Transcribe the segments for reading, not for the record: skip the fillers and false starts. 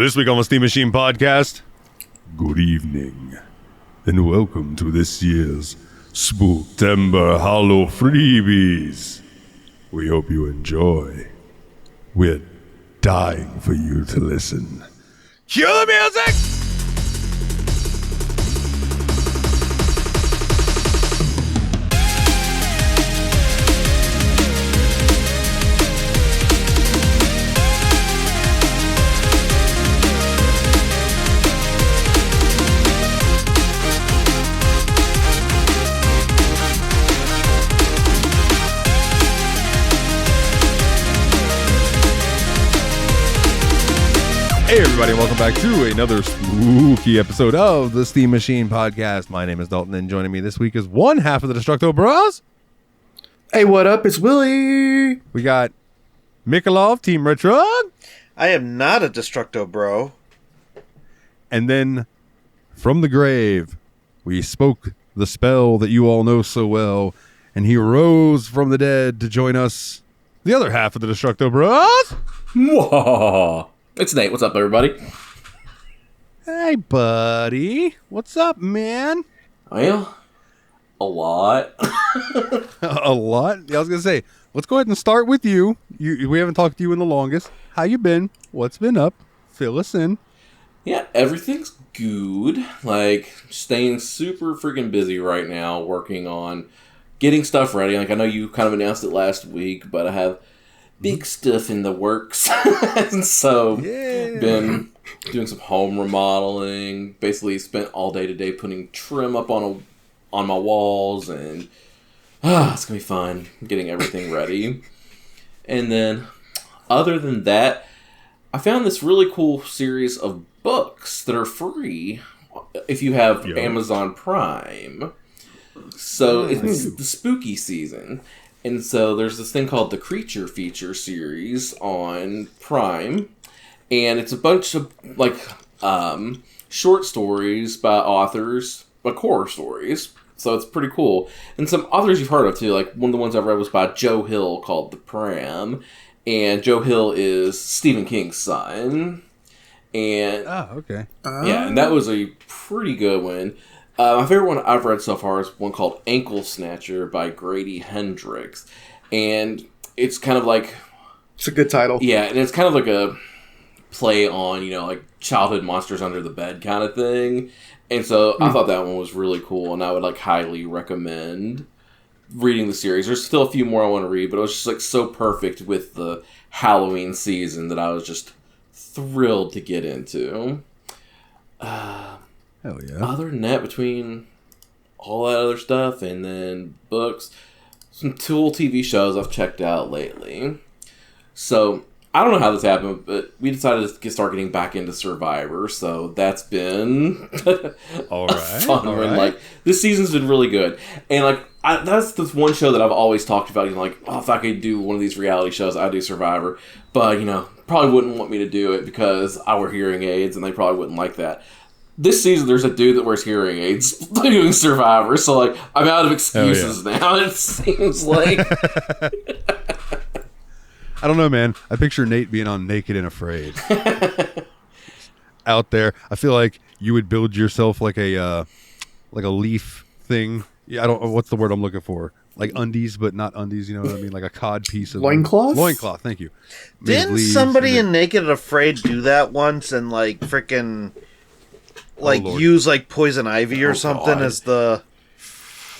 This week on the Steam Machine Podcast, good evening, and welcome to this year's Spooktember HallowFreebies. We hope you enjoy. We're dying for you to listen. Cue the music! Hey everybody, welcome back to another spooky episode of the Steam Machine Podcast. My name is Dalton, and joining me this week is one half of the Destructo Bros. Hey, what up? It's Willie. We got Mikolov, Team Retro. I am not a Destructo Bro. And then, from the grave, we spoke the spell that you all know so well, and he rose from the dead to join us, the other half of the Destructo Bros. Whoa. It's Nate. What's up, everybody? Hey, buddy. What's up, man? Well, a lot. A lot? Yeah, I was going to say, let's go ahead and start with you. We haven't talked to you in the longest. How you been? What's been up? Fill us in. Yeah, everything's good. Like, staying super freaking busy right now, working on getting stuff ready. Like, I know you kind of announced it last week, but I have big stuff in the works. And so, been doing some home remodeling. Basically, spent all day today putting trim up on my walls, and it's gonna be fun getting everything ready. And then, other than that, I found this really cool series of books that are free if you have Amazon Prime. So it's the spooky season. And so there's this thing called the Creature Feature series on Prime, and it's a bunch of like short stories by authors, like horror stories. So it's pretty cool. And some authors you've heard of too. Like one of the ones I read was by Joe Hill called The Pram, and Joe Hill is Stephen King's son. And yeah, and that was a pretty good one. My favorite one I've read so far is one called Ankle Snatcher by Grady Hendrix. And it's kind of like... It's a good title. Yeah, and it's kind of like a play on, like childhood monsters under the bed kind of thing. And so I thought that one was really cool, and I would highly recommend reading the series. There's still a few more I want to read, but it was just so perfect with the Halloween season that I was just thrilled to get into. Hell yeah. Other than that, between all that other stuff and then books, some cool TV shows I've checked out lately. So, I don't know how this happened, but we decided to start getting back into Survivor, so that's been all a right, fun one. This season's been really good. And, that's the one show that I've always talked about. If I could do one of these reality shows, I'd do Survivor. But, probably wouldn't want me to do it because I wear hearing aids, and they probably wouldn't like that. This season, there's a dude that wears hearing aids doing Survivor, so, I'm out of excuses now, it seems like. I don't know, man. I picture Nate being on Naked and Afraid. Out there. I feel like you would build yourself like a leaf thing. Yeah, I don't know. What's the word I'm looking for? Like undies, but not undies, you know what I mean? Like a cod piece of... Loincloth? Loincloth, thank you. Didn't somebody in Naked and Afraid do that once and, frickin'... use poison ivy or something as the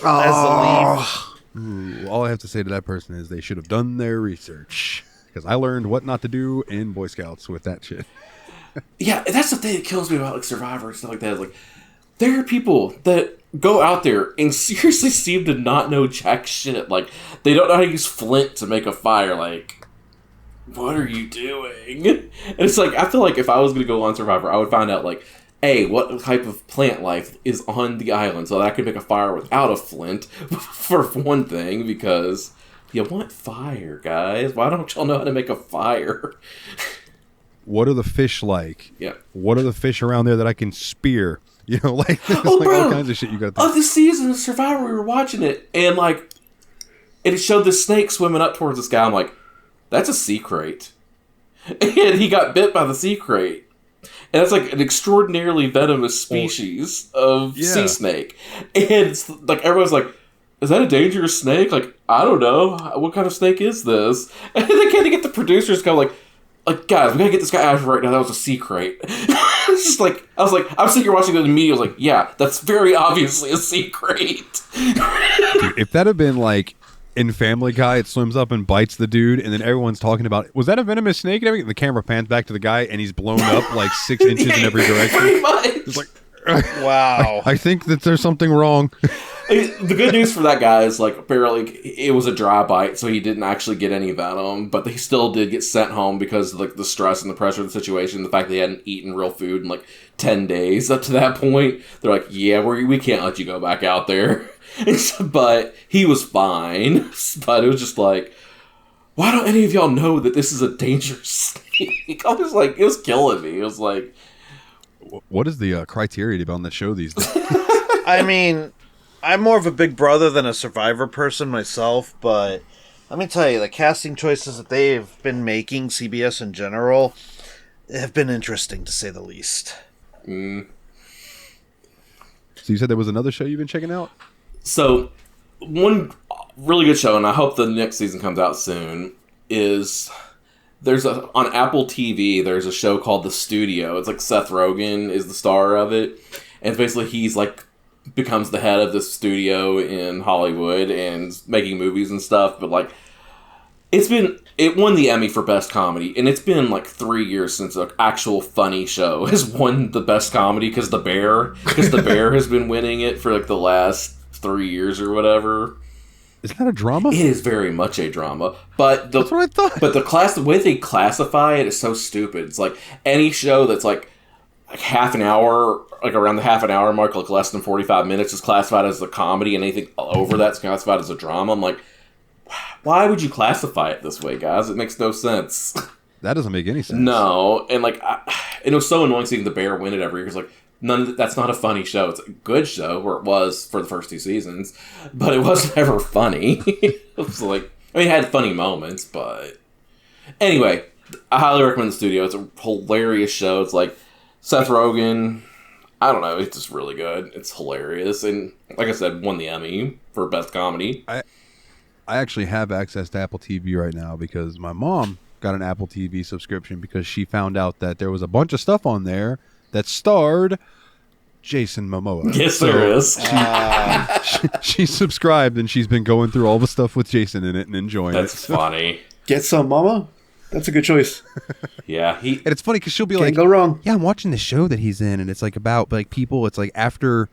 leaf. Ooh, all I have to say to that person is they should have done their research, because I learned what not to do in Boy Scouts with that shit. Yeah, that's the thing that kills me about Survivor and stuff like that. Is there are people that go out there and seriously seem to not know jack shit. They don't know how to use flint to make a fire. What are you doing? And it's I feel like if I was going to go on Survivor, I would find out what type of plant life is on the island so that I could make a fire without a flint, for one thing, because you want fire, guys. Why don't y'all know how to make a fire? What are the fish like? Yeah. What are the fish around there that I can spear? All kinds of shit you got to think. This season of Survivor, we were watching it, and, it showed the snake swimming up towards the sky. I'm like, that's a sea crate. And he got bit by the sea crate. And it's like an extraordinarily venomous species of sea snake. And it's like, everyone's like, is that a dangerous snake? Like, I don't know. What kind of snake is this? And they kind of get the producers go like, guys, we gotta get this guy out of here right now. That was a sea crate. It's just like, I was sitting here watching it in the media. I was like, yeah, that's very obviously a sea crate. Dude, if that had been like in Family Guy, it swims up and bites the dude, and then everyone's talking about, was that a venomous snake? And everything? The camera pans back to the guy, and he's blown up like 6 inches in every direction. Pretty much. It's like, wow. I think that there's something wrong. The good news for that guy is, like, apparently it was a dry bite, so he didn't actually get any venom, but he still did get sent home because of, like, the stress and the pressure of the situation, the fact that he hadn't eaten real food in, like, 10 days up to that point. They're like, yeah, we can't let you go back out there. But he was fine. But it was just like, why don't any of y'all know that this is a dangerous snake? I was like, it was killing me. It was like... What is the criteria to be on the show these days? I mean... I'm more of a Big Brother than a Survivor person myself, but let me tell you, the casting choices that they've been making, CBS in general, have been interesting, to say the least. Mm. So you said there was another show you've been checking out? So, one really good show, and I hope the next season comes out soon, is... on Apple TV, there's a show called The Studio. It's like Seth Rogen is the star of it. And it's basically he's like... becomes the head of this studio in Hollywood and making movies and stuff, but like it won the Emmy for Best Comedy, and it's been like 3 years since an actual funny show has won the Best Comedy because the Bear has been winning it for like the last 3 years or whatever. Is that a drama? It is very much a drama, but that's what I thought. But the way they classify it is so stupid. It's like any show that's like half an hour, like around the half an hour mark, like less than 45 minutes, is classified as a comedy, and anything over that's classified as a drama. I'm like, why would you classify it this way, guys? It makes no sense. That doesn't make any sense. No, and like, it was so annoying seeing the Bear win it every year. It's like, that's not a funny show. It's a good show, or it was for the first 2 seasons, but it wasn't ever funny. It was like, I mean, it had funny moments, but anyway, I highly recommend The Studio. It's a hilarious show. It's like Seth Rogen, I don't know, it's just really good. It's hilarious. And like I said, won the Emmy for Best Comedy. I actually have access to Apple TV right now because my mom got an Apple TV subscription because she found out that there was a bunch of stuff on there that starred Jason Momoa. Yes, there is. She subscribed, and she's been going through all the stuff with Jason in it and enjoying it. That's funny. Get some, mama. That's a good choice. Yeah, and it's funny because she'll be Can't like, go wrong. yeah, I'm watching the show that he's in, and it's like about like people. It's like after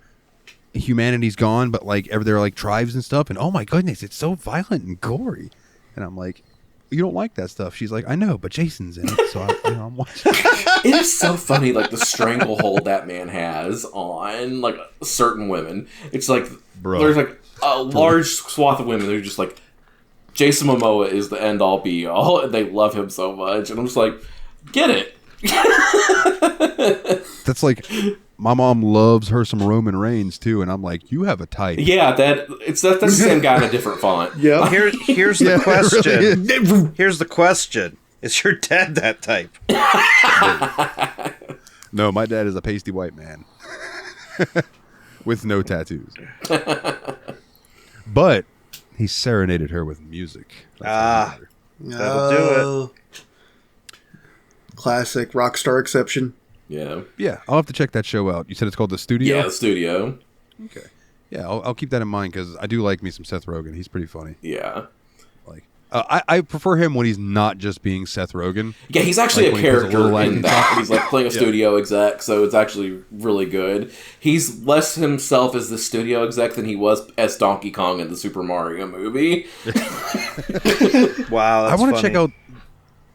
humanity's gone, but like they're like tribes and stuff, and oh my goodness, it's so violent and gory. And I'm like, you don't like that stuff? She's like, I know, but Jason's in it, so I'm watching. It is so funny, like the stranglehold that man has on like certain women. It's like there's like a large swath of women who are just like, Jason Momoa is the end all be all, and they love him so much, and I'm just like, get it. That's like, my mom loves her some Roman Reigns too, and I'm like, you have a type. Yeah, that's the same guy in a different font. Yeah. Here's the question. Really here's the question: is your dad that type? No, my dad is a pasty white man with no tattoos. But he serenaded her with music. That'll do it. Classic rock star exception. Yeah. Yeah, I'll have to check that show out. You said it's called The Studio? Yeah, The Studio. Okay. Yeah, I'll keep that in mind because I do like me some Seth Rogen. He's pretty funny. Yeah. Like, I prefer him when he's not just being Seth Rogen. Yeah, he's actually like a character in that. He's like playing a studio exec, so it's actually really good. He's less himself as the studio exec than he was as Donkey Kong in the Super Mario movie. Wow, that's I want to funny. check out.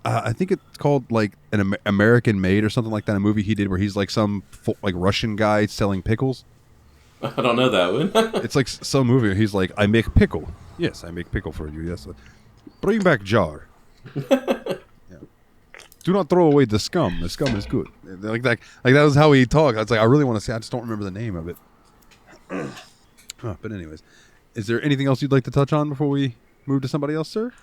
I think it's called like an American Made or something like that. A movie he did where he's like some like Russian guy selling pickles. I don't know that one. It's like some movie where he's like, I make pickle. Yes, I make pickle for you. Yes. Bring back jar. Yeah. Do not throw away the scum. The scum is good. Like that was how he talked. I was like, I really want to say. I just don't remember the name of it. But anyways, is there anything else you'd like to touch on before we move to somebody else, sir?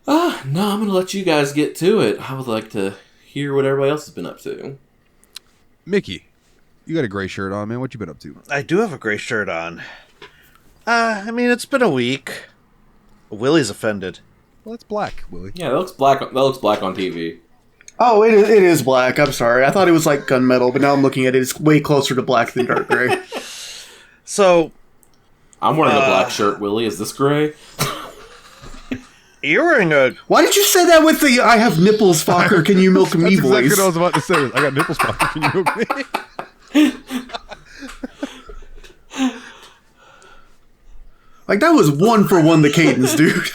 No, I'm going to let you guys get to it. I would like to hear what everybody else has been up to. Mickey, you got a gray shirt on, man. What you been up to? I do have a gray shirt on. I mean, it's been a week. Willie's offended. Well, it's black, Willie. Yeah, that looks black. That looks black on TV. Oh, it is black. I'm sorry. I thought it was like gunmetal, but now I'm looking at it. It's way closer to black than dark gray. So, I'm wearing a black shirt, Willie. Is this gray? you're wearing a... Why did you say that with the "I have nipples, fucker"? Can you milk me That's voice? exactly what I was about to say. I got nipple spots. Can you milk me? Like, that was 1-for-1 the cadence, dude.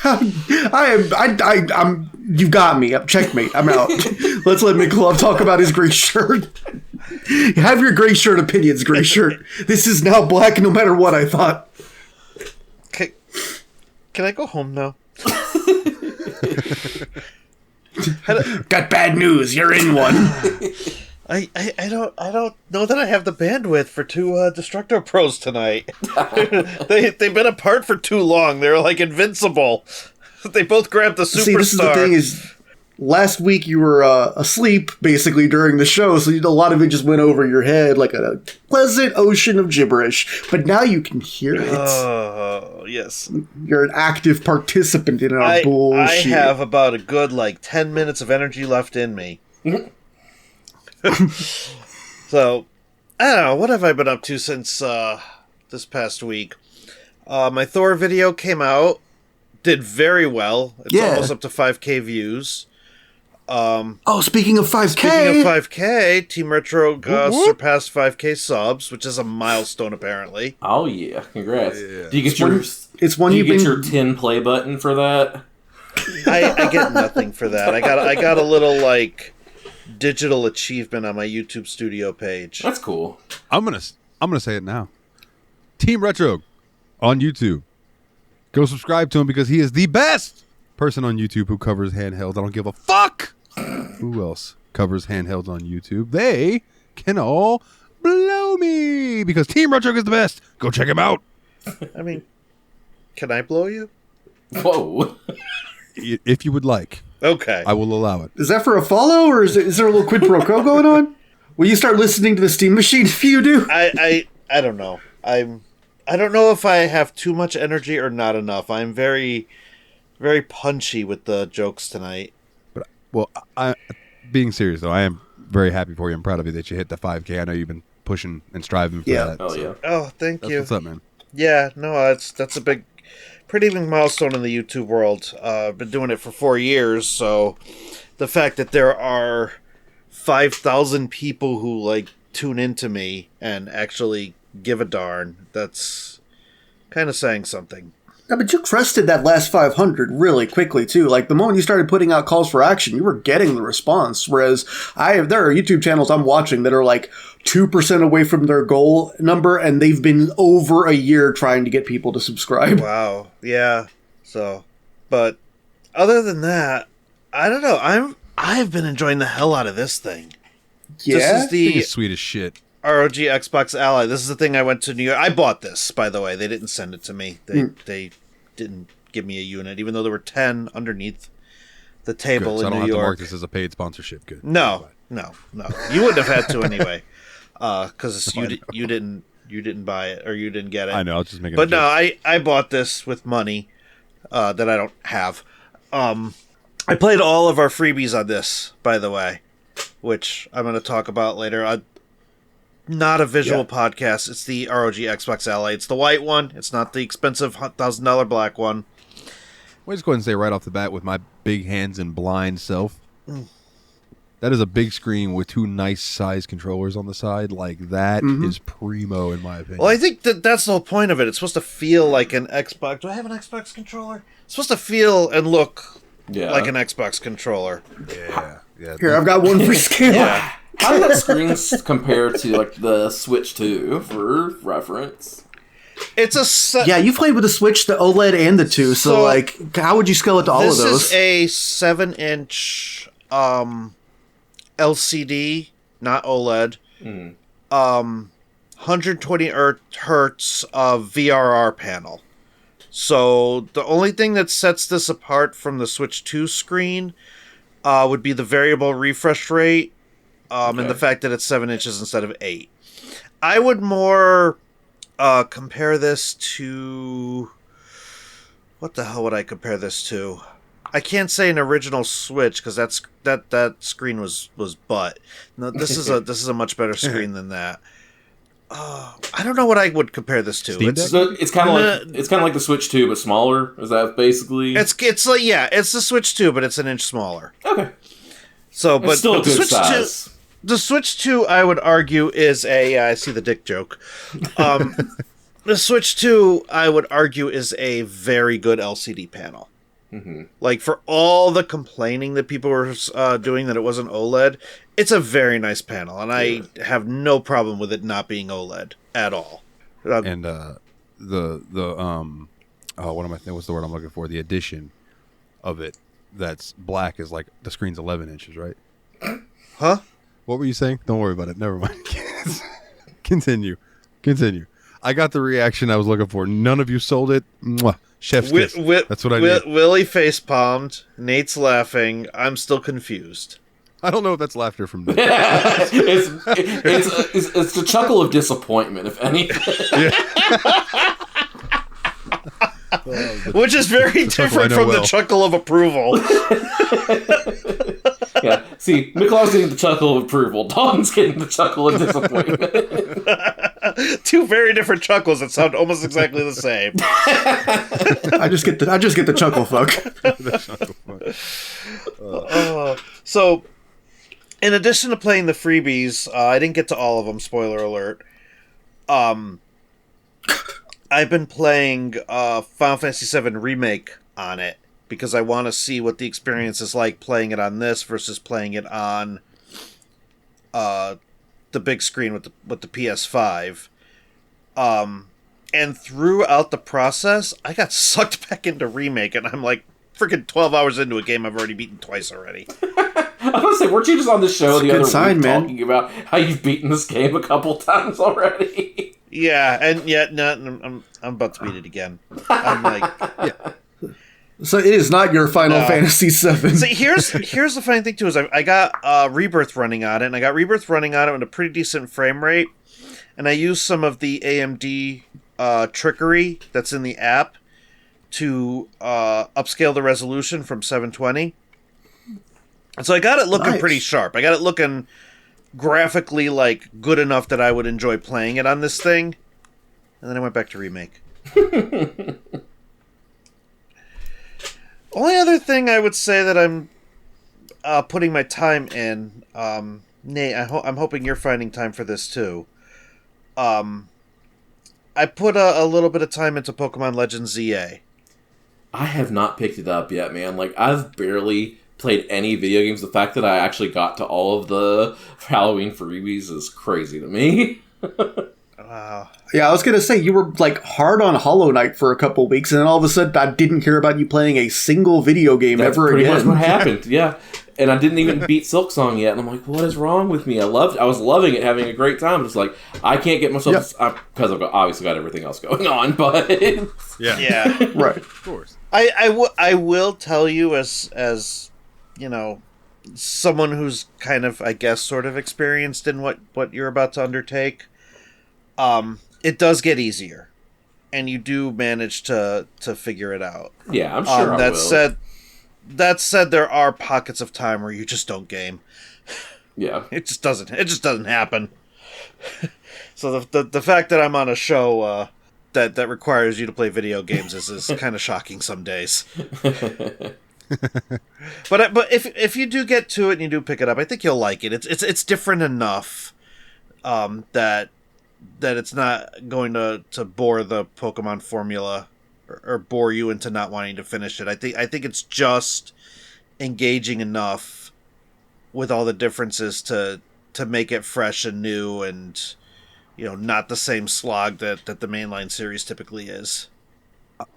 I'm. You got me. Checkmate. I'm out. Let's let McLove talk about his gray shirt. Have your gray shirt opinions, gray shirt. This is now black, no matter what I thought. Can I go home now? Got bad news. You're in one. I don't know that I have the bandwidth for two Destructo Pros tonight. They've been apart for too long. They're like invincible. They both grabbed the superstar. See, this is the thing is, last week you were asleep basically during the show, so a lot of it just went over your head like a pleasant ocean of gibberish. But now you can hear it. Oh, yes. You're an active participant in our bullshit. I have about a good 10 minutes of energy left in me. So, I don't know. What have I been up to since this past week? My Thor video came out. Did very well. It's almost up to 5K views. Speaking of 5K. Speaking of 5K, Team Retro surpassed 5K subs, which is a milestone apparently. Oh yeah, congrats! Yeah. Do you get your 10 play button for that? I get nothing for that. I got a little digital achievement on my YouTube Studio page. That's cool. I'm gonna say it now. Team Retro on YouTube. Go subscribe to him because he is the best person on YouTube who covers handhelds. I don't give a fuck who else covers handhelds on YouTube. They can all blow me because Team Retro is the best. Go check him out. I mean, can I blow you? Whoa. If you would like. Okay. I will allow it. Is that for a follow, or is there a little quid pro quo going on? Will you start listening to the Steam Machine if you do? I don't know. I don't know if I have too much energy or not enough. I'm very, very punchy with the jokes tonight. But I being serious though, I am very happy for you. I'm proud of you that you hit the 5K. I know you've been pushing and striving for that. Oh yeah. Oh, thank you. What's up, man? Yeah, no, that's a pretty big milestone in the YouTube world. I've been doing it for 4 years, so the fact that there are 5,000 people who tune into me and actually give a darn, that's kind of saying something. Yeah, but you crested that last 500 really quickly, too. The moment you started putting out calls for action, you were getting the response, whereas there are YouTube channels I'm watching that are 2% away from their goal number, and they've been over a year trying to get people to subscribe. Wow. Yeah. So, but other than that, I don't know. I've been enjoying the hell out of this thing. Yeah? This is the Thing is sweet as shit. ROG Xbox Ally. This is the thing I went to New York. I bought this, by the way. They didn't send it to me. They didn't give me a unit, even though there were 10 underneath the table Good, so in I don't New have York. to mark this as a paid sponsorship. Good. No. You wouldn't have had to anyway, because you didn't buy it or you didn't get it. I know. I was just making. But no, I bought this with money that I don't have. I played all of our freebies on this, by the way, which I'm going to talk about later. Not a visual podcast. It's the ROG Xbox Ally. It's the white one. It's not the expensive $1,000 black one. I'll just go ahead and say right off the bat with my big hands and blind self. That is a big screen with 2 nice size controllers on the side. That is primo in my opinion. Well, I think that's the whole point of it. It's supposed to feel like an Xbox. Do I have an Xbox controller? It's supposed to feel and look like an Xbox controller. Yeah. Here, I've got one for scale. Yeah. How do the screens compare to the Switch 2 for reference? It's a Yeah, you played with the Switch, the OLED, and the 2. So, how would you scale it to all of those? This is a 7-inch LCD, not OLED. 120 hertz of VRR panel. So the only thing that sets this apart from the Switch 2 screen would be the variable refresh rate, and the fact that it's 7 inches instead of 8. I would more compare this to... What the hell would I compare this to? I can't say an original Switch because that screen was butt. No, this is a much better screen than that. I don't know what I would compare this to. It's kind of like the Switch 2 but smaller. Is that basically? It's like it's the Switch 2 but it's an inch smaller. Okay. So, but still a good Switch size. 2, the Switch 2, I would argue, is I see the dick joke. The Switch 2, I would argue, is a very good LCD panel. Mm-hmm. Like, for all the complaining that people were doing that it wasn't OLED, it's a very nice panel, and I have no problem with it not being OLED at all. And what am I thinking? What's the word I'm looking for? The addition of it that's black is like the screen's 11 inches, right? Huh? What were you saying? Don't worry about it. Never mind. Continue. I got the reaction I was looking for. None of you sold it. Mwah. Chef's kiss. That's what I mean. Willie face palmed. Nate's laughing. I'm still confused. I don't know if that's laughter from Nate. It's the chuckle of disappointment, if anything. Which is very different from the chuckle of approval. Yeah. See, Miklav's getting the chuckle of approval. Dalton's getting the chuckle of disappointment. Two very different chuckles that sound almost exactly the same. I just get the chuckle fuck. So, in addition to playing the freebies, I didn't get to all of them. Spoiler alert. I've been playing Final Fantasy VII Remake on it because I want to see what the experience is like playing it on this versus playing it on the big screen with the PS5. And throughout the process, I got sucked back into Remake, and I'm like freaking 12 hours into a game I've already beaten twice already. I was gonna say, weren't you just on the show the other week talking man. about how you've beaten this game a couple times already? Yeah, and yet I'm about to beat it again. I'm like, yeah. So it is not your Final Fantasy VII. See, here's the funny thing too is I got Rebirth running on it, and I got Rebirth running on it with a pretty decent frame rate, and I used some of the AMD trickery that's in the app to upscale the resolution from 720. And so I got it looking pretty sharp. I got it looking graphically like good enough that I would enjoy playing it on this thing. And then I went back to Remake. Only other thing I would say that I'm putting my time in, Nate, I'm hoping you're finding time for this too. I put a little bit of time into Pokemon Legends ZA. I have not picked it up yet, man. Like, I've barely played any video games. The fact that I actually got to all of the Halloween freebies is crazy to me. Wow. Yeah, I was gonna say you were like hard on Hollow Knight for a couple weeks, and then all of a sudden I didn't hear about you playing a single video game That's ever pretty again. much what happened. Yeah, and I didn't even beat Silksong yet, and I'm like, what is wrong with me? I was loving it, having a great time. It's like I can't get myself because I've obviously got everything else going on, but Yeah, Right. Of course. I will tell you as you know, someone who's kind of, I guess, sort of experienced in what you're about to undertake. It does get easier, and you do manage to figure it out. yeah, I'm sure. That said, there are pockets of time where you just don't game. Yeah, It just doesn't happen. So the fact that I'm on a show that requires you to play video games is kind of shocking some days. But if you do get to it and you do pick it up, I think you'll like it. It's different enough that it's not going to bore the Pokemon formula or bore you into not wanting to finish it. I think it's just engaging enough with all the differences to make it fresh and new and, you know, not the same slog that the mainline series typically is.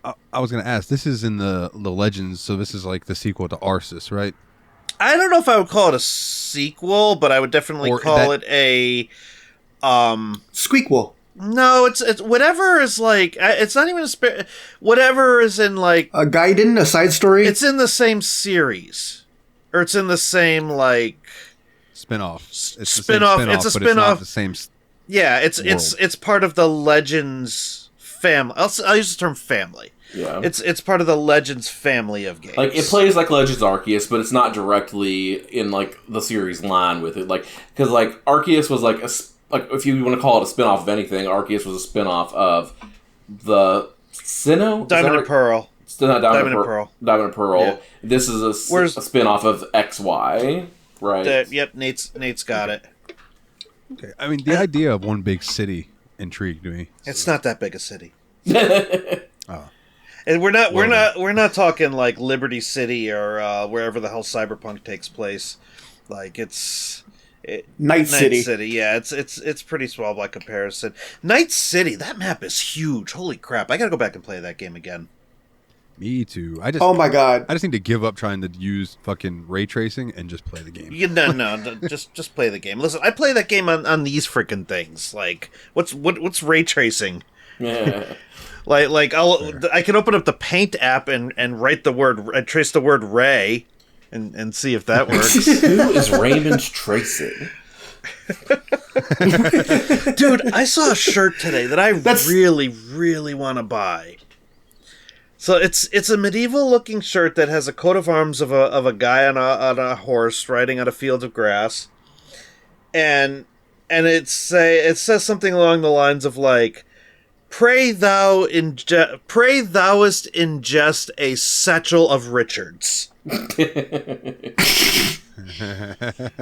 I was going to ask, this is in the Legends, so this is like the sequel to Arceus, right? I don't know if I would call it a sequel, but I would definitely call it a Squeakquel. no, it's whatever is like, it's not even whatever is in like A Gaiden, a side story. it's in the same series, or it's in the same like spin-off. It's the same Spin-off. spin-off, It's a but it's not spin-off. the same. Yeah, it's world. part of the Legends family. I'll use the term family. Yeah. It's part of the Legends family of games. Like, it plays like Legends Arceus, but it's not directly in, like, the series line with it. Like, because, like, Arceus was, like, if you want to call it a spin-off of anything, Arceus was a spin-off of the Sinnoh? Diamond and Pearl. Still not Diamond and Pearl. Diamond and Pearl. Yeah. This is a spin-off of XY, right? Yep, Nate's got it. Okay. I mean, the idea of one big city intrigued me. It's not that big a city. Oh. And we're not talking like Liberty City or wherever the hell Cyberpunk takes place. Like Night City. Yeah, it's pretty small by comparison. Night City, that map is huge. Holy crap! I gotta go back and play that game again. Me too. Oh my god. I just need to give up trying to use fucking ray tracing and just play the game. No, just play the game. Listen, I play that game on these freaking things. Like, what's ray tracing? Yeah. Like I can open up the Paint app and write the word, trace the word Ray, and see if that works. Who is Raymond tracing? Dude, I saw a shirt today that I really, really want to buy. So it's a medieval looking shirt that has a coat of arms of a guy on a horse riding on a field of grass, and it says something along the lines of like, Pray thouest ingest a satchel of Richards.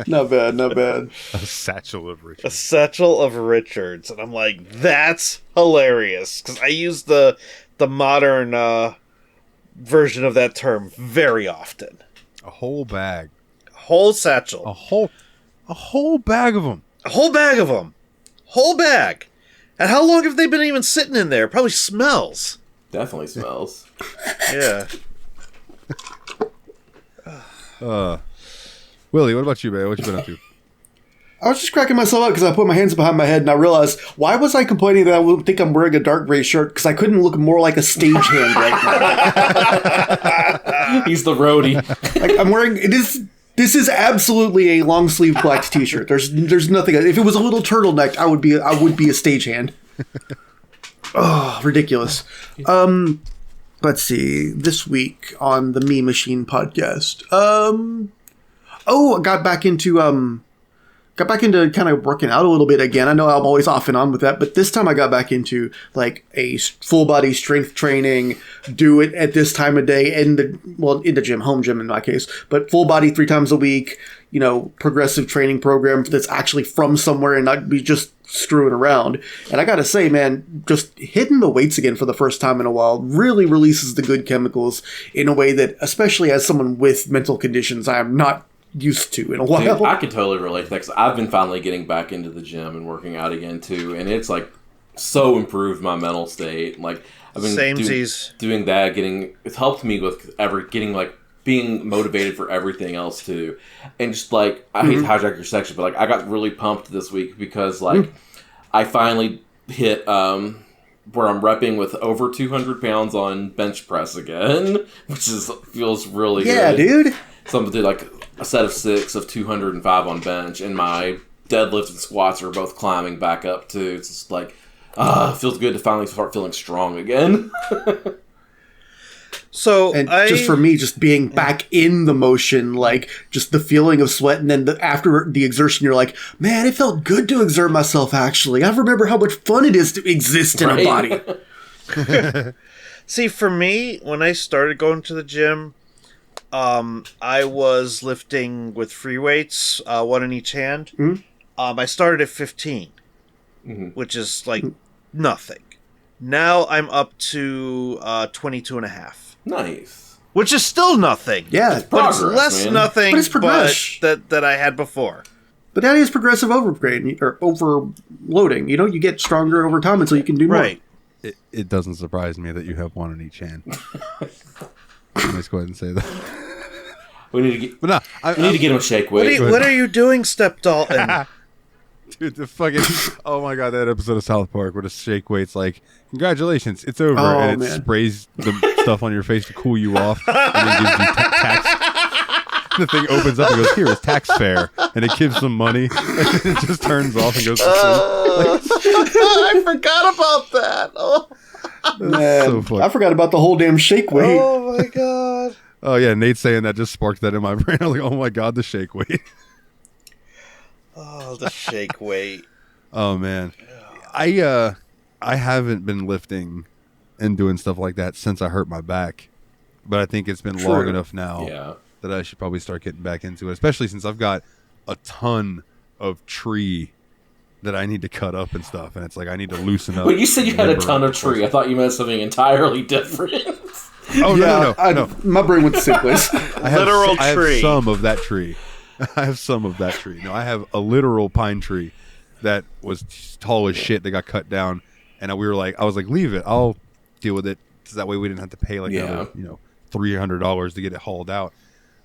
Not bad. A satchel of riches. A satchel of Richards. And I'm like, that's hilarious. Because I use the modern version of that term very often. A whole bag. Whole satchel. A whole bag of them. A whole bag of them. Whole bag. And how long have they been even sitting in there? Probably smells. Definitely smells. Yeah. Willie, what about you, man? What you been up to? I was just cracking myself up because I put my hands behind my head and I realized, why was I complaining that I would think I'm wearing a dark gray shirt? Because I couldn't look more like a stagehand right now. He's the roadie. Like, I'm wearing this is absolutely a long sleeve black t-shirt. There's nothing. If it was a little turtleneck, I would be a stagehand. Oh, ridiculous. Let's see. This week on the Me Machine podcast. I got back into kind of working out a little bit again. I know I'm always off and on with that, but this time I got back into like a full body strength training, do it at this time of day in the gym, home gym in my case, but full body 3 times a week, progressive training program that's actually from somewhere and not be just screwing around. And I gotta say, man, just hitting the weights again for the first time in a while really releases the good chemicals in a way that, especially as someone with mental conditions, I am not used to in a while. Dude, I can totally relate to that because I've been finally getting back into the gym and working out again too, and it's like so improved my mental state. Like I've been doing that, it's helped me with being motivated for everything else too. And just like, I hate to hijack your section, but like I got really pumped this week because like I finally hit where I'm repping with over 200 pounds on bench press again, which feels really good. Yeah, dude. So I'm did like a set of 6 of 205 on bench, and my deadlift and squats are both climbing back up too. It's just like, it feels good to finally start feeling strong again. So, just for me, just being back in the motion, like just the feeling of sweat, and then after the exertion, you're like, man, it felt good to exert myself. Actually, I remember how much fun it is to exist in a body. See, for me, when I started going to the gym, I was lifting with free weights, 1 in each hand. I started at 15, which is like nothing. Now I'm up to 22 and a half. Nice. Which is still nothing. Yeah, but it's less man. nothing But it's progress. that I had before. But that is progressive overloading. You get stronger over time until you can do more. Right. It doesn't surprise me that you have 1 in each hand. Let's go ahead and say that. We need to get. But no, we need to get him a shake weight. What are you doing, Step Dalton? Dude, the fucking oh my god, that episode of South Park where the shake weight's like, congratulations, it's over, and it sprays the stuff on your face to cool you off, and then gives you the thing opens up and goes, "Here is tax fare," and it gives them money, and it just turns off and goes to sleep. I forgot about that. Oh. Man, so funny. I forgot about the whole damn shake weight. Oh my god. Oh yeah, Nate saying that just sparked that in my brain. I was like, "Oh my god, the shake weight." Oh, the shake weight. Oh man, I haven't been lifting and doing stuff like that since I hurt my back, but I think it's been long enough now that I should probably start getting back into it, especially since I've got a ton of tree that I need to cut up and stuff, and it's like I need to loosen up. But you said you had a ton of tree. I thought you meant something entirely different. Oh no. My brain went to the same place. I have some of that tree. I have some of that tree. No, I have a literal pine tree that was tall as shit that got cut down, and I was like, leave it. I'll deal with it. So that way we didn't have to pay like another, $300 to get it hauled out.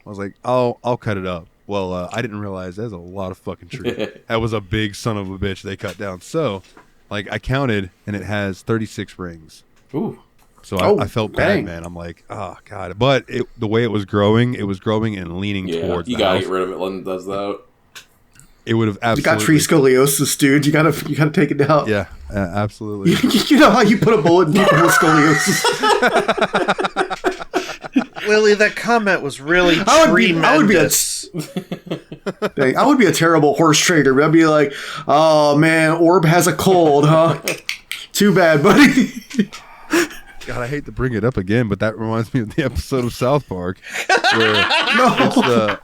I was like, I'll cut it up. Well, I didn't realize there's a lot of fucking tree. That was a big son of a bitch they cut down. So, like, I counted, and it has 36 rings. Ooh. So I felt bad, man. I'm like, oh god. But the way it was growing and leaning towards. You gotta get rid of it when it does that. It would have absolutely. You got tree scoliosis, dude. You gotta take it down. Yeah, absolutely. You know how you put a bullet in people with scoliosis. Willie, that comment was really tremendous. I would be a terrible horse trader. I'd be like, oh man, Orb has a cold, huh? Too bad, buddy. God, I hate to bring it up again, but that reminds me of the episode of South Park where it's the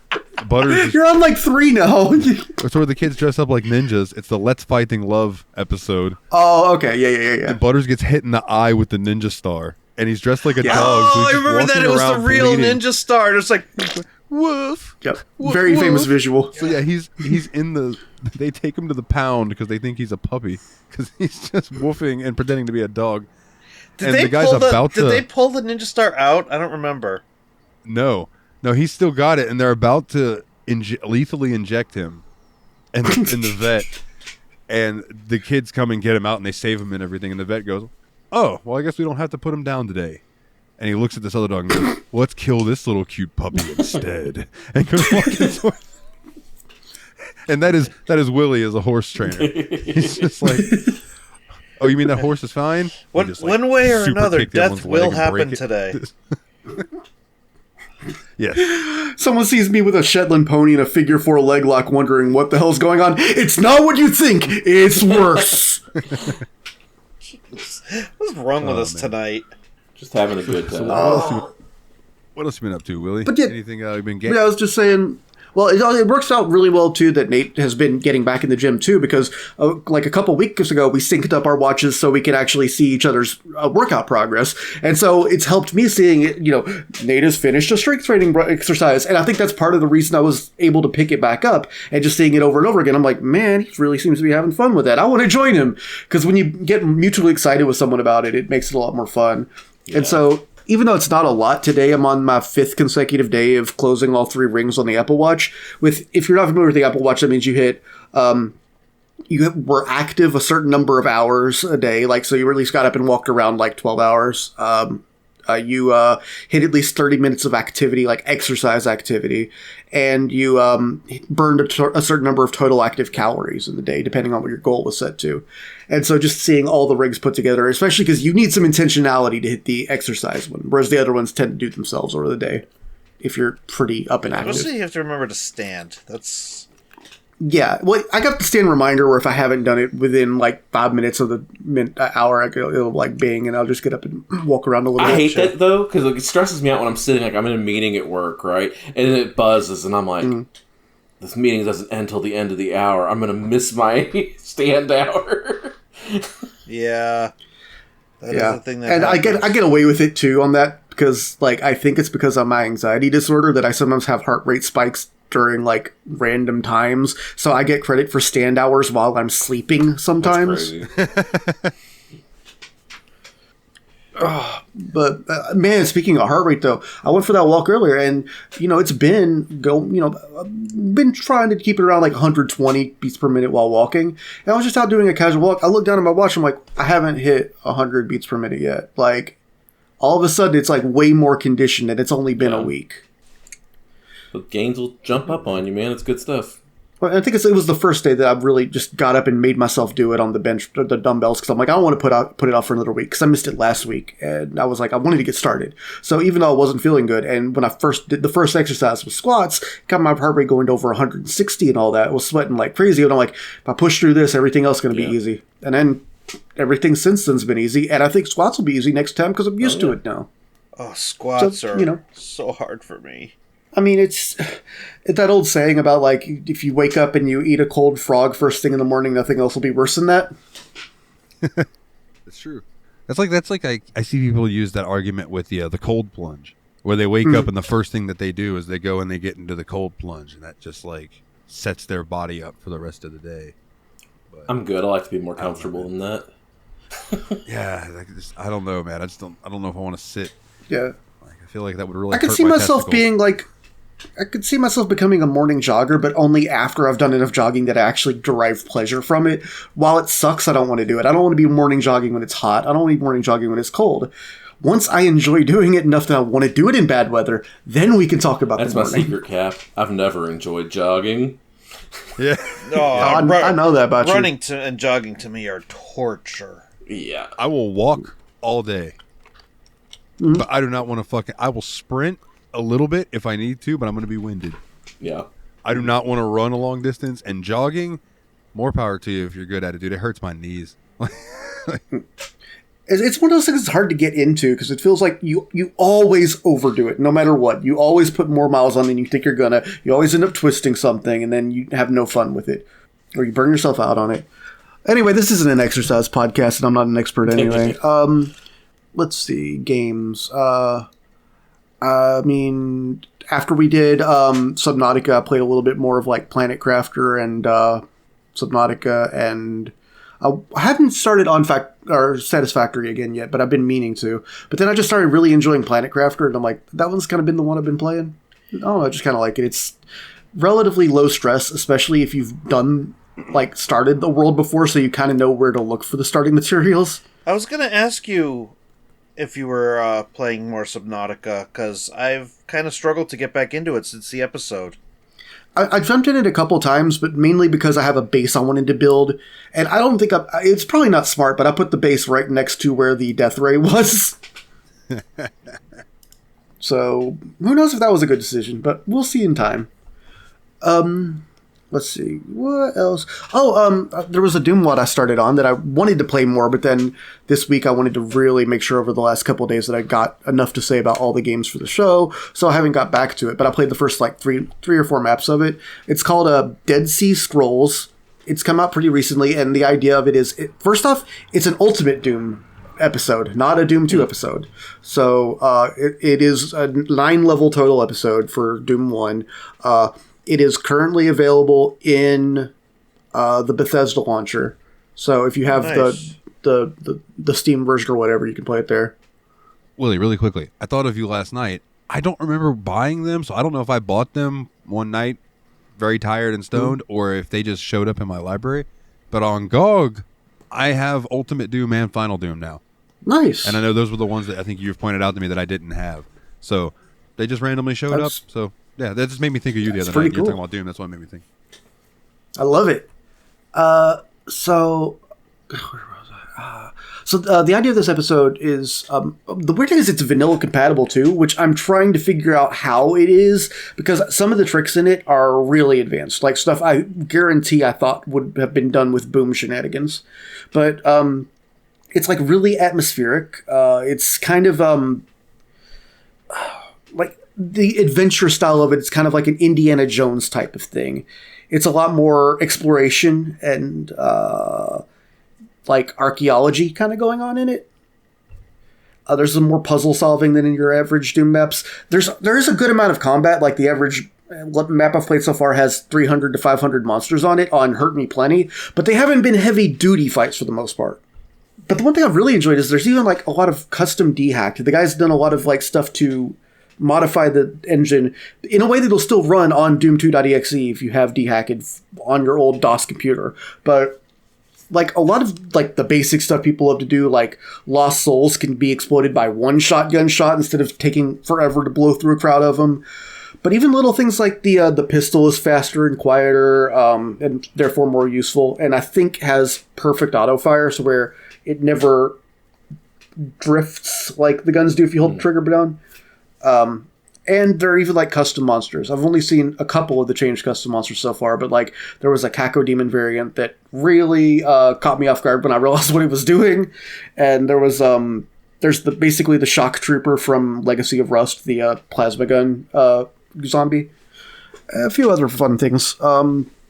Butters. You're on like 3 now. It's where the kids dress up like ninjas. It's the Let's Fighting Love episode. Oh, okay, yeah. And Butters gets hit in the eye with the ninja star, and he's dressed like a dog. Oh, so I remember that. It was the real bleeding. ninja star. And it's like, woof. Yep. Woof, Very woof. famous visual. So yeah, he's in the. They take him to the pound because they think he's a puppy because he's just woofing and pretending to be a dog. Did they pull the ninja star out? I don't remember. No, he's still got it, and they're about to lethally inject him, in the vet, and the kids come and get him out, and they save him and everything, and the vet goes, "Oh, well, I guess we don't have to put him down today." And he looks at this other dog and goes, well, "Let's kill this little cute puppy instead," and goes walking towards. And that is Willie as a horse trainer. He's just like. Oh, you mean that horse is fine? One way or another, death will happen today. Yes. Someone sees me with a Shetland pony and a figure 4 leg lock wondering what the hell's going on. It's not what you think. It's worse. What's wrong with us tonight? Just having a good time. What else you been up to, Willie? But yeah, anything you've been getting? Yeah, I was just saying... Well, it works out really well, too, that Nate has been getting back in the gym, too, because like a couple weeks ago, we synced up our watches so we could actually see each other's workout progress. And so it's helped me seeing, Nate has finished a strength training exercise. And I think that's part of the reason I was able to pick it back up and just seeing it over and over again. I'm like, man, he really seems to be having fun with that. I want to join him. Because when you get mutually excited with someone about it, it makes it a lot more fun. Yeah. And so... Even though it's not a lot today, I'm on my 5th consecutive day of closing all 3 rings on the Apple Watch. If you're not familiar with the Apple Watch, that means you hit, were active a certain number of hours a day. Like, so you at least got up and walked around like 12 hours. You hit at least 30 minutes of activity, like exercise activity, and you burned a certain number of total active calories in the day, depending on what your goal was set to. And so just seeing all the rings put together, especially because you need some intentionality to hit the exercise one, whereas the other ones tend to do themselves over the day if you're pretty up and active. Mostly you have to remember to stand. That's... Yeah, well, I got the stand reminder where if I haven't done it within like 5 minutes of the hour, it'll like bing, and I'll just get up and walk around a little bit. I hate that though, because it stresses me out when I'm sitting, like I'm in a meeting at work, right? And then it buzzes, and I'm like, this meeting doesn't end till the end of the hour. I'm going to miss my stand hour. Yeah. That is the thing that and happens. I get away with it too on that, because like I think it's because of my anxiety disorder that I sometimes have heart rate spikes during like random times, so I get credit for stand hours while I'm sleeping sometimes. But man, speaking of heart rate though, I went for that walk earlier, and it's been been trying to keep it around like 120 beats per minute while walking. And I was just out doing a casual walk. I looked down at my watch. I'm like, I haven't hit 100 beats per minute yet. Like all of a sudden, it's like way more conditioned, and it's only been a week. The gains will jump up on you, man. It's good stuff. Well, I think it was the first day that I really just got up and made myself do it on the bench, the dumbbells, because I'm like, I don't want to put it off for another week, because I missed it last week, and I was like, I wanted to get started. So even though I wasn't feeling good, and when I first did the first exercise with squats, got my heart rate going to over 160 and all that, I was sweating like crazy, and I'm like, if I push through this, everything else is going to be easy. And then everything since then's been easy, and I think squats will be easy next time because I'm used to it now. Oh, squats So, are so hard for me. I mean, it's that old saying about, like, if you wake up and you eat a cold frog first thing in the morning, nothing else will be worse than that. That's true. That's like I see people use that argument with the cold plunge, where they wake up and the first thing that they do is they go and they get into the cold plunge, and that just like sets their body up for the rest of the day. But I'm good. I like to be more comfortable than that. yeah, I don't know, man. I don't know if I want to sit. Yeah. Like, I feel like that would really. I could hurt see my myself testicles. being like, I could see myself becoming a morning jogger, but only after I've done enough jogging that I actually derive pleasure from it. While it sucks, I don't want to do it. I don't want to be morning jogging when it's hot. I don't want to be morning jogging when it's cold. Once I enjoy doing it enough that I want to do it in bad weather, then we can talk about That's the my morning. secret, Cap. I've never enjoyed jogging. Yeah. No, I know that about you. running and jogging to me are torture. Yeah. I will walk all day, but I do not want to I will sprint a little bit if I need to, but I'm going to be winded. Yeah. I do not want to run a long distance, and jogging, more power to you if you're good at it, dude. It hurts my knees. It's one of those things that's hard to get into because it feels like you always overdo it, no matter what. You always put more miles on than you think you're gonna. You always end up twisting something, and then you have no fun with it, or you burn yourself out on it. Anyway, this isn't an exercise podcast, and I'm not an expert anyway. Let's see, games. I mean, after we did Subnautica, I played a little bit more of like Planet Crafter and Subnautica, and I haven't started on Satisfactory again yet, but I've been meaning to. But then I just started really enjoying Planet Crafter, and I'm like, that one's kind of been the one I've been playing. I don't know, I just kind of like it. It's relatively low stress, especially if you've started the world before, so you kind of know where to look for the starting materials. I was going to ask you if you were playing more Subnautica, because I've kind of struggled to get back into it since the episode. I jumped in it a couple times, but mainly because I have a base I wanted to build, and I don't think it's probably not smart, but I put the base right next to where the death ray was. So who knows if that was a good decision, but we'll see in time. Let's see, what else? There was a Doom WOD I started on that I wanted to play more, but then this week I wanted to really make sure over the last couple of days that I got enough to say about all the games for the show, so I haven't got back to it, but I played the first three or four maps of it. It's called Dead Sea Scrolls. It's come out pretty recently, and the idea of it is, first off, it's an Ultimate Doom episode, not a Doom 2 episode. So it is a 9-level total episode for Doom 1. It is currently available in the Bethesda launcher. So if you have the Steam version or whatever, you can play it there. Willie, really quickly, I thought of you last night. I don't remember buying them, so I don't know if I bought them one night, very tired and stoned, or if they just showed up in my library. But on GOG, I have Ultimate Doom and Final Doom now. Nice. And I know those were the ones that I think you've pointed out to me that I didn't have. So they just randomly showed up. So yeah, that just made me think of you the other night. You're talking about Doom. That's what made me think. I love it. So the idea of this episode is, the weird thing is it's vanilla compatible too, which I'm trying to figure out how it is, because some of the tricks in it are really advanced, like stuff I guarantee I thought would have been done with Boom shenanigans. But it's like really atmospheric. It's kind of like the adventure style of it. It's kind of like an Indiana Jones type of thing. It's a lot more exploration and like archaeology kind of going on in it. There's some more puzzle solving than in your average Doom maps. There is a good amount of combat. Like the average map I've played so far has 300 to 500 monsters on it on Hurt Me Plenty, but they haven't been heavy duty fights for the most part. But the one thing I've really enjoyed is there's even like a lot of custom dehack. The guy's done a lot of like stuff to modify the engine in a way that'll still run on Doom2.exe if you have dehacked on your old DOS computer. But like a lot of like the basic stuff people love to do, like Lost Souls can be exploded by one shotgun shot instead of taking forever to blow through a crowd of them. But even little things like the pistol is faster and quieter, and therefore more useful, and I think has perfect auto fire, so where it never drifts like the guns do if you hold the trigger down. And there are even like custom monsters. I've only seen a couple of the changed custom monsters so far, but like there was a Kako Demon variant that really caught me off guard when I realized what it was doing. And there was there's basically the Shock Trooper from Legacy of Rust, the plasma gun zombie. A few other fun things.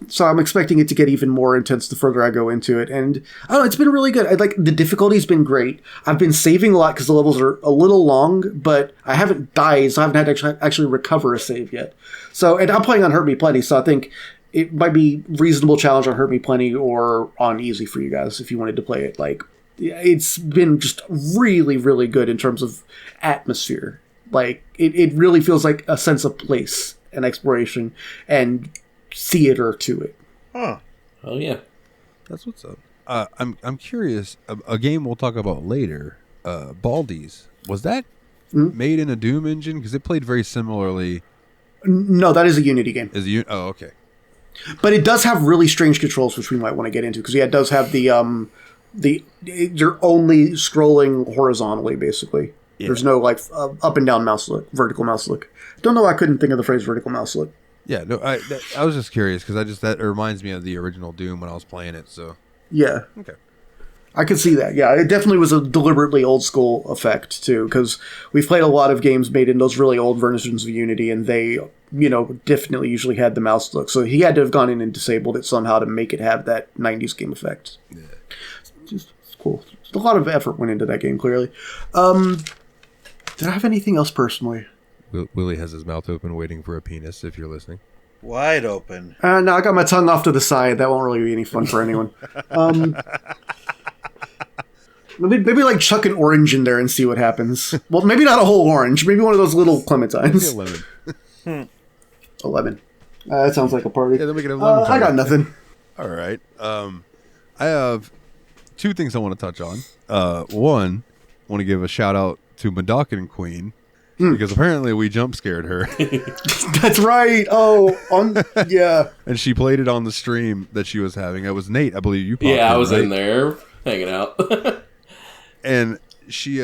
So I'm expecting it to get even more intense the further I go into it. And I don't know, it's been really good. The difficulty's been great. I've been saving a lot because the levels are a little long, but I haven't died, so I haven't had to actually recover a save yet. So, and I'm playing on Hurt Me Plenty, so I think it might be reasonable challenge on Hurt Me Plenty or on easy for you guys if you wanted to play it. Like, it's been just really, really good in terms of atmosphere. Like, it really feels like a sense of place and exploration and theater to it. Huh. Oh yeah, That's what's up. I'm curious. A game we'll talk about later. Baldi's, was that made in a Doom engine? Because it played very similarly. No, that is a Unity game. Oh, okay. But it does have really strange controls, which we might want to get into, because it does have you're only scrolling horizontally, basically. Yeah. There's no like up and down mouse look, vertical mouse look. Don't know why I couldn't think of the phrase vertical mouse look. Yeah, no, I was just curious because that reminds me of the original Doom when I was playing it. So yeah, okay, I could see that. Yeah, it definitely was a deliberately old school effect too, because we've played a lot of games made in those really old versions of Unity, and they, definitely usually had the mouse look. So he had to have gone in and disabled it somehow to make it have that '90s game effect. Yeah, it's cool. A lot of effort went into that game. Clearly, did I have anything else personally? Willie has his mouth open waiting for a penis, if you're listening. Wide open. No, I got my tongue off to the side. That won't really be any fun for anyone. Maybe like chuck an orange in there and see what happens. Well, maybe not a whole orange. Maybe one of those little clementines. Maybe a lemon. A lemon. That sounds like a party. Yeah, then we can have lemon. I got nothing. All right. I have two things I want to touch on. One, I want to give a shout out to Madokin Queen. Because apparently we jump scared her. That's right. Oh, yeah. And she played it on the stream that she was having. It was Nate, I believe you. Yeah, I was in there hanging out. And she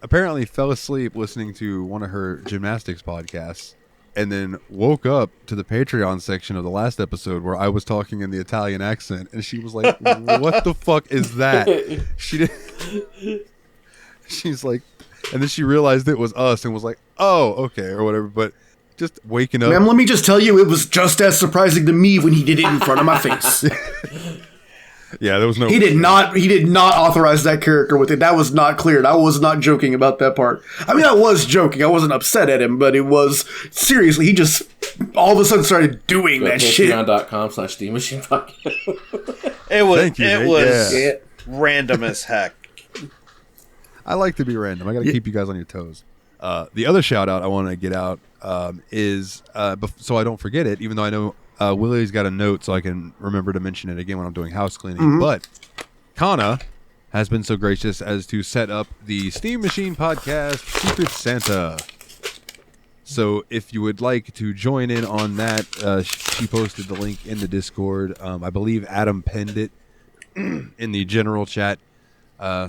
apparently fell asleep listening to one of her gymnastics podcasts, and then woke up to the Patreon section of the last episode where I was talking in the Italian accent, and she was like, "What the fuck is that?" She's like. And then she realized it was us and was like, oh, okay, or whatever. But just waking up. Ma'am, let me just tell you, it was just as surprising to me when he did it in front of my face. Yeah, there was no... He did not authorize that character with it. That was not cleared. I was not joking about that part. I mean, I was joking. I wasn't upset at him, but it was... Seriously, he just all of a sudden started doing that shit. Patreon.com/SteamMachinePodcast. It was... Thank you, it Nate. was Yeah. random as heck. I like to be random. I got to keep you guys on your toes. The other shout out I want to get out is, so I don't forget it, even though I know Willie's got a note so I can remember to mention it again when I'm doing house cleaning. Mm-hmm. But Kana has been so gracious as to set up the Steam Machine Podcast Secret Santa. So if you would like to join in on that, she posted the link in the Discord. I believe Adam penned it in the general chat.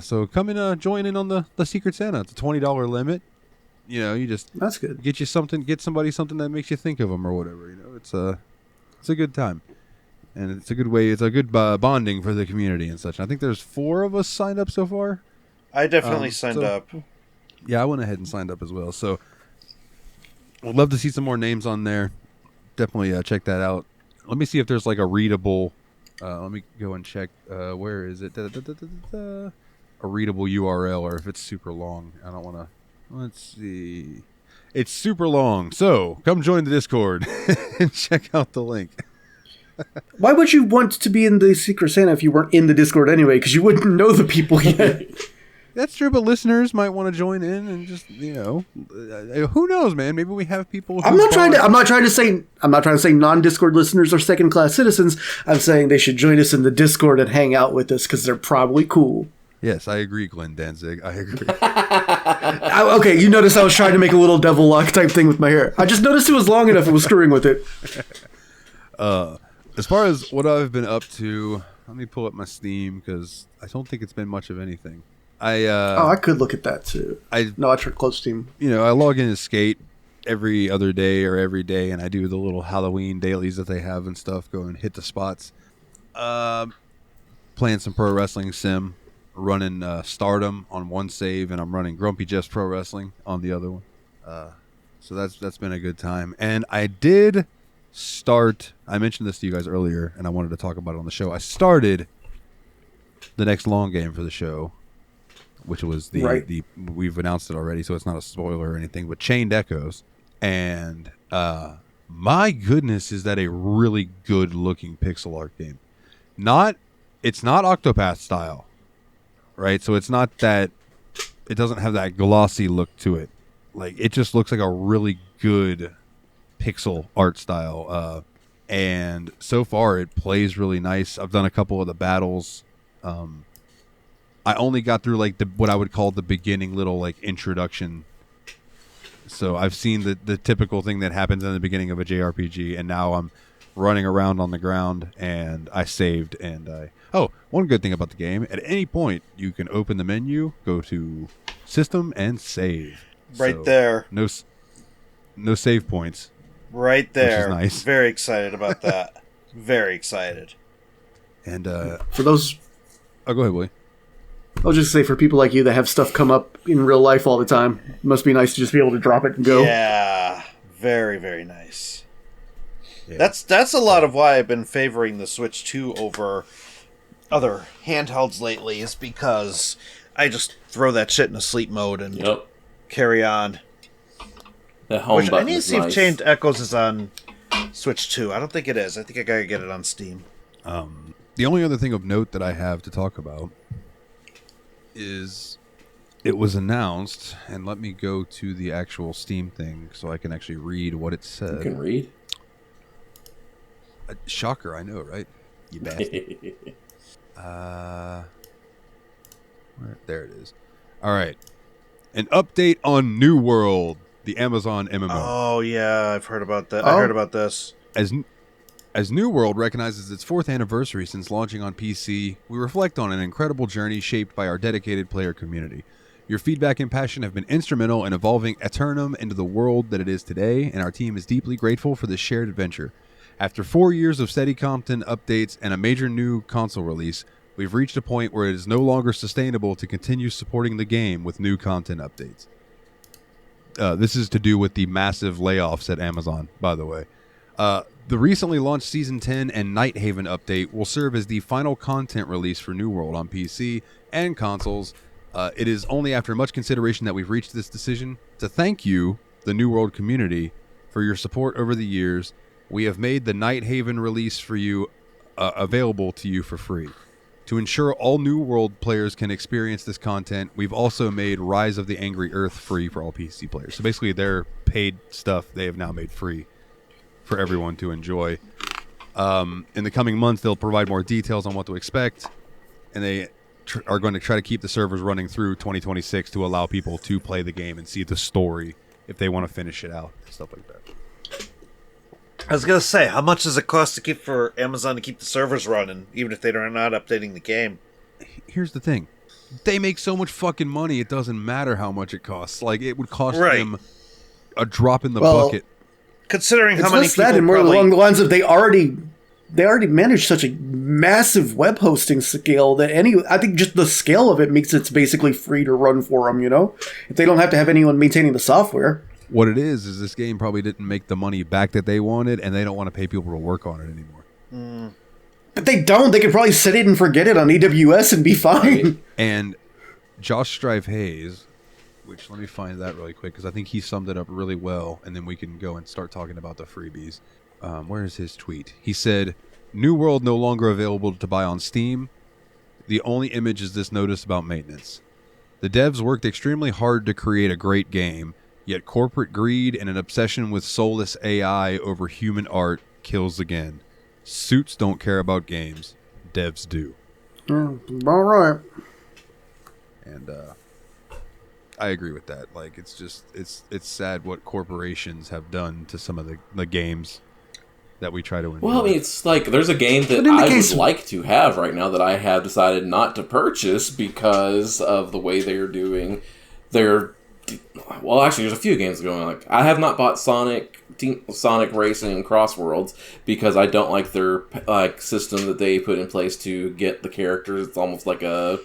So come and join in on the Secret Santa. It's a $20 limit. You just that's good. Get somebody something that makes you think of them or whatever. It's a good time, and it's a good way. It's a good bonding for the community and such. And I think there's 4 of us signed up so far. I definitely signed up. Yeah, I went ahead and signed up as well. So I'd love to see some more names on there. Definitely check that out. Let me see if there's like a readable. Let me go and check. Where is it? A readable URL, or if it's super long. I don't want to. Let's see. It's super long. So come join the Discord and check out the link. Why would you want to be in the Secret Santa if you weren't in the Discord anyway? Because you wouldn't know the people yet. That's true, but listeners might want to join in and just who knows, man? Maybe we have people. I'm not trying to say non-Discord listeners are second-class citizens. I'm saying they should join us in the Discord and hang out with us because they're probably cool. Yes, I agree, Glenn Danzig. I agree. Okay, you notice I was trying to make a little devil lock type thing with my hair. I just noticed it was long enough. It was screwing with it. As far as what I've been up to, let me pull up my Steam because I don't think it's been much of anything. I could look at that too. I tried close Steam. I log in to Skate every other day or every day, and I do the little Halloween dailies that they have and stuff. Go and hit the spots. Playing some pro wrestling sim, running Stardom on one save, and I'm running Grumpy Jeff's Pro Wrestling on the other one. So that's been a good time. And I did start. I mentioned this to you guys earlier, and I wanted to talk about it on the show. I started the next long game for the show, which was the we've announced it already, so it's not a spoiler or anything, but Chained Echoes. And my goodness, is that a really good looking pixel art game. It's not Octopath style, right? So it's not that, it doesn't have that glossy look to it. Like, it just looks like a really good pixel art style. And so far it plays really nice. I've done a couple of the battles. I only got through like what I would call the beginning little like introduction. So I've seen the typical thing that happens in the beginning of a JRPG, and now I'm running around on the ground, and I saved, and one good thing about the game, at any point you can open the menu, go to system, and save. Right there. No save points. Right there. Which is nice. Very excited about that. Very excited. And for those, go ahead, Willie. I'll just say, for people like you that have stuff come up in real life all the time, it must be nice to just be able to drop it and go. Yeah, very, very nice. Yeah. That's a lot of why I've been favoring the Switch 2 over other handhelds lately, is because I just throw that shit in sleep mode and carry on. The home button I need to see nice. if Chained Echoes is on Switch 2. I don't think it is. I think I gotta get it on Steam. The only other thing of note that I have to talk about is it was announced, and let me go to the actual Steam thing so I can actually read what it said. You can read? Shocker, I know, right? You bastard. There it is. All right. An update on New World, the Amazon MMO. Oh, yeah, I've heard about that. I heard about this. As New World recognizes its 4th anniversary since launching on PC, we reflect on an incredible journey shaped by our dedicated player community. Your feedback and passion have been instrumental in evolving Eternum into the world that it is today, and our team is deeply grateful for this shared adventure. After 4 years of steady content updates and a major new console release, we've reached a point where it is no longer sustainable to continue supporting the game with new content updates. This is to do with the massive layoffs at Amazon, by the way. The recently launched Season 10 and Nighthaven update will serve as the final content release for New World on PC and consoles. It is only after much consideration that we've reached this decision. To thank you, the New World community, for your support over the years, we have made the Nighthaven release for you available to you for free. To ensure all New World players can experience this content, we've also made Rise of the Angry Earth free for all PC players. So basically their paid stuff they have now made free for everyone to enjoy. In the coming months, they'll provide more details on what to expect, and they are going to try to keep the servers running through 2026 to allow people to play the game and see the story if they want to finish it out, stuff like that. I was gonna say, how much does it cost to keep for Amazon to keep the servers running, even if they're not updating the game? Here's the thing. They make so much fucking money, it doesn't matter how much it costs. Like, it would cost them a drop in the bucket. Considering how It's many less people that and more probably... along the lines of they already manage such a massive web hosting scale that I think just the scale of it makes it basically free to run for them, you know? If they don't have to have anyone maintaining the software. What it is this game probably didn't make the money back that they wanted, and they don't want to pay people to work on it anymore. But they don't. They could probably set it and forget it on AWS and be fine. And Josh Strive Hayes, which let me find that really quick because I think he summed it up really well, and then we can go and start talking about the freebies. Where is his tweet? He said, New World no longer available to buy on Steam. The only image is this notice about maintenance. The devs worked extremely hard to create a great game, yet corporate greed and an obsession with soulless AI over human art kills again. Suits don't care about games. Devs do. All right. And I agree with that. Like, it's just it's sad what corporations have done to some of the games that we try to enjoy. Well, I mean, it's like there's a game that I would like to have right now that I have decided not to purchase because of the way they're doing their. Well, actually, there's a few games going on. Like, I have not bought Sonic Racing and Crossworlds because I don't like their system that they put in place to get the characters. It's almost like a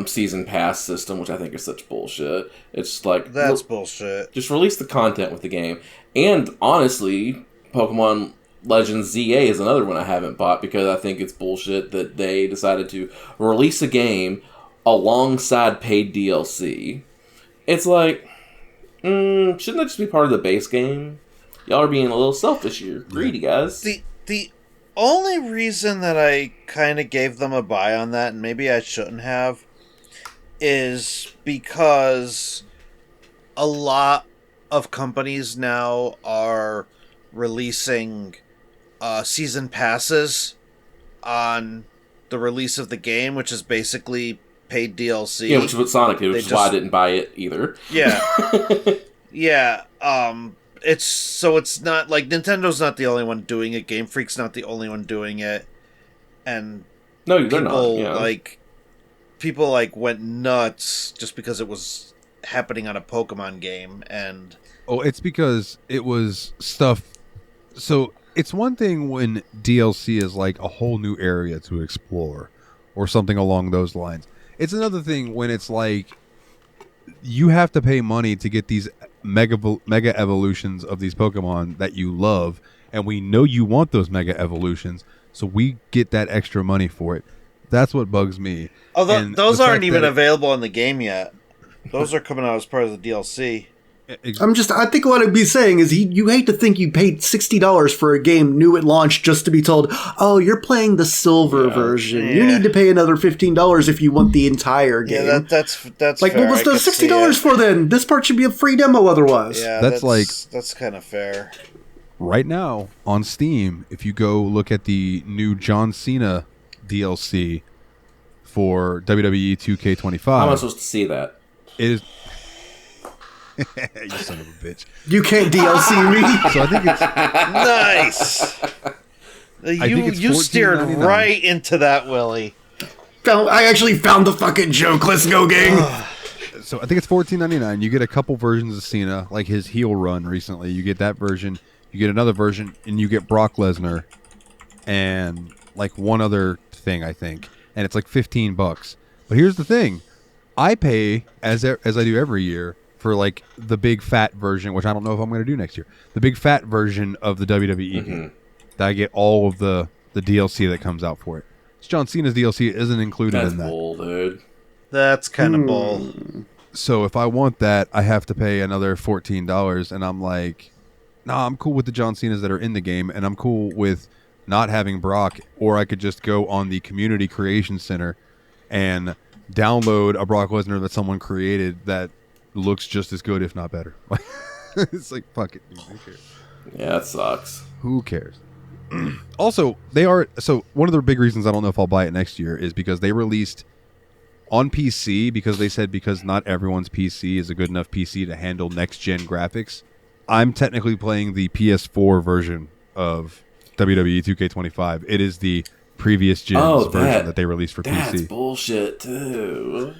season pass system, which I think is such bullshit. It's like that's bullshit. Just release the content with the game. And honestly, Pokemon Legends ZA is another one I haven't bought because I think it's bullshit that they decided to release a game alongside paid DLC. It's like, shouldn't that just be part of the base game? Y'all are being a little selfish here. Greedy, guys. The only reason that I kind of gave them a buy on that, and maybe I shouldn't have, is because a lot of companies now are releasing season passes on the release of the game, which is basically paid DLC. Yeah, which is what Sonic did, which is why I didn't buy it either. Yeah. Yeah. It's not like Nintendo's not the only one doing it. Game Freak's not the only one doing it. And no, they're not. Yeah. People went nuts just because it was happening on a Pokemon game. And it's because it was stuff. So it's one thing when DLC is like a whole new area to explore or something along those lines. It's another thing when it's like you have to pay money to get these mega evolutions of these Pokemon that you love, and we know you want those mega evolutions, so we get that extra money for it. That's what bugs me. Although those aren't even available in the game yet. Those are coming out as part of the DLC. I think what I'd be saying is you hate to think you paid $60 for a game new at launch just to be told, oh, you're playing the silver version. Yeah. You need to pay another $15 if you want the entire game. Yeah, that's like, fair. what was the $60 for then? This part should be a free demo otherwise. Yeah, that's kind of fair. Right now on Steam, if you go look at the new John Cena DLC for WWE 2K25. How am I supposed to see that? It is... You son of a bitch. You can't DLC me. So I think it's nice. You steered right into that, Willie. I actually found the fucking joke. Let's go, gang. So I think it's $14.99. You get a couple versions of Cena, like his heel run recently. You get that version. You get another version, and you get Brock Lesnar, and like one other thing, I think. And it's like $15. But here's the thing: I pay as I do every year for like the big fat version, which I don't know if I'm going to do next year. The big fat version of the WWE game. That I get all of the DLC that comes out for it. It's John Cena's DLC isn't included in that. That's bull, dude. That's kind of bull. So if I want that, I have to pay another $14, and I'm like, nah, I'm cool with the John Cenas that are in the game, and I'm cool with not having Brock, or I could just go on the Community Creation Center and download a Brock Lesnar that someone created that looks just as good, if not better. It's like, fuck it. Who cares? Yeah, that sucks. Who cares? Also, one of the big reasons I don't know if I'll buy it next year is because they released on PC, because they said because not everyone's PC is a good enough PC to handle next-gen graphics. I'm technically playing the PS4 version of WWE 2K25. It is the previous gen's version that they released for PC. That's bullshit, too.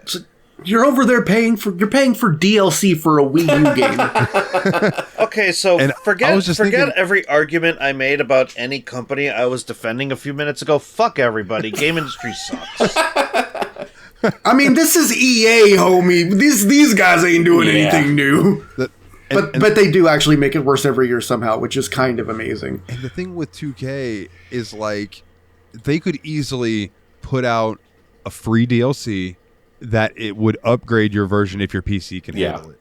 So you're over there paying for DLC for a Wii U game. Okay, so forget every argument I made about any company I was defending a few minutes ago. Fuck everybody. Game industry sucks. I mean, this is EA, homie. These guys ain't doing anything new. But they do actually make it worse every year somehow, which is kind of amazing. And the thing with 2K is, like, they could easily put out a free DLC that it would upgrade your version if your PC can handle it.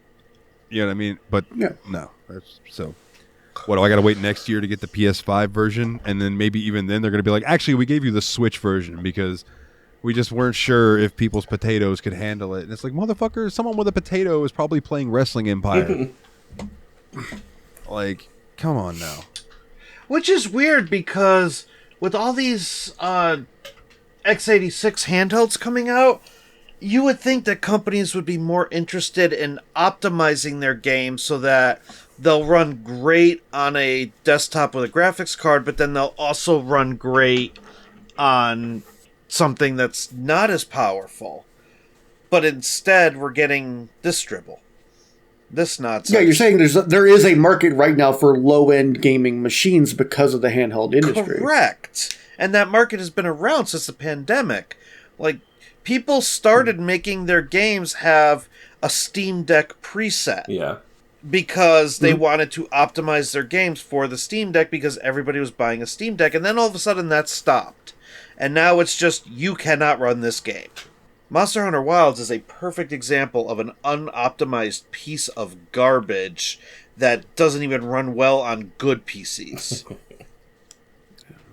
You know what I mean? But no. So what, do I got to wait next year to get the PS5 version? And then maybe even then they're going to be like, actually, we gave you the Switch version because we just weren't sure if people's potatoes could handle it. And it's like, motherfucker, someone with a potato is probably playing Wrestling Empire. Like, come on now. Which is weird because with all these x86 handhelds coming out, you would think that companies would be more interested in optimizing their games so that they'll run great on a desktop with a graphics card, but then they'll also run great on something that's not as powerful. But instead, we're getting this dribble. This nonsense. Yeah, you're saying there is a market right now for low-end gaming machines because of the handheld industry. Correct. And that market has been around since the pandemic. Like, people started making their games have a Steam Deck preset. Yeah. Because they wanted to optimize their games for the Steam Deck because everybody was buying a Steam Deck. And then all of a sudden that stopped. And now it's just, you cannot run this game. Monster Hunter Wilds is a perfect example of an unoptimized piece of garbage that doesn't even run well on good PCs.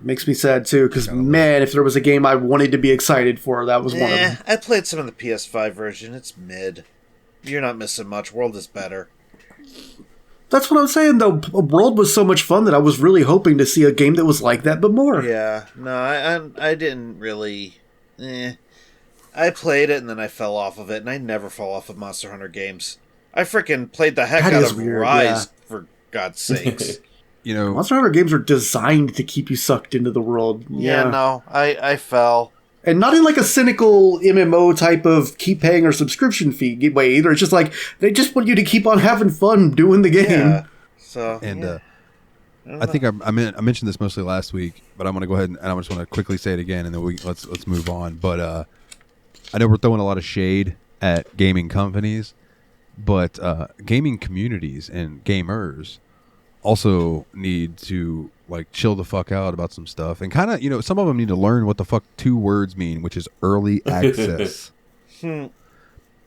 Makes me sad too, because man, if there was a game I wanted to be excited for, that was one of them. I played some of the PS5 version. It's mid. You're not missing much. World is better. That's what I'm saying, though. World was so much fun that I was really hoping to see a game that was like that, but more. Yeah, no, I didn't really. I played it and then I fell off of it, and I never fall off of Monster Hunter games. I freaking played the heck out of weird, Rise, for God's sakes. You know, Monster Hunter games are designed to keep you sucked into the world. Yeah, no, I fell. And not in like a cynical MMO type of keep paying or subscription fee way either. It's just like, they just want you to keep on having fun doing the game. Yeah. So, and yeah. I think I mentioned this mostly last week, but I'm going to go ahead and I just want to quickly say it again, and then let's move on. But I know we're throwing a lot of shade at gaming companies, but gaming communities and gamers also need to like chill the fuck out about some stuff, and kind of, you know, some of them need to learn what the fuck two words mean, which is early access.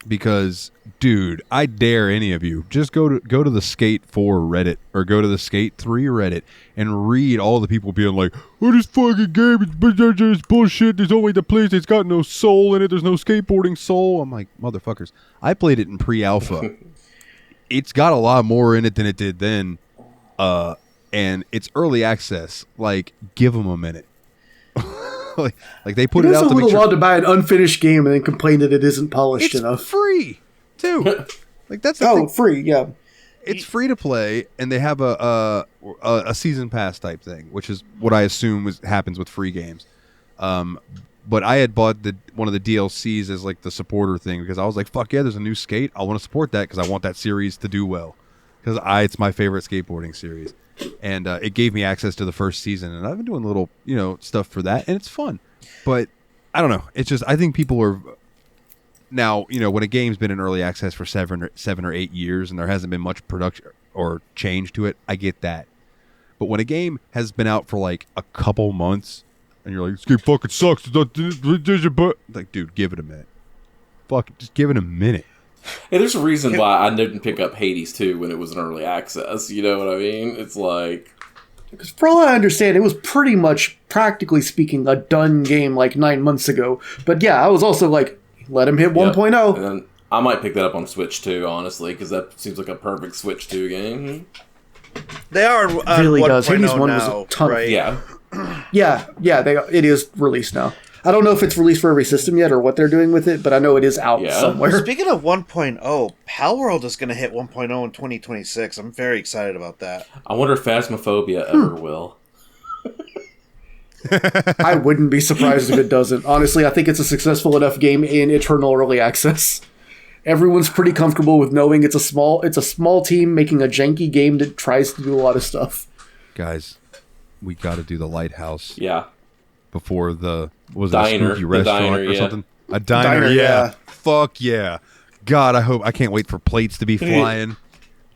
Because, dude, I dare any of you just go to the Skate 4 Reddit or go to the Skate 3 Reddit and read all the people being like, "Oh, this fucking game is bullshit. There's only the place that's got no soul in it. There's no skateboarding soul." I'm like, motherfuckers. I played it in pre-alpha. It's got a lot more in it than it did then. And it's early access. Like, give them a minute. like they put it out to make sure. allowed to buy an unfinished game and then complain that it isn't polished enough. It's free, too. Like, that's the thing. Free, yeah. It's free to play, and they have a season pass type thing, which is what I assume happens with free games. But I had bought one of the DLCs as like the supporter thing because I was like, "Fuck yeah, there's a new Skate. I want to support that because I want that series to do well because it's my favorite skateboarding series." And it gave me access to the first season, and I've been doing little, you know, stuff for that, and it's fun. But I don't know. It's just, I think people are now, you know, when a game's been in early access for 7 or 8 years and there hasn't been much production or change to it, I get that. But when a game has been out for like a couple months and you're like, "This game fucking sucks," like, dude, give it a minute. Fuck, just give it a minute. Hey, there's a reason why I didn't pick up Hades 2 when it was in early access. You know what I mean? It's like... Because for all I understand, it was pretty much, practically speaking, a done game like 9 months ago. But yeah, I was also like, let him hit 1.0. And then I might pick that up on Switch 2, honestly, because that seems like a perfect Switch 2 game. They are on really 1.0 does. Hades 1 now, was a ton. right? Yeah. Yeah, it is released now. I don't know if it's released for every system yet or what they're doing with it, but I know it is out somewhere. Speaking of 1.0, Palworld is going to hit 1.0 in 2026. I'm very excited about that. I wonder if Phasmophobia ever will. I wouldn't be surprised if it doesn't. Honestly, I think it's a successful enough game in eternal early access. Everyone's pretty comfortable with knowing it's a small team making a janky game that tries to do a lot of stuff. Guys, we got to do the Lighthouse. Yeah. Before the diner, a spooky restaurant diner, or something? A diner, yeah. Fuck yeah. God, I can't wait for plates to be flying.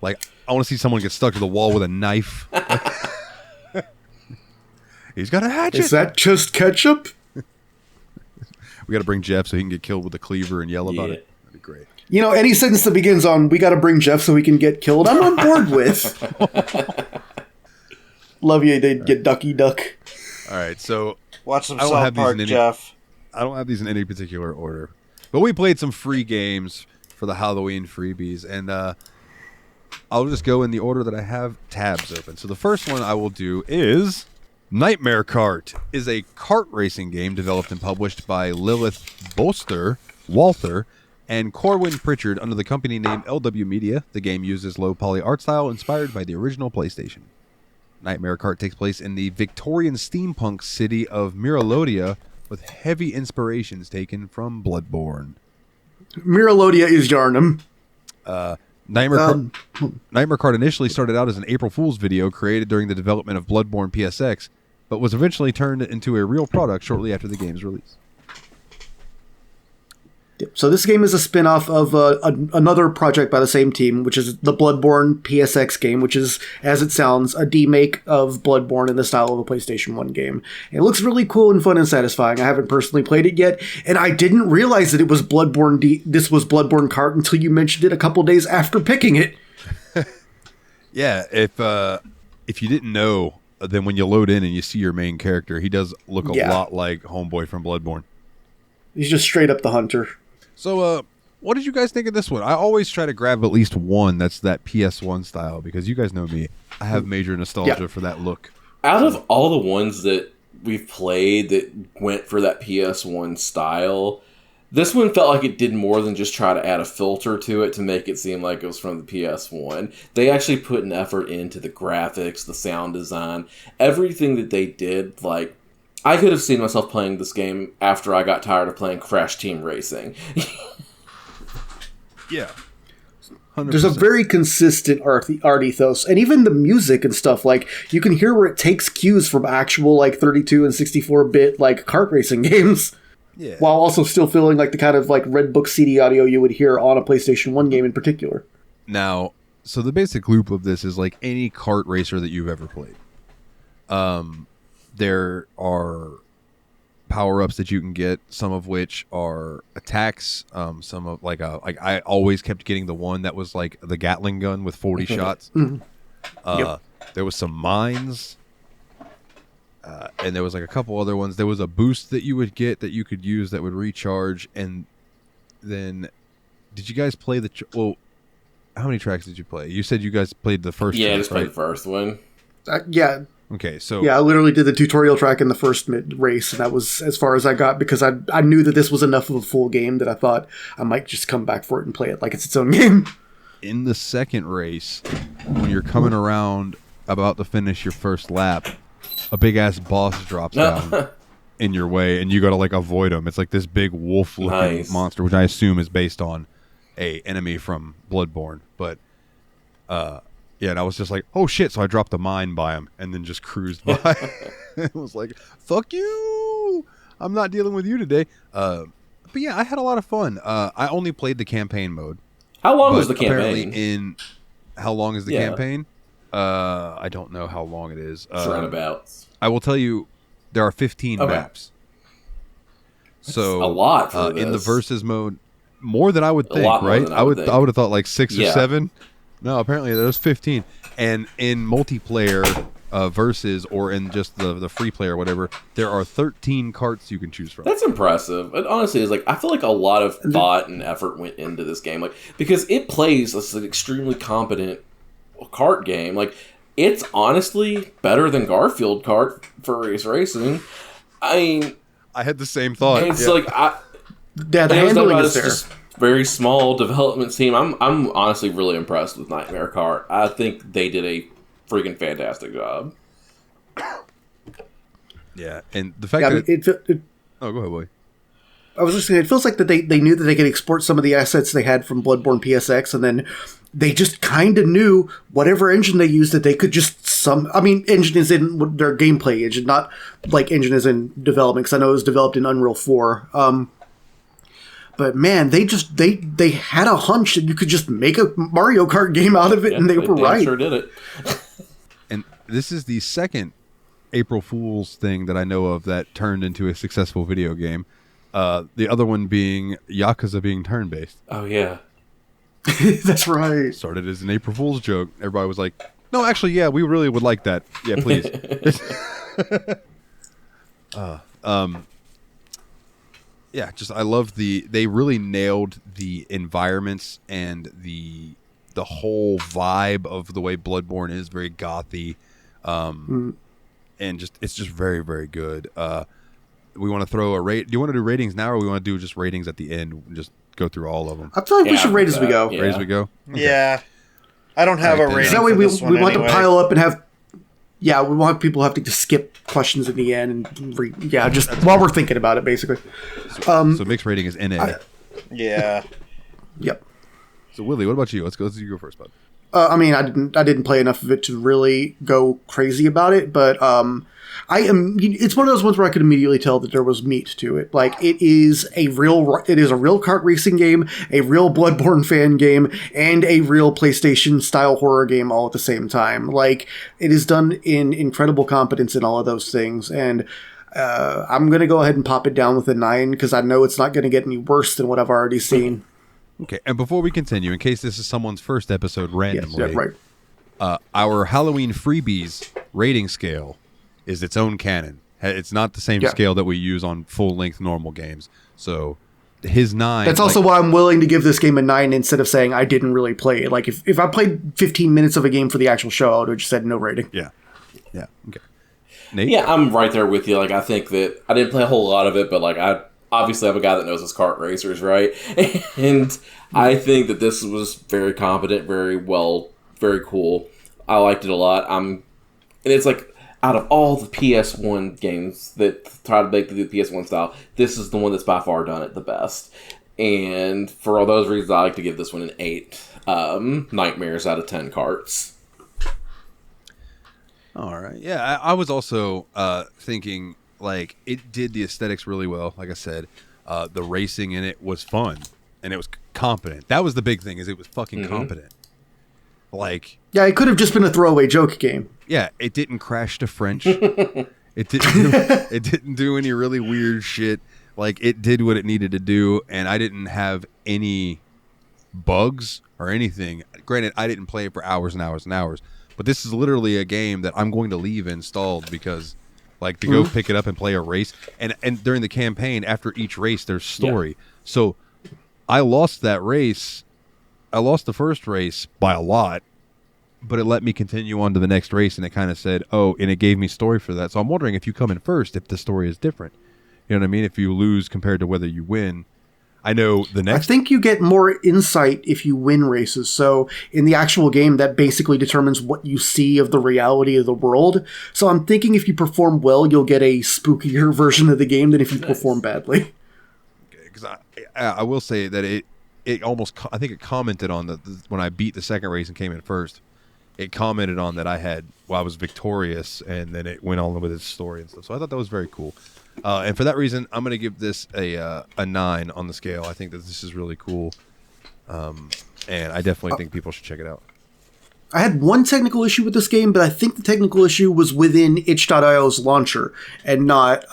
Like, I want to see someone get stuck to the wall with a knife. He's got a hatchet. Is that just ketchup? We got to bring Jeff so he can get killed with a cleaver and yell about it. That'd be great. You know, any sentence that begins on, "we got to bring Jeff so he can get killed," I'm on board with. Love you, they'd get Ducky Duck. All right, so... Watch some South Park, Jeff. I don't have these in any particular order. But we played some free games for the Halloween freebies, and I'll just go in the order that I have tabs open. So the first one I will do is Nightmare Kart. Is a kart racing game developed and published by Lilith Bolster Walther, and Corwin Pritchard under the company name LW Media. The game uses low poly art style inspired by the original PlayStation. Nightmare Kart takes place in the Victorian steampunk city of Miralodia, with heavy inspirations taken from Bloodborne. Miralodia is Yarnum. Nightmare Kart initially started out as an April Fool's video created during the development of Bloodborne PSX, but was eventually turned into a real product shortly after the game's release. So this game is a spin-off of another project by the same team, which is the Bloodborne PSX game, which is, as it sounds, a demake of Bloodborne in the style of a PlayStation 1 game. And it looks really cool and fun and satisfying. I haven't personally played it yet, and I didn't realize that it was this was Bloodborne Kart until you mentioned it a couple days after picking it. Yeah, if you didn't know, then when you load in and you see your main character, he does look a lot like Homeboy from Bloodborne. He's just straight up the hunter. So, what did you guys think of this one? I always try to grab at least one that's that PS1 style, because you guys know me. I have major nostalgia for that look. Out of all the ones that we've played that went for that PS1 style, this one felt like it did more than just try to add a filter to it to make it seem like it was from the PS1. They actually put an effort into the graphics, the sound design, everything that they did. Like, I could have seen myself playing this game after I got tired of playing Crash Team Racing. Yeah. 100%. There's a very consistent art ethos, and even the music and stuff, like, you can hear where it takes cues from actual, like, 32 and 64-bit, like, kart racing games. Yeah. While also still feeling like the kind of, like, Red Book CD audio you would hear on a PlayStation 1 game in particular. Now, so the basic loop of this is like any kart racer that you've ever played. There are power-ups that you can get, some of which are attacks. Some of like I always kept getting the one that was like the Gatling gun with 40 shots. There was some mines, and there was like a couple other ones. There was a boost that you would get that you could use that would recharge. And then, did you guys play the? Well, how many tracks did you play? You said you guys played the first. Yeah, track, I just played the first one. Yeah. Okay, so Yeah, I literally did the tutorial track in the first race, and that was as far as I got, because I knew that this was enough of a full game that I thought I might just come back for it and play it like it's its own game. in the second race, when you're coming around about to finish your first lap, a big ass boss drops down in your way, and you got to like avoid him. It's like this big wolf-looking monster, which I assume is based on a enemy from Bloodborne, but yeah, and I was just like, oh shit, so I dropped a mine by him and then just cruised by. It was like, fuck you, I'm not dealing with you today. But yeah, I had a lot of fun. I only played the campaign mode. How long was the campaign? campaign? How long is the campaign? I don't know how long it is. Roundabouts. I will tell you, there are 15 maps. So a lot for in the versus mode, more than I would think, right? I would have thought like 6 or 7. No, apparently there's 15. And in multiplayer versus, or in just the free player or whatever, there are 13 carts you can choose from. That's impressive. It honestly is like, I feel like a lot of thought and effort went into this game, like, because it plays this like extremely competent kart game. Like, it's honestly better than Garfield Kart for race racing. I mean, I had the same thought. It's like the handling is there. Just very small development team. I'm honestly really impressed with Nightmare Kart. I think they did a freaking fantastic job. Yeah, and the fact that oh, go ahead, boy. I was just saying, it feels like that they knew that they could export some of the assets they had from Bloodborne PSX, and then they just kind of knew whatever engine they used that they could just engine is in their gameplay engine, not like engine is in development, because I know it was developed in Unreal 4. But man, they had a hunch that you could just make a Mario Kart game out of it, and they were right. Sure did it. And this is the second April Fool's thing that I know of that turned into a successful video game. The other one being Yakuza being turn-based. Oh, yeah. That's right. Started as an April Fool's joke. Everybody was like, no, actually, yeah, we really would like that. Yeah, please. Yeah, just I love they really nailed the environments and the whole vibe of the way Bloodborne is, very gothy. And just it's just very, very good. we want to throw a rate. Do you want to do ratings now, or we want to do just ratings at the end and just go through all of them? I feel like we should rate as we go. Yeah. Rate as we go. Okay. Yeah. I don't have a rating. That way we for this want anyway. to pile up and have. Yeah, we want people to have to just skip questions at the end and just while we're thinking about it, basically. So mixed rating is NA. Yeah. Yep. So Willie, what about you? Let's you go first, bud. I mean, I didn't play enough of it to really go crazy about it, but it's one of those ones where I could immediately tell that there was meat to it. Like it is a real kart racing game, a real Bloodborne fan game, and a real PlayStation style horror game all at the same time. Like it is done in incredible competence in all of those things, and I'm gonna go ahead and pop it down with a 9 because I know it's not gonna get any worse than what I've already seen. Okay, and before we continue, in case this is someone's first episode randomly, Yes, yeah, right. Our Halloween freebies rating scale is its own canon. It's not the same Yeah. scale that we use on full-length normal games. So his 9... That's also why I'm willing to give this game a 9 instead of saying I didn't really play it. Like, if I played 15 minutes of a game for the actual show, I would have just said no rating. Yeah. Yeah, okay. Nate? Yeah, I'm right there with you. Like, I think that I didn't play a whole lot of it, but like I obviously I'm a guy that knows his kart racers, right? And I think that this was very competent, very well, very cool. I liked it a lot. And it's like, out of all the PS1 games that try to make the PS1 style, this is the one that's by far done it the best. And for all those reasons, I like to give this one an 8 nightmares out of 10 karts. All right. Yeah, I was also thinking, like, it did the aesthetics really well. Like I said, the racing in it was fun, and it was competent. That was the big thing, is it was fucking competent. Like... Yeah, it could have just been a throwaway joke game. Yeah, it didn't crash to French. It didn't do any really weird shit. Like, it did what it needed to do, and I didn't have any bugs or anything. Granted, I didn't play it for hours and hours and hours, but this is literally a game that I'm going to leave installed because, like, to go pick it up and play a race. And during the campaign, after each race, there's story. Yeah. So I lost that race. I lost the first race by a lot, but it let me continue on to the next race, and it kind of said, oh, and it gave me story for that. So I'm wondering if you come in first, if the story is different. You know what I mean? If you lose compared to whether you win. I know the next... I think you get more insight if you win races. So in the actual game, that basically determines what you see of the reality of the world. So I'm thinking if you perform well, you'll get a spookier version of the game than if you perform badly. Because I will say that it almost... I think it commented on when I beat the second race and came in first. It commented on that I was victorious, and then it went on with its story and stuff. So I thought that was very cool. And for that reason, I'm going to give this a 9 on the scale. I think that this is really cool. And I definitely think people should check it out. I had one technical issue with this game, but I think the technical issue was within itch.io's launcher and not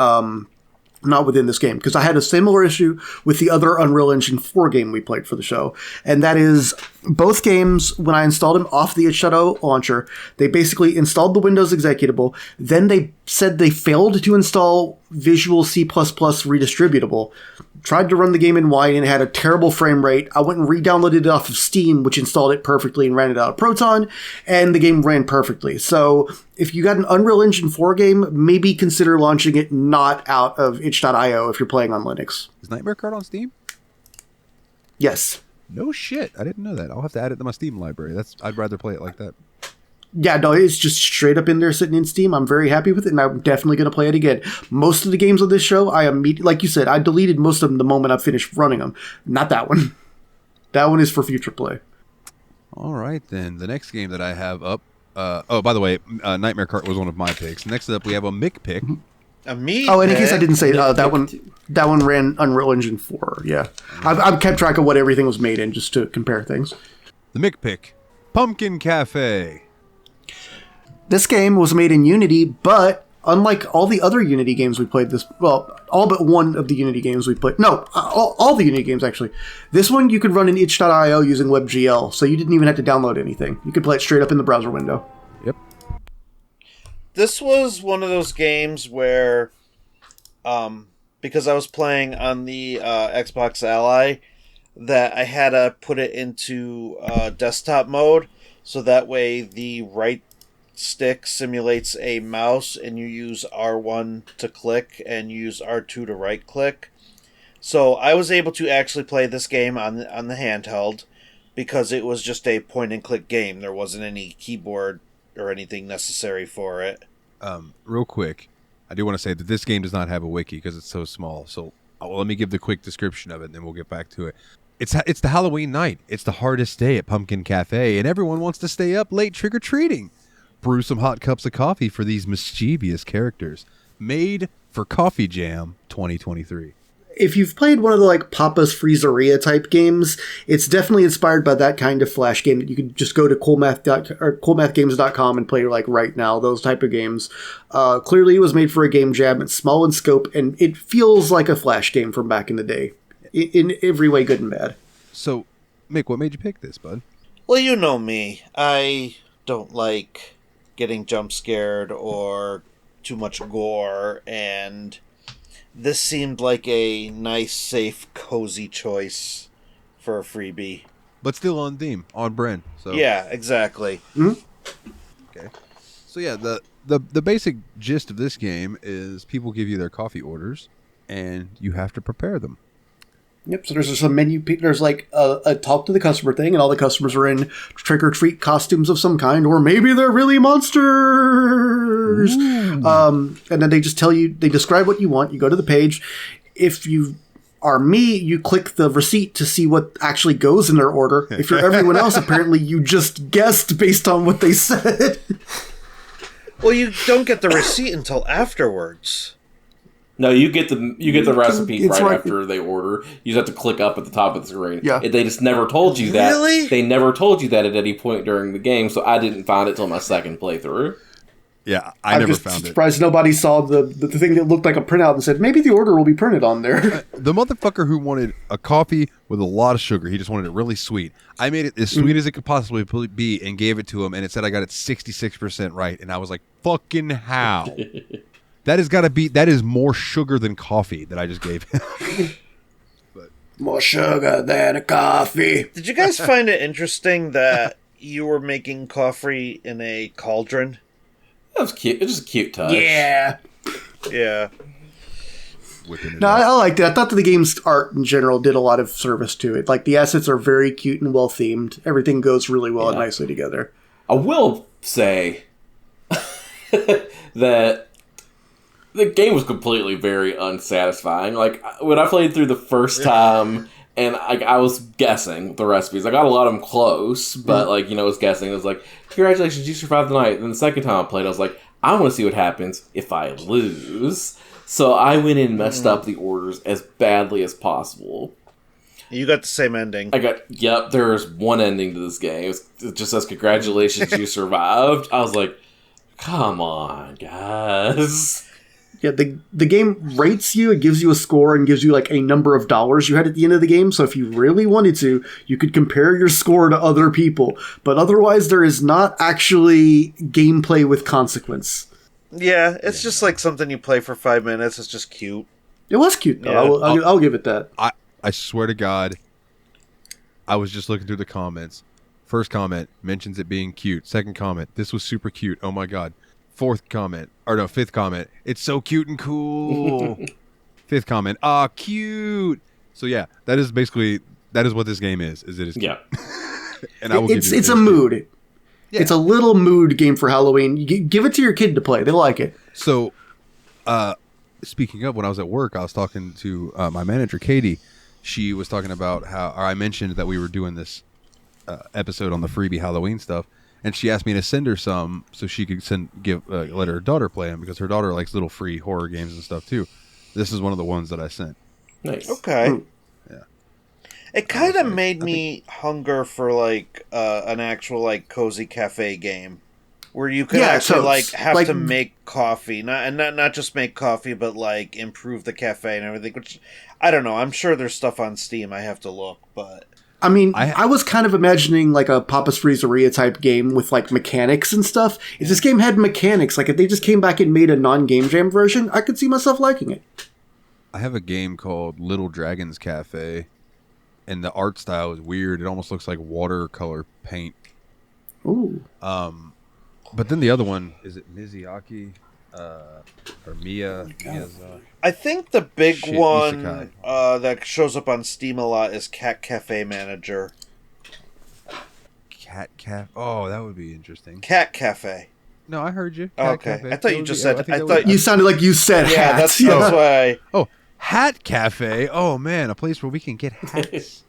within this game, because I had a similar issue with the other Unreal Engine 4 game we played for the show, and that is both games, when I installed them off the itch.io launcher, they basically installed the Windows executable, then they said they failed to install Visual C++ redistributable, tried to run the game in wine, and it had a terrible frame rate. I went and re-downloaded it off of Steam, which installed it perfectly and ran it out of Proton, and the game ran perfectly. So if you got an Unreal Engine 4 game, maybe consider launching it not out of itch.io if you're playing on Linux. Is Nightmare Kart on Steam? Yes. No shit. I didn't know that. I'll have to add it to my Steam library. I'd rather play it like that. Yeah, no, it's just straight up in there sitting in Steam. I'm very happy with it, and I'm definitely going to play it again. Most of the games on this show, like you said, I deleted most of them the moment I finished running them. Not that one. That one is for future play. All right, then. The next game that I have up... by the way, Nightmare Kart was one of my picks. Next up, we have a Mick pick. A me? Oh, and in case I didn't say, that one ran Unreal Engine 4, yeah. I've kept track of what everything was made in just to compare things. The Mick pick. Pumpkin Cafe. This game was made in Unity, but unlike all the other Unity games we played all but one of the Unity games we played. No, all the Unity games, actually. This one you could run in itch.io using WebGL, so you didn't even have to download anything. You could play it straight up in the browser window. Yep. This was one of those games where, because I was playing on the Xbox Ally, that I had to put it into desktop mode, so that way the right stick simulates a mouse, and you use R1 to click and use R2 to right click. So I was able to actually play this game on the handheld because it was just a point and click game. There wasn't any keyboard or anything necessary for it. Real quick, I do want to say that this game does not have a wiki because it's so small. So let me give the quick description of it, and then we'll get back to it. It's the Halloween night. It's the hardest day at Pumpkin Cafe, and everyone wants to stay up late trick-or-treating. Brew some hot cups of coffee for these mischievous characters. Made for Coffee Jam 2023. If you've played one of the like Papa's Freezeria type games, it's definitely inspired by that kind of flash game that you can just go to coolmathgames.com and play like right now, those type of games. Clearly it was made for a game jam. It's small in scope, and it feels like a flash game from back in the day. In every way, good and bad. So, Mick, what made you pick this, bud? Well, you know me. I don't like getting jump scared or too much gore, and this seemed like a nice, safe, cozy choice for a freebie. But still on theme, on brand. So yeah, exactly. Okay. So yeah, the basic gist of this game is people give you their coffee orders, and you have to prepare them. Yep, so there's just a menu, there's like a talk to the customer thing, and all the customers are in trick-or-treat costumes of some kind, or maybe they're really monsters! And then they just tell you, they describe what you want, you go to the page. If you are me, you click the receipt to see what actually goes in their order. If you're everyone else, apparently you just guessed based on what they said. Well, you don't get the receipt until afterwards. No, you get the recipe It's right right after they order. You just have to click up at the top of the screen. Yeah. They just never told you that. Really? They never told you that at any point during the game, so I didn't find it till my second playthrough. Yeah, I'm never just found it. surprised nobody saw the thing that looked like a printout and said, maybe the order will be printed on there. The motherfucker who wanted a coffee with a lot of sugar, he just wanted it really sweet. I made it as sweet as it could possibly be and gave it to him, and it said I got it 66% right, and I was like, fucking how? That is more sugar than coffee that I just gave him. More sugar than a coffee. Did you guys find it interesting that you were making coffee in a cauldron? That was cute. It's just a cute touch. Yeah. Yeah. Whipping it No, up. I liked it. I thought that the game's art in general did a lot of service to it. Like, the assets are very cute and well themed. Everything goes really well and nicely together. I will say that the game was completely very unsatisfying. Like, when I played through the first time, and I was guessing the recipes. I got a lot of them close, but, I was guessing. It was like, congratulations, you survived the night. And then the second time I played, I was like, I want to see what happens if I lose. So I went in and messed up the orders as badly as possible. You got the same ending. There's one ending to this game. It just says, congratulations, you survived. I was like, come on, guys. Yeah, the game rates you, it gives you a score and gives you like a number of dollars you had at the end of the game. So if you really wanted to, you could compare your score to other people. But otherwise, there is not actually gameplay with consequence. Yeah, it's just like something you play for 5 minutes. It's just cute. It was cute, though. Yeah. I'll give it that. I swear to God, I was just looking through the comments. First comment mentions it being cute. Second comment, this was super cute. Oh my God. Fifth comment, it's so cute and cool. Fifth comment, cute. So yeah, that is what this game is. It is cute. Yeah. And I will give you It's a mood. Yeah. It's a little mood game for Halloween. You give it to your kid to play. They'll like it. So, speaking of, when I was at work, I was talking to my manager, Katie. She was talking about how I mentioned that we were doing this episode on the freebie Halloween stuff, and she asked me to send her some so she could let her daughter play them, because her daughter likes little free horror games and stuff too. This is one of the ones that I sent. Nice. Okay. Yeah. It kind of made me hunger for like an actual like cozy cafe game where you could actually have to make coffee, not just make coffee, but like improve the cafe and everything. Which I don't know. I'm sure there's stuff on Steam. I have to look, but I mean, I was kind of imagining like a Papa's Freezeria type game with like mechanics and stuff. If this game had mechanics, like if they just came back and made a non-game jam version, I could see myself liking it. I have a game called Little Dragons Cafe, and the art style is weird. It almost looks like watercolor paint. Ooh. But then the other one, is it Miyazaki? Or Miyazaki? I think the big Shit, one isekai. that shows up on Steam a lot is Cat Cafe Manager. Cat Cafe. Oh, that would be interesting. Cat Cafe. No, I heard you. Oh, Cat okay. Cafe. I thought you That would just be- said. think I that thought would- You sounded like you said Yeah, hats. that's why. Oh, Hat Cafe. Oh man, a place where we can get hats.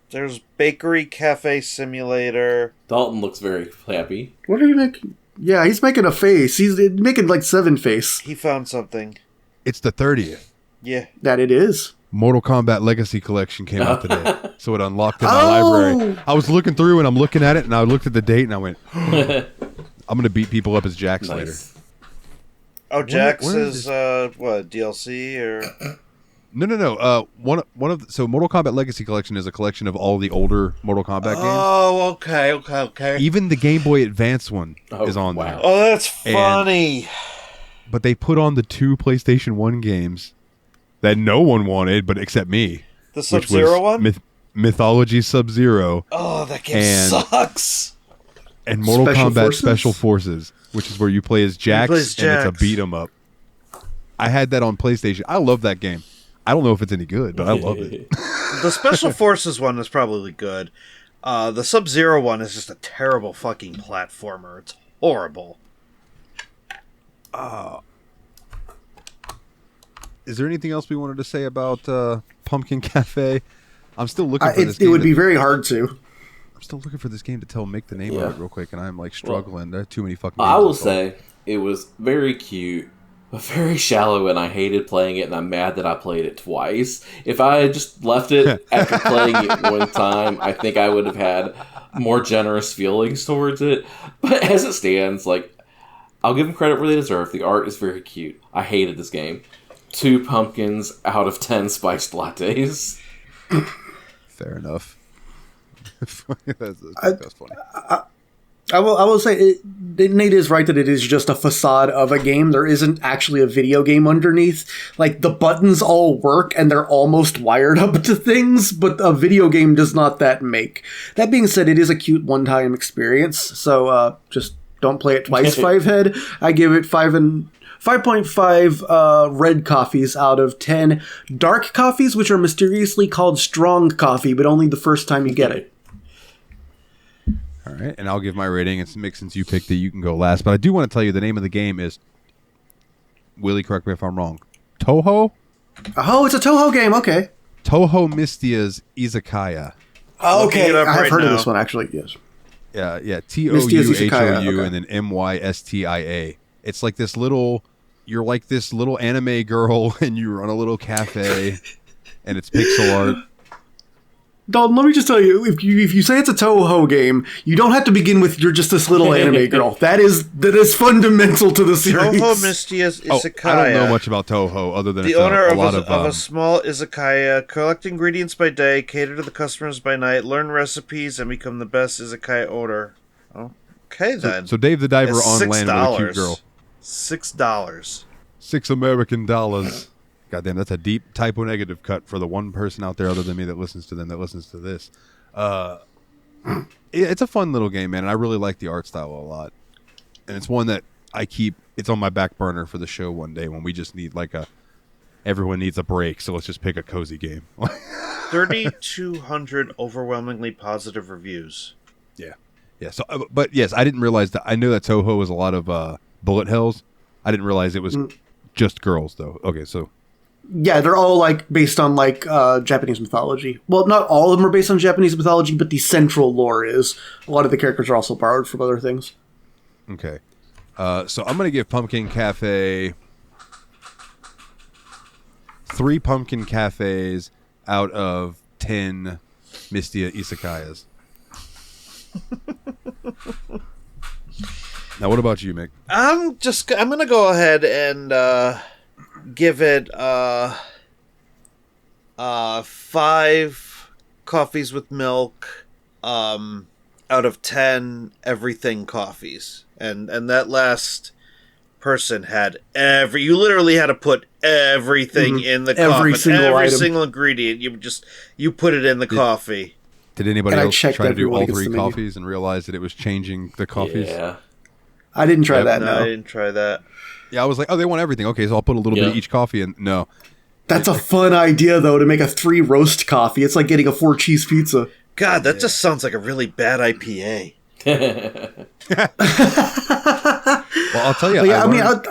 There's Bakery Cafe Simulator. Dalton looks very happy. What are you making? Yeah, he's making a face. He's making like 7 face. He found something. It's the 30th. Yeah. That it is. Mortal Kombat Legacy Collection came out today, so it unlocked in my Oh! library. I was looking through and I'm looking at it, and I looked at the date and I went, "I'm gonna beat people up as Jax later." Nice. Oh, Jax where is is what, DLC or? No. One of so Mortal Kombat Legacy Collection is a collection of all the older Mortal Kombat games. Oh, okay. Even the Game Boy Advance one Oh, is on wow. there. Oh, that's funny. But they put on the 2 PlayStation 1 games that no one wanted, but except me. The which Sub-Zero was one? Mythology Sub-Zero Oh, that game and- sucks. and Mortal Special Kombat Forces? Special Forces, which is where you play as Jax, play as and it's Jax. a beat 'em up. I had that on PlayStation. I love that game. I don't know if it's any good, but I love it. The Special Forces one is probably good. The Sub-Zero one is just a terrible fucking platformer. It's horrible. Is there anything else we wanted to say about Pumpkin Cafe? I'm still looking for this It game. would be very hard to. I'm still looking for this game to tell Mick the name Yeah. of it real quick, and I'm like struggling. There are too many fucking. I games will to solve. say it was very cute, but very shallow, and I hated playing it, and I'm mad that I played it twice. If I had just left it after playing it one time, I think I would have had more generous feelings towards it. But as it stands, like, I'll give them credit where they deserve. The art is very cute. I hated this game. 2 pumpkins out of 10 spiced lattes. Fair enough. that's funny. I will say Nate is right that it is just a facade of a game. There isn't actually a video game underneath. Like, the buttons all work and they're almost wired up to things, but a video game does not that make. That being said, it is a cute one-time experience. So just don't play it twice. 5 head. I give it 5.5 red coffees out of 10 dark coffees, which are mysteriously called strong coffee, but only the first time you get it. All right, and I'll give my rating. It's Mick, since you picked it, you can go last. But I do want to tell you the name of the game is, Willie, correct me if I'm wrong, Toho? Oh, it's a Toho game. Okay. Toho Mystia's Izakaya. Oh, Looking okay. it up I have right heard of now. this one, actually. Yes. Yeah, Mystia's Izakaya, Touhou okay. and then Mystia. It's like this little, you're like this little anime girl, and you run a little cafe, and it's pixel art. Dalton, let me just tell you, if you say it's a Toho game, you don't have to begin with "you're just this little anime girl." That is fundamental to the series. Toho Mystia's Oh, Izakaya. I don't know much about Toho other than The it's owner a of lot a of small izakaya, collect ingredients by day, cater to the customers by night, learn recipes, and become the best izakaya owner. Okay, then. So Dave the Diver It's on land with a cute girl. $6. $6 American dollars. Goddamn, that's a deep typo negative cut for the one person out there other than me that listens to them, that listens to this. It's a fun little game, man, and I really like the art style a lot. And it's one that it's on my back burner for the show one day when we just need everyone needs a break, so let's just pick a cozy game. 3,200 overwhelmingly positive reviews. Yeah. So, but yes, I didn't realize that. I knew that Toho was a lot of bullet hells. I didn't realize it was just girls, though. Okay, so Yeah, they're all based on Japanese mythology. Well, not all of them are based on Japanese mythology, but the central lore is. A lot of the characters are also borrowed from other things. okay. So I'm gonna give Pumpkin Cafe 3 Pumpkin Cafes out of 10 Mystia Isekayas. Now, what about you, Mick? I'm gonna go ahead and give it 5 coffees with milk out of 10 everything coffees, and that last person had you literally had to put everything in the Every coffee, single every item. single ingredient. You put it in the coffee. Did anybody And I else checked try to do everyone all against 3 the menu. coffees and realize that it was changing the coffees? Yeah. I didn't try Yep. that. No, I No, didn't try that. Yeah, I was like, oh, they want everything. Okay, so I'll put a little bit Yeah. of each coffee in. No. that's a fun idea though to make a 3 roast coffee. It's like getting a 4 cheese pizza. God, that just sounds like a really bad IPA. Well, I'll tell you. But yeah, I mean, learned-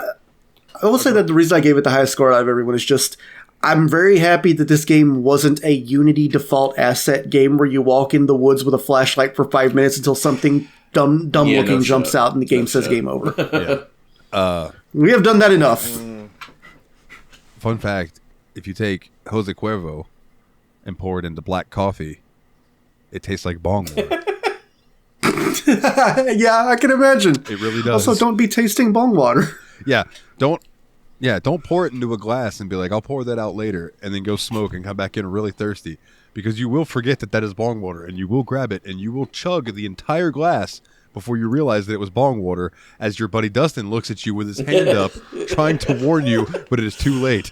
I will say that the reason I gave it the highest score out of everyone is just I'm very happy that this game wasn't a Unity default asset game where you walk in the woods with a flashlight for 5 minutes until something dumb Yeah, looking no jumps shit. out and the game No says shit. game over. yeah. We have done that enough. Fun fact: if you take Jose Cuervo and pour it into black coffee, it tastes like bong water. Yeah, I can imagine. It really does. Also, don't be tasting bong water. Yeah, don't pour it into a glass and be like, I'll pour that out later, and then go smoke and come back in really thirsty, because you will forget that is bong water, and you will grab it and you will chug the entire glass before you realize that it was bong water, as your buddy Dustin looks at you with his hand up, trying to warn you, but it is too late.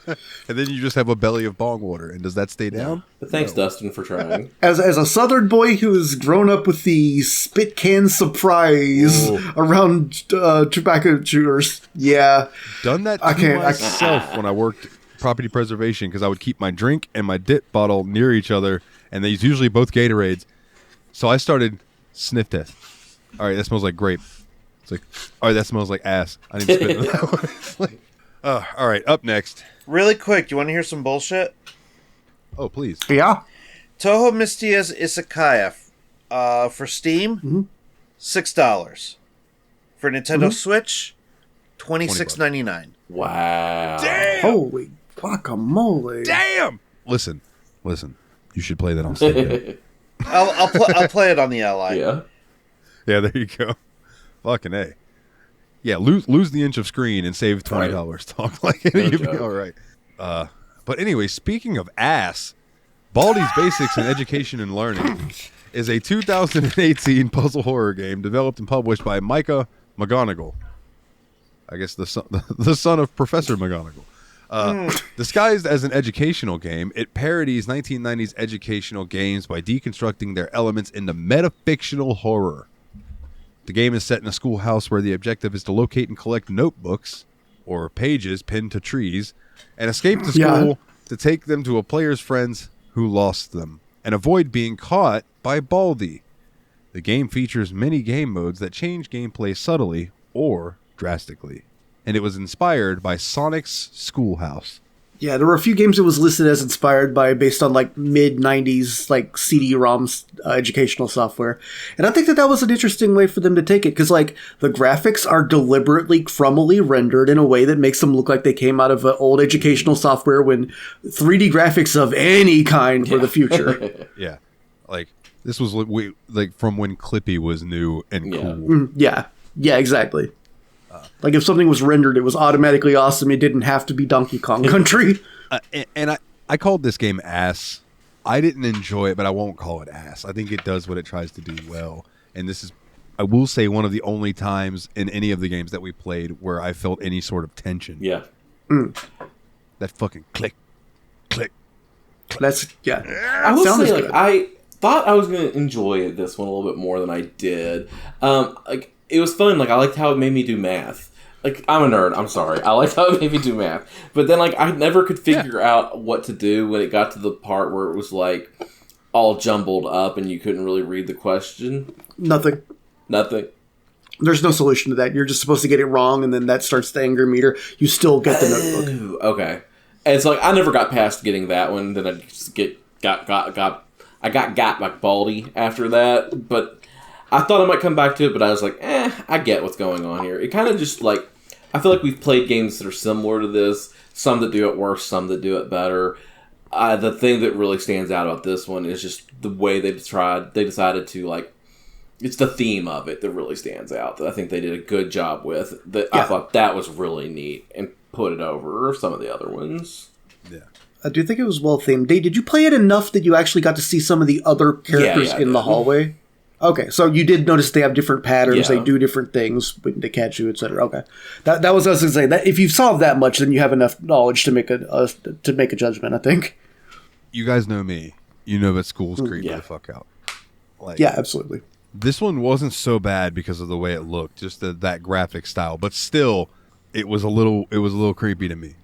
And then you just have a belly of bong water. And does that stay down? But thanks, Dustin, for trying. As a Southern boy who has grown up with the spit can surprise around tobacco chewers, yeah. Done that to I can't- I- myself when I worked property preservation, because I would keep my drink and my dip bottle near each other, and they's usually both Gatorades. So I started sniff test. All right, that smells like grape. It's like, all right, that smells like ass. I need to spit in that one. It's like, all right, up next. Really quick, you want to hear some bullshit? Oh, please. Yeah. Toho Mistia's Izakaya for Steam, $6. For Nintendo Switch, $26.99. Wow. Holy guacamole. Damn! Listen. You should play that on Steam. I'll play it on the Ally. Yeah. Yeah, there you go. Fucking A. Yeah, lose the inch of screen and save $20. Right. Talk like it. No You'll be joke. all right. But anyway, speaking of ass, Baldi's Basics in Education and Learning is a 2018 puzzle horror game developed and published by Micah McGonagall. I guess the son of Professor McGonagall. Disguised as an educational game, it parodies 1990s educational games by deconstructing their elements into metafictional horror. The game is set in a schoolhouse where the objective is to locate and collect notebooks, or pages pinned to trees, and escape the school to take them to a player's friends who lost them, and avoid being caught by Baldi. The game features many game modes that change gameplay subtly or drastically, and it was inspired by Sonic's Schoolhouse. Yeah, there were a few games it was listed as inspired by based on like mid-90s like CD-ROMs educational software. And I think that was an interesting way for them to take it because like the graphics are deliberately crumbly rendered in a way that makes them look like they came out of old educational software when 3D graphics of any kind were the future. Yeah, like this was like from when Clippy was new and cool. Yeah, exactly. Like if something was rendered, it was automatically awesome. It didn't have to be Donkey Kong Country. And I called this game ass. I didn't enjoy it, but I won't call it ass. I think it does what it tries to do well. And this is, I will say, one of the only times in any of the games that we played where I felt any sort of tension. Yeah. That fucking click. That's I will Sounds say, like, good. I thought I was going to enjoy this one a little bit more than I did. Like, it was fun. Like, I liked how it made me do math. Like, I'm a nerd. I'm sorry. I liked how it made me do math. But then, like, I never could figure out what to do when it got to the part where it was, like, all jumbled up and you couldn't really read the question. nothing. Nothing. There's no solution to that. You're just supposed to get it wrong, and then that starts the anger meter. You still get the notebook. Ooh, okay. And so, like, I never got past getting that one. Then I just got like Baldi after that. But I thought I might come back to it, but I was like, I get what's going on here. It kind of just, like, I feel like we've played games that are similar to this. Some that do it worse, some that do it better. The thing that really stands out about this one is just the way they decided to, like, it's the theme of it that really stands out, that I think they did a good job with. I thought that was really neat and put it over some of the other ones. Yeah. I do think it was well themed. Did you play it enough that you actually got to see some of the other characters Yeah, in the hallway? Okay, so you did notice they have different patterns, Yeah. they do different things when they catch you, etc. Okay, that was what I was going to say. That if you've solved that much, then you have enough knowledge to make a judgment. I think. You guys know me. You know that schools creep me Yeah. the fuck out. Like, Yeah, absolutely. This one wasn't so bad because of the way it looked, just that graphic style. But still, it was a little creepy to me.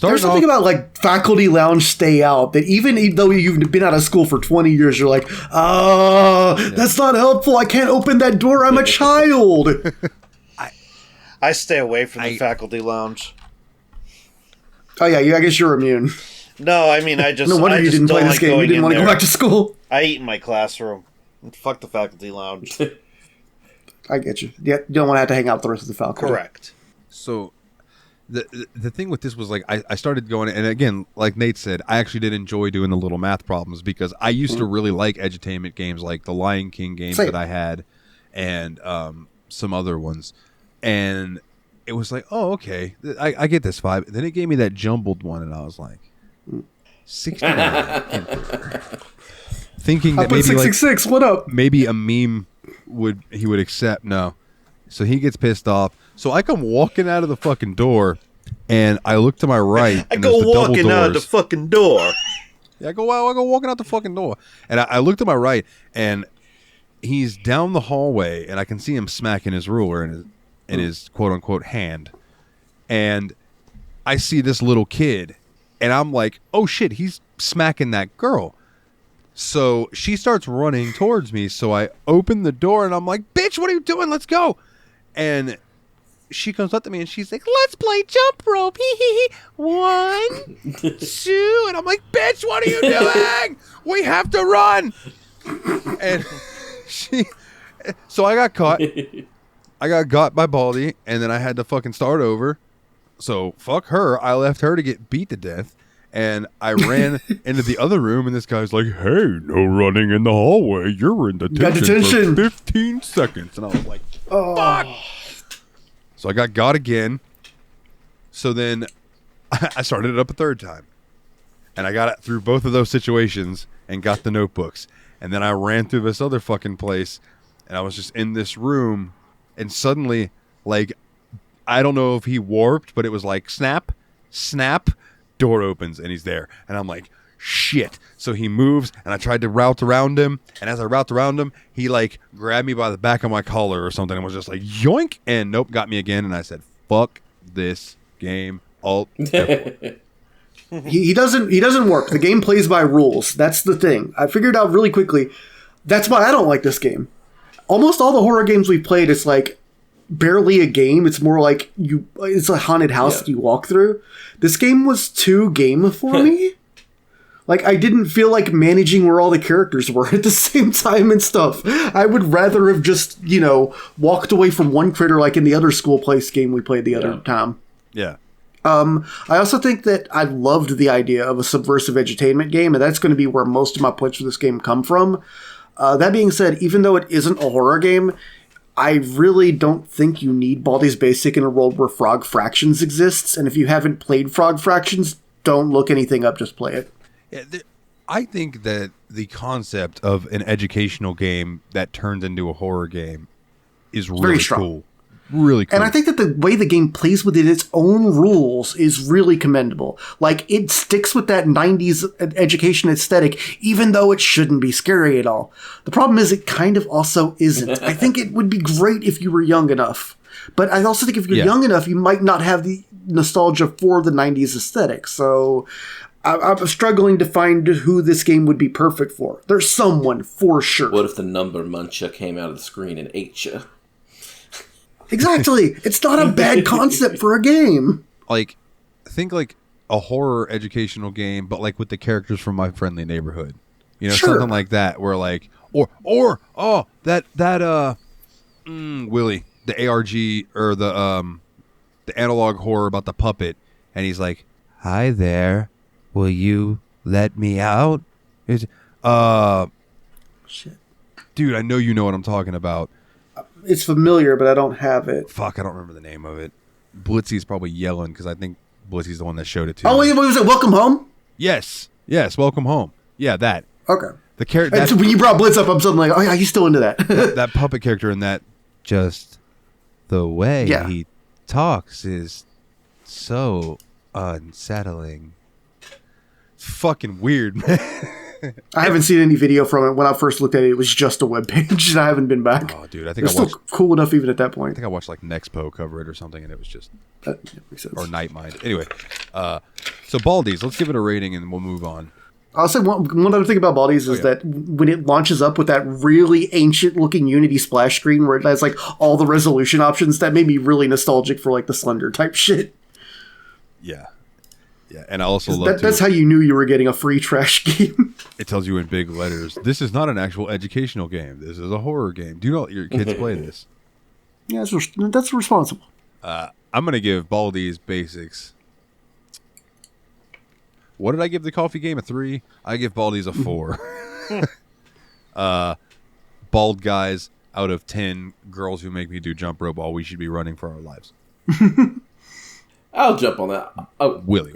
There's something about like faculty lounge stay out that even though you've been out of school for 20 years, you're like, that's not helpful. I can't open that door. I'm a child. I stay away from the faculty lounge. Oh yeah, I guess you're immune. No, I mean I just no wonder you didn't play this game. You didn't want to go back to school. I eat in my classroom. Fuck the faculty lounge. I get you. Yeah, you don't want to have to hang out with the rest of the faculty. Correct. So the thing with this was like I started going, and again, like Nate said, I actually did enjoy doing the little math problems because I used to really like edutainment games like the Lion King games that I had, and some other ones, and it was like, oh, okay, I get this vibe. Then it gave me that jumbled one, and I was like, 69. Thinking that maybe 666, what up? Maybe a meme would accept. No, so he gets pissed off. So I come walking out of the fucking door, and I look to my right. I go walking out the fucking door. Yeah, I go walking out the fucking door, and I look to my right, and he's down the hallway, and I can see him smacking his ruler in his quote unquote hand, and I see this little kid, and I'm like, oh shit, he's smacking that girl. So she starts running towards me, so I open the door, and I'm like, bitch, what are you doing? Let's go. And she comes up to me, and she's like, let's play jump rope. 1, 2. And I'm like, bitch, what are you doing? We have to run. And so I got caught. I got by Baldi, and then I had to fucking start over. So fuck her. I left her to get beat to death. And I ran into the other room, and this guy's like, hey, no running in the hallway. You're in detention for 15 seconds. And I was like, fuck. So I got again. So then I started it up a third time. And I got it through both of those situations and got the notebooks. And then I ran through this other fucking place, and I was just in this room, and suddenly, like, I don't know if he warped, but it was like, snap, snap. Door opens and he's there, and I'm like, shit. So he moves, and I tried to route around him, and as I route around him, he like grabbed me by the back of my collar or something and was just like, yoink, and nope, got me again. And I said, fuck this game. Alt he doesn't work. The game plays by rules. That's the thing. I figured out really quickly. That's why I don't like this game. Almost all the horror games we've played, it's like barely a game. It's more like it's a haunted house that you walk through. This game was too game for me. Like, I didn't feel like managing where all the characters were at the same time and stuff. I would rather have just, walked away from one critter like in the other school place game we played the other time. Yeah. I also think that I loved the idea of a subversive edutainment game, and that's going to be where most of my points for this game come from. That being said, even though it isn't a horror game, I really don't think you need Baldi's Basic in a world where Frog Fractions exists, and if you haven't played Frog Fractions, don't look anything up, just play it. Yeah, I think that the concept of an educational game that turns into a horror game is really cool. Really cool. And I think that the way the game plays within its own rules is really commendable. Like, it sticks with that 90s education aesthetic, even though it shouldn't be scary at all. The problem is it kind of also isn't. I think it would be great if you were young enough. But I also think if you're young enough, you might not have the nostalgia for the 90s aesthetic. So I'm struggling to find who this game would be perfect for. There's someone, for sure. What if the number muncher came out of the screen and ate you? Exactly. It's not a bad concept for a game. Like, think like a horror educational game, but like with the characters from My Friendly Neighborhood. Something like that, where like, Willie, the ARG or the analog horror about the puppet, and he's like, "Hi there, will you let me out?" Shit, dude, I know you know what I'm talking about. It's familiar, but I don't have it. Fuck, I don't remember the name of it. Blitzy's probably yelling because I think Blitzy's the one that showed it to me. Oh, wait, was it Welcome Home? Yes, Welcome Home. Yeah, that. Okay. The character. So when you brought Blitz up, I'm suddenly like, oh yeah, he's still into that. that puppet character in that, just the way he talks is so unsettling. It's fucking weird, man. I haven't seen any video from it. When I first looked at it, it was just a webpage, and I haven't been back. Oh, dude, I think It's still cool enough even at that point. I think I watched like Nexpo cover it or something, and it was just That makes sense. or Nightmind. Anyway, so Baldi's. Let's give it a rating, and we'll move on. I'll say one other thing about Baldi's is that when it launches up with that really ancient-looking Unity splash screen where it has like all the resolution options, that made me really nostalgic for like the Slender type shit. Yeah, and I also love That's how you knew you were getting a free trash game. it tells you in big letters. This is not an actual educational game. This is a horror game. Do you know your kids play this? Yeah, that's responsible. I'm gonna give Baldi's Basics. What did I give the coffee game? A 3? I give Baldi's a 4. Bald guys out of 10 girls who make me do jump rope, all we should be running for our lives. I'll jump on that. Oh, Willie.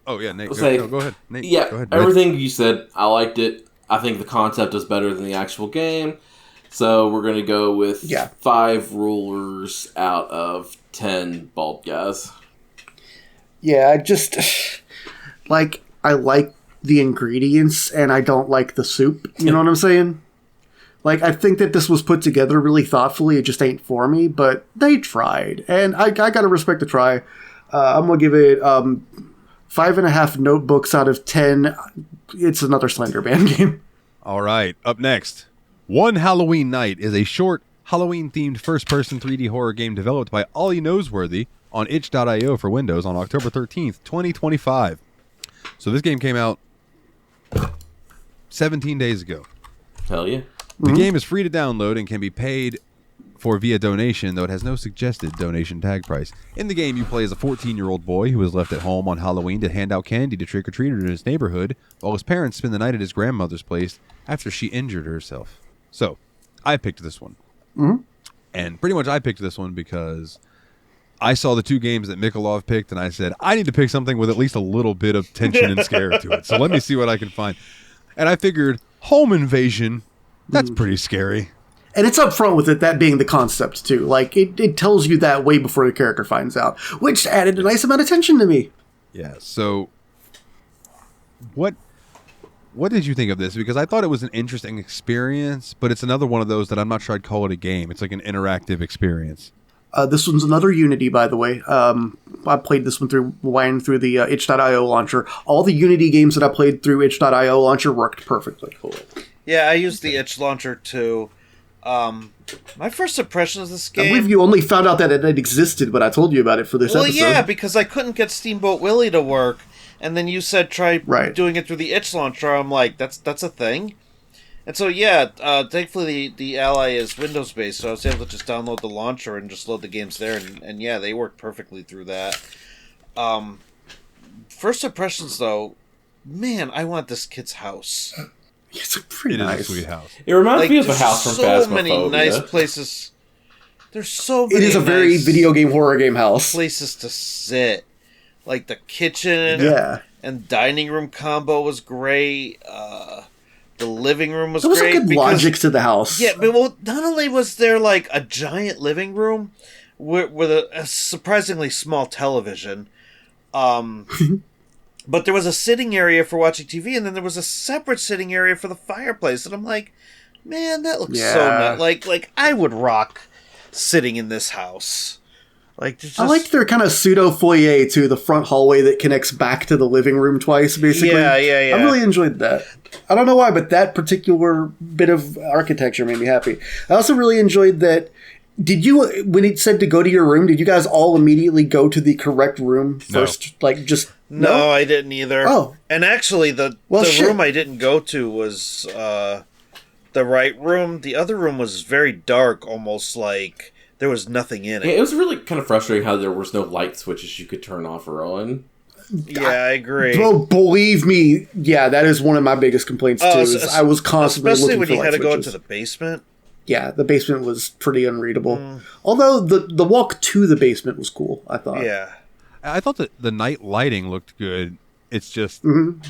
Oh, yeah, Nate. Go ahead. Nate, yeah, go ahead. everything you said, I liked it. I think the concept is better than the actual game. So we're going to go with 5 rulers out of 10 bald guys. Yeah, I just... like, I like the ingredients, and I don't like the soup. You know what I'm saying? Like, I think that this was put together really thoughtfully. It just ain't for me, but they tried. And I gotta respect the try. I'm gonna give it 5.5 notebooks out of 10. It's another Slender Man game. All right, up next. One Halloween Night is a short, Halloween-themed first-person 3D horror game developed by Ollie Noseworthy on itch.io for Windows on October 13th, 2025. So this game came out 17 days ago. Hell yeah. The game is free to download and can be paid for via donation, though it has no suggested donation tag price. In the game, you play as a 14-year-old boy who was left at home on Halloween to hand out candy to trick-or-treaters in his neighborhood, while his parents spend the night at his grandmother's place after she injured herself. So, I picked this one. And pretty much I picked this one because I saw the 2 games that Mikolov picked, and I said, I need to pick something with at least a little bit of tension and scare to it. So let me see what I can find. And I figured, home invasion, that's pretty scary. And it's up front with it, that being the concept, too. Like, it tells you that way before the character finds out, which added a nice amount of tension to me. Yeah, so what did you think of this? Because I thought it was an interesting experience, but it's another one of those that I'm not sure I'd call it a game. It's like an interactive experience. This one's another Unity, by the way. I played this one through the itch.io launcher. All the Unity games that I played through itch.io launcher worked perfectly. Cool. Yeah, I used the itch launcher too. My first impression of this game... I believe you only found out that it existed when I told you about it for this episode. Well, yeah, because I couldn't get Steamboat Willie to work, and then you said try doing it through the itch launcher. I'm like, that's a thing? And so, yeah, thankfully the Ally is Windows-based, so I was able to just download the launcher and just load the games there, and yeah, they worked perfectly through that. First impressions, though, man, I want this kid's house. It's pretty nice. It is a sweet house. It reminds me of a house from Phasmophobia. So many nice places. There's so many It is a very video game, horror game house. Places to sit. Like the kitchen and dining room combo was great. The living room was great. There was a good logic to the house. Yeah, but well, not only was there like a giant living room with a surprisingly small television, but there was a sitting area for watching TV, and then there was a separate sitting area for the fireplace. And I'm like, man, that looks so nice. Like I would rock sitting in this house. Like, I like their kind of pseudo foyer to the front hallway that connects back to the living room twice, basically. Yeah. I really enjoyed that. I don't know why, but that particular bit of architecture made me happy. I also really enjoyed that. Did you, when it said to go to your room, did you guys all immediately go to the correct room first? No. Like, just... No, I didn't either. Oh. And actually, the room I didn't go to was the right room. The other room was very dark, almost like there was nothing in it. Yeah, it was really kind of frustrating how there was no light switches you could turn off or on. Yeah, I agree. Bro, believe me, yeah, that is one of my biggest complaints, too. I was constantly looking for light switches. Especially when you had to go into the basement. Yeah, the basement was pretty unreadable. Although the walk to the basement was cool, I thought. Yeah. I thought that the night lighting looked good. It's just,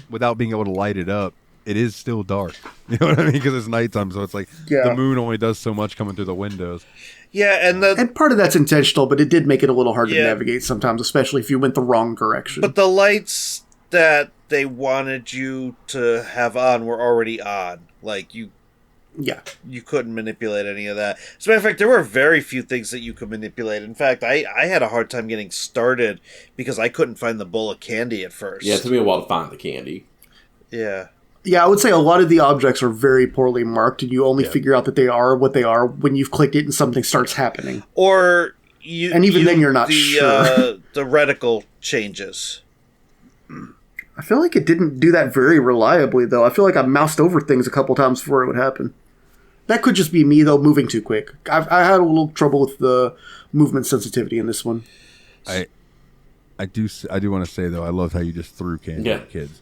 without being able to light it up, it is still dark. You know what I mean? Because it's nighttime, so it's like the moon only does so much coming through the windows. Yeah, and part of that's intentional, but it did make it a little hard to navigate sometimes, especially if you went the wrong direction. But the lights that they wanted you to have on were already on. Like, you couldn't manipulate any of that. As a matter of fact, there were very few things that you could manipulate. In fact, I had a hard time getting started because I couldn't find the bowl of candy at first. Yeah, it took me a while to find the candy. Yeah. Yeah, I would say a lot of the objects are very poorly marked, and you only figure out that they are what they are when you've clicked it and something starts happening. Or then you're not sure. The reticle changes. I feel like it didn't do that very reliably, though. I feel like I moused over things a couple times before it would happen. That could just be me, though, moving too quick. I had a little trouble with the movement sensitivity in this one. I do want to say, though, I love how you just threw candy at kids.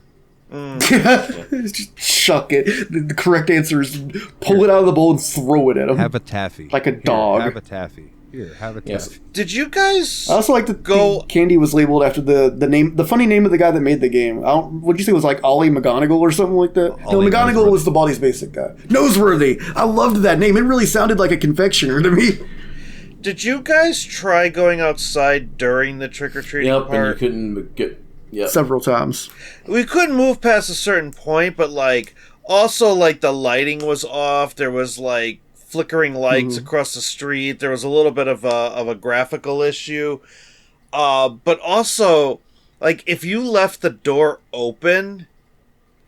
Just chuck it. The correct answer is pull it out of the bowl and throw it at them. Have a taffy. Like a dog. Have a taffy. Here, have a taffy. Yes. Did you guys I also like that the candy was labeled after the name, the funny name of the guy that made the game. What'd you say it was, like Ollie McGonigal or something like that? Ollie McGonigal Noseworthy. was the Baldi's basic guy. Noseworthy! I loved that name. It really sounded like a confectioner to me. Did you guys try going outside during the trick-or-treating Yep, part? and you couldn't get... Yep. Several times. We couldn't move past a certain point, but, like, also, like, the lighting was off. There was, like, flickering lights across the street. There was a little bit of a graphical issue. But also, like, if you left the door open,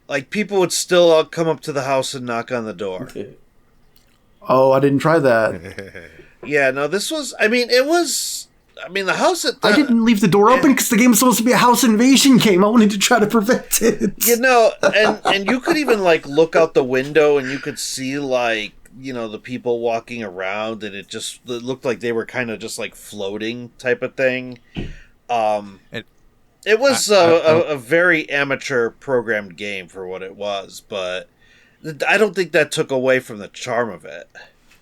like, people would still come up to the house and knock on the door. Oh, I didn't try that. Yeah, no, this was... the house at the... I didn't leave the door open because the game was supposed to be a house invasion game. I wanted to try to prevent it. You know, and you could even, like, look out the window and you could see, like, you know, the people walking around, and it looked like they were kind of just, like, floating type of thing. It was a very amateur programmed game for what it was, but I don't think that took away from the charm of it.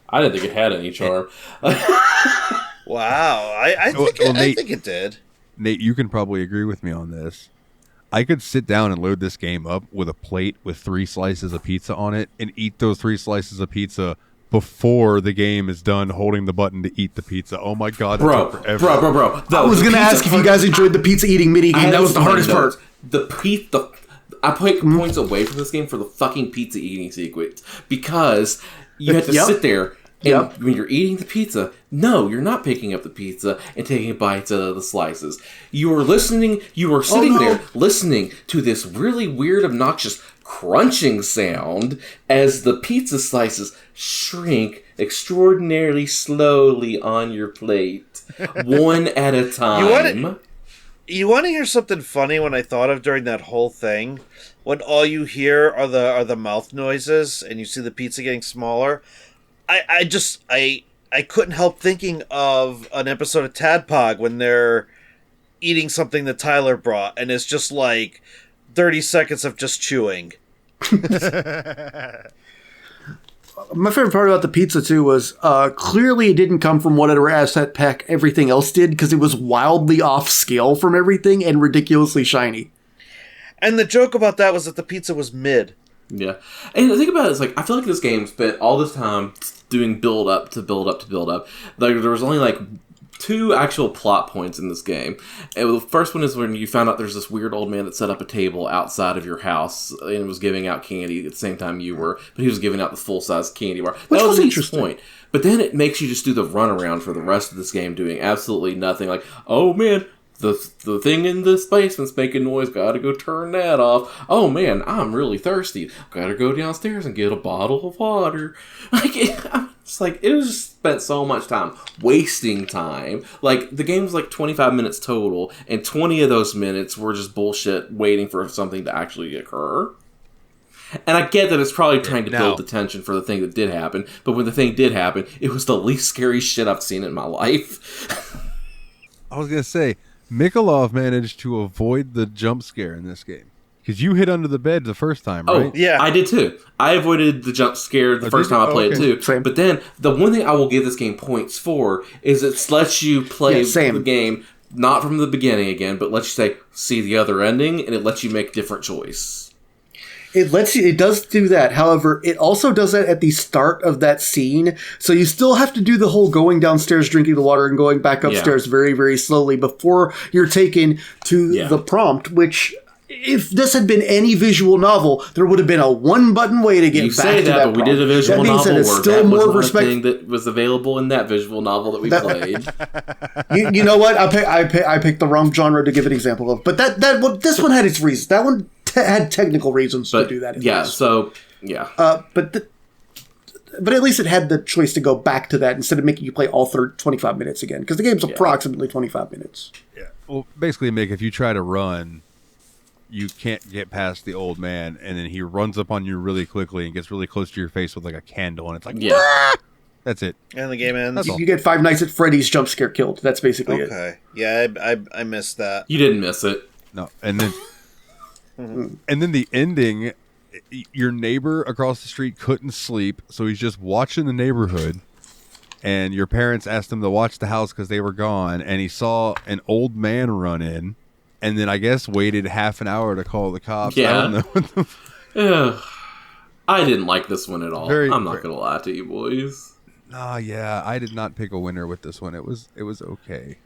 I didn't think it had any charm. Wow, I think it did. Nate, you can probably agree with me on this. I could sit down and load this game up with a plate with 3 slices of pizza on it and eat those 3 slices of pizza before the game is done holding the button to eat the pizza. Oh my god, that took forever. Bro. I was going to ask if you guys enjoyed the pizza eating mini game. That was the hardest part. I put points away from this game for the fucking pizza eating sequence because you had to sit there. And when you're eating the pizza, no, you're not picking up the pizza and taking bites out of the slices. You are sitting there listening to this really weird, obnoxious crunching sound as the pizza slices shrink extraordinarily slowly on your plate, one at a time. You want to hear something funny when I thought of during that whole thing? When all you hear are the mouth noises and you see the pizza getting smaller? I couldn't help thinking of an episode of Tadpog when they're eating something that Tyler brought, and it's just like 30 seconds of just chewing. My favorite part about the pizza, too, was clearly it didn't come from whatever asset pack everything else did, because it was wildly off scale from everything and ridiculously shiny. And the joke about that was that the pizza was mid. Yeah. And the thing about it is, like, I feel like this game spent all this time doing build up to build up to build up. Like, there was only, like, 2 actual plot points in this game. And the first one is when you found out there's this weird old man that set up a table outside of your house and was giving out candy at the same time you were, but he was giving out the full-size candy bar. Which that was an interesting point. But then it makes you just do the runaround for the rest of this game doing absolutely nothing. Like, oh man, the thing in this basement's making noise, gotta go turn that off. Oh man, I'm really thirsty, gotta go downstairs and get a bottle of water. Like, it's like, it was just spent so much time wasting time. Like, the game was like 25 minutes total, and 20 of those minutes were just bullshit waiting for something to actually occur. And I get that it's probably trying to build the tension for the thing that did happen, but when the thing did happen, it was the least scary shit I've seen in my life. I was gonna say, Mikolov managed to avoid the jump scare in this game. Because you hid under the bed the first time, right? Oh, yeah. I did too. I avoided the jump scare the first time I played it too. Same. But then, the one thing I will give this game points for is it lets you play the game, not from the beginning again, but lets you see the other ending, and it lets you make different choice. It does do that. However, it also does that at the start of that scene. So you still have to do the whole going downstairs, drinking the water, and going back upstairs very, very slowly before you're taken to the prompt, which if this had been any visual novel, there would have been a one-button way to get You back say to that, but we did a visual that being novel said, it's where still that more was not a respect. thing that was available in that visual novel that we played. You know what? I picked the wrong genre to give an example of, but this one had its reasons. That one had technical reasons to do that. But at least it had the choice to go back to that instead of making you play all 25 minutes again, because the game's approximately 25 minutes. Yeah. Well, basically, Mick, if you try to run, you can't get past the old man, and then he runs up on you really quickly and gets really close to your face with like a candle, and it's like, "Ah!" That's it. And the game ends. You get Five Nights at Freddy's jump scare killed. That's basically it. Okay. Yeah, I missed that. You didn't miss it. No, and then and then the ending, your neighbor across the street couldn't sleep, so he's just watching the neighborhood. And your parents asked him to watch the house because they were gone, and he saw an old man run in, and then I guess waited half an hour to call the cops. Yeah. I don't know what the I didn't like this one at all. Very- I'm not gonna lie to you boys. yeah, I did not pick a winner with this one. It was okay.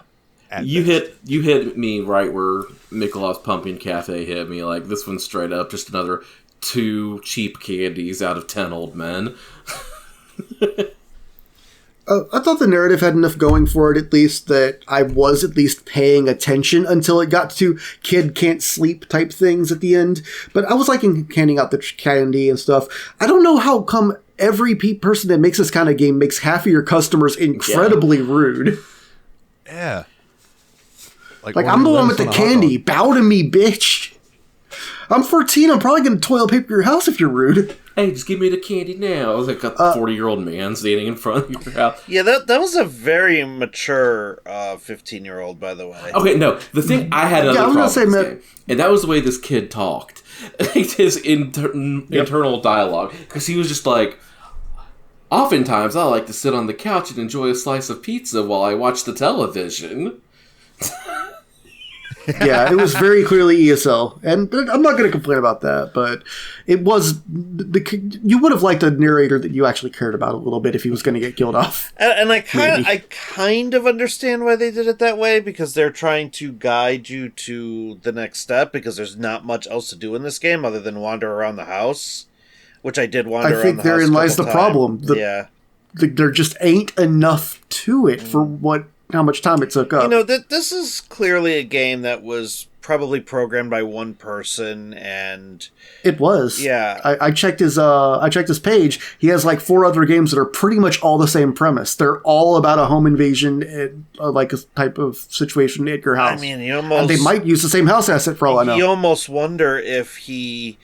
You hit me right where Mikola's Pumpkin Cafe hit me. Like, this one's straight up just another 2 cheap candies out of 10 old men. I thought the narrative had enough going for it, at least, that I was at least paying attention until it got to kid can't sleep type things at the end. But I was liking handing out the candy and stuff. I don't know how come every person that makes this kind of game makes half of your customers incredibly rude. Yeah. Like, I'm the one with the candy. Bow to me, bitch. I'm 14. I'm probably going to toilet paper your house if you're rude. Hey, just give me the candy now. I was like a 40-year-old man standing in front of your house. Yeah, that was a very mature 15-year-old, by the way. Okay, no. The thing, I had another problem with this game, and that was the way this kid talked. His internal dialogue. Because he was just like, oftentimes I like to sit on the couch and enjoy a slice of pizza while I watch the television. Yeah, it was very clearly ESL, and I'm not going to complain about that. But it was you would have liked a narrator that you actually cared about a little bit if he was going to get killed off. And I kind of understand why they did it that way, because they're trying to guide you to the next step, because there's not much else to do in this game other than wander around the house, which I did wander around the house. I think therein lies the problem. There just ain't enough to it for how much time it took up. You know, this is clearly a game that was probably programmed by one person, and it was. Yeah, I checked his page. He has like 4 other games that are pretty much all the same premise. They're all about a home invasion, like a type of situation at your house. I mean, and they might use the same house asset for all I know. You almost wonder if he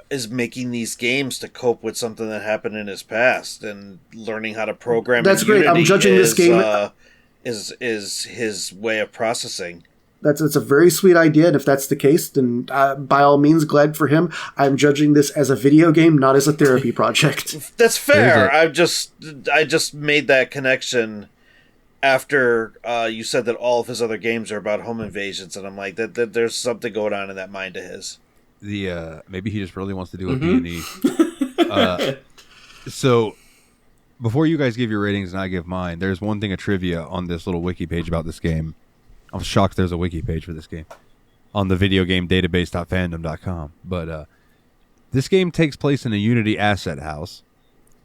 is making these games to cope with something that happened in his past and learning how to program. That's great. I'm judging this game. Is his way of processing. It's a very sweet idea, and if that's the case, then by all means, glad for him. I'm judging this as a video game, not as a therapy project. That's fair. I just made that connection after you said that all of his other games are about home invasions, and I'm like, that there's something going on in that mind of his. Maybe he just really wants to do a D&D. So, before you guys give your ratings and I give mine, there's one thing of trivia on this little wiki page about this game. I'm shocked there's a wiki page for this game on the videogamedatabase.fandom.com. But this game takes place in a Unity asset house.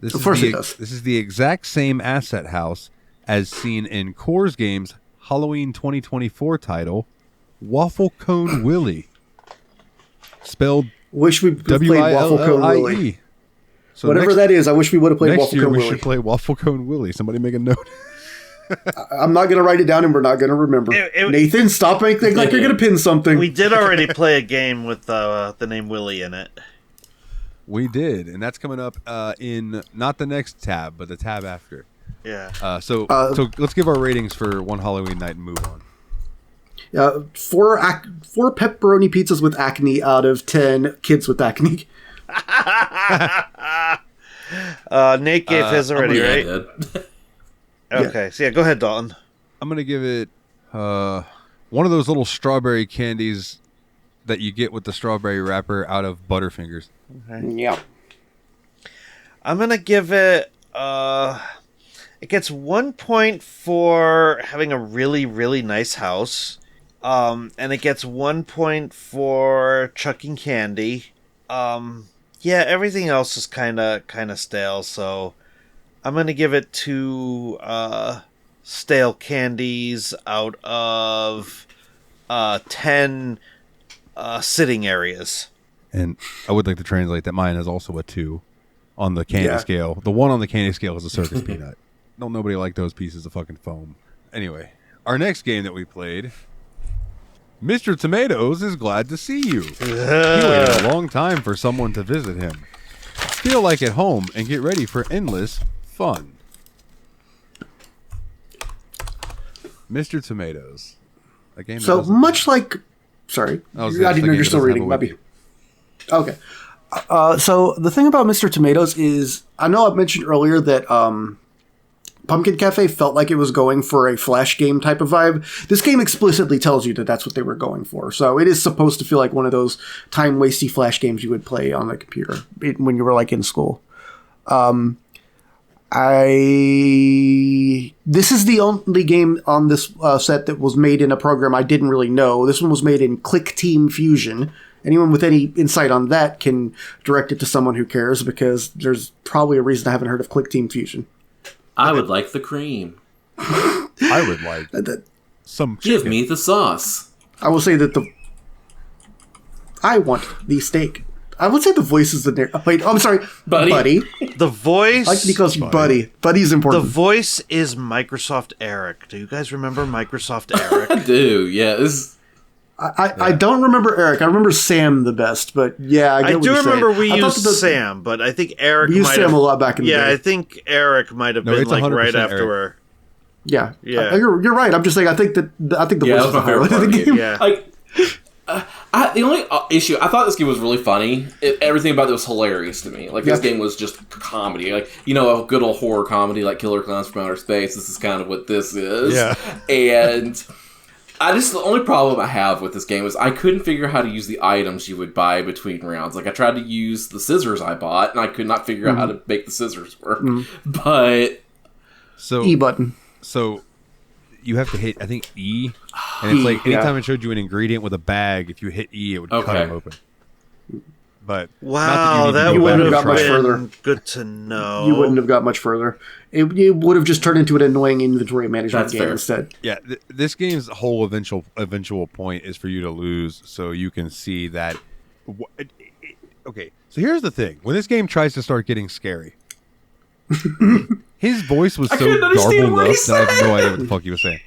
Of course it does. This is the exact same asset house as seen in Core's Game's Halloween 2024 title, Waffle Cone Willie. Spelled Wish we played Waffle Cone Willie. So whatever that is, I wish we would have played Waffle Cone Willie. Next year we should play Waffle Cone Willie. Somebody make a note. I'm not going to write it down, and we're not going to remember. Nathan, stop making like you're going to pin something. We did already play a game with the name Willie in it. We did, and that's coming up in not the next tab, but the tab after. Yeah. So let's give our ratings for one Halloween night and move on. 4 pepperoni pizzas with acne out of 10 kids with acne. Nate gave his already, right? Okay, so go ahead, Dalton. I'm gonna give it one of those little strawberry candies that you get with the strawberry wrapper out of Butterfingers. Okay. Yeah. I'm gonna give it it gets 1 point for having a really, really nice house And it gets 1 point for chucking candy. Yeah, everything else is kind of stale, so I'm going to give it 2 stale candies out of 10 sitting areas. And I would like to translate that mine is also a 2 on the candy scale. The 1 on the candy scale is a circus peanut. Don't nobody like those pieces of fucking foam. Anyway, our next game that we played, Mr. Tomatoes is glad to see you. He waited a long time for someone to visit him. Feel like at home and get ready for endless fun. Mr. Tomatoes. A game So much like, sorry, I didn't know you're still reading. Maybe. Okay. So the thing about Mr. Tomatoes is, I know I mentioned earlier that Pumpkin Cafe felt like it was going for a flash game type of vibe. This game explicitly tells you that that's what they were going for. So it is supposed to feel like one of those time-wasty flash games you would play on the computer when you were like in school. This is the only game on this set that was made in a program I didn't really know. This one was made in Click Team Fusion. Anyone with any insight on that can direct it to someone who cares, because there's probably a reason I haven't heard of Click Team Fusion. I would like the cream. I would like some chicken. Give me the sauce. I will say that I want the steak. I would say the voice is the... Wait, I'm sorry. Buddy. The voice... I like to be called Buddy. Buddy is important. The voice is Microsoft Eric. Do you guys remember Microsoft Eric? I do, yeah. I don't remember Eric. I remember Sam the best, but yeah, I get what do you're remember saying. we used Sam, but I think Eric We used Sam a lot back in the day. Yeah, I think Eric might have been like right after her. Yeah. You're right. I'm just saying, I think the voice is the highlight of the game. Yeah. The only issue, I thought this game was really funny. Everything about it was hilarious to me. Like, this game was just comedy. Like, a good old horror comedy like Killer Clowns from Outer Space. This is kind of what this is. Yeah. And the only problem I have with this game is I couldn't figure out how to use the items you would buy between rounds. Like, I tried to use the scissors I bought, and I could not figure out how to make the scissors work. But... E button. So... You have to hit, I think, E. And it's like, anytime it showed you an ingredient with a bag, if you hit E, it would cut them open. But wow, that would have got much further. Good to know. You wouldn't have got much further. It would have just turned into an annoying inventory management game instead. Yeah, this game's whole eventual point is for you to lose, so you can see that. Okay, so here's the thing: when this game tries to start getting scary, his voice was so garbled up that I have no idea what the fuck he was saying.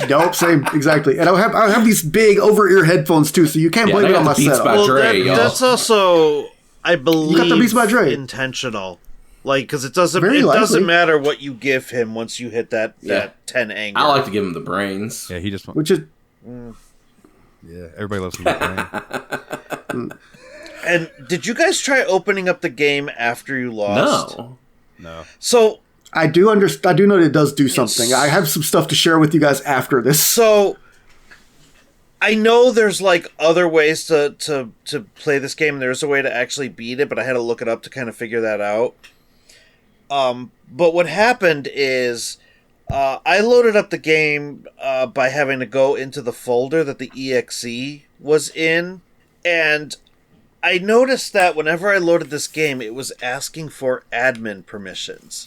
Nope, same, exactly. And I have these big over-ear headphones too, so you can't blame it on my setup. That's also, I believe, intentional. Like, because it doesn't matter what you give him once you hit that 10 anger. I like to give him the brains. Yeah, he just which is everybody loves the brain. And did you guys try opening up the game after you lost? No. So I do know that it does do something. I have some stuff to share with you guys after this. So I know there's like other ways to play this game. There's a way to actually beat it, but I had to look it up to kind of figure that out. But what happened is I loaded up the game by having to go into the folder that the EXE was in, and I noticed that whenever I loaded this game, it was asking for admin permissions.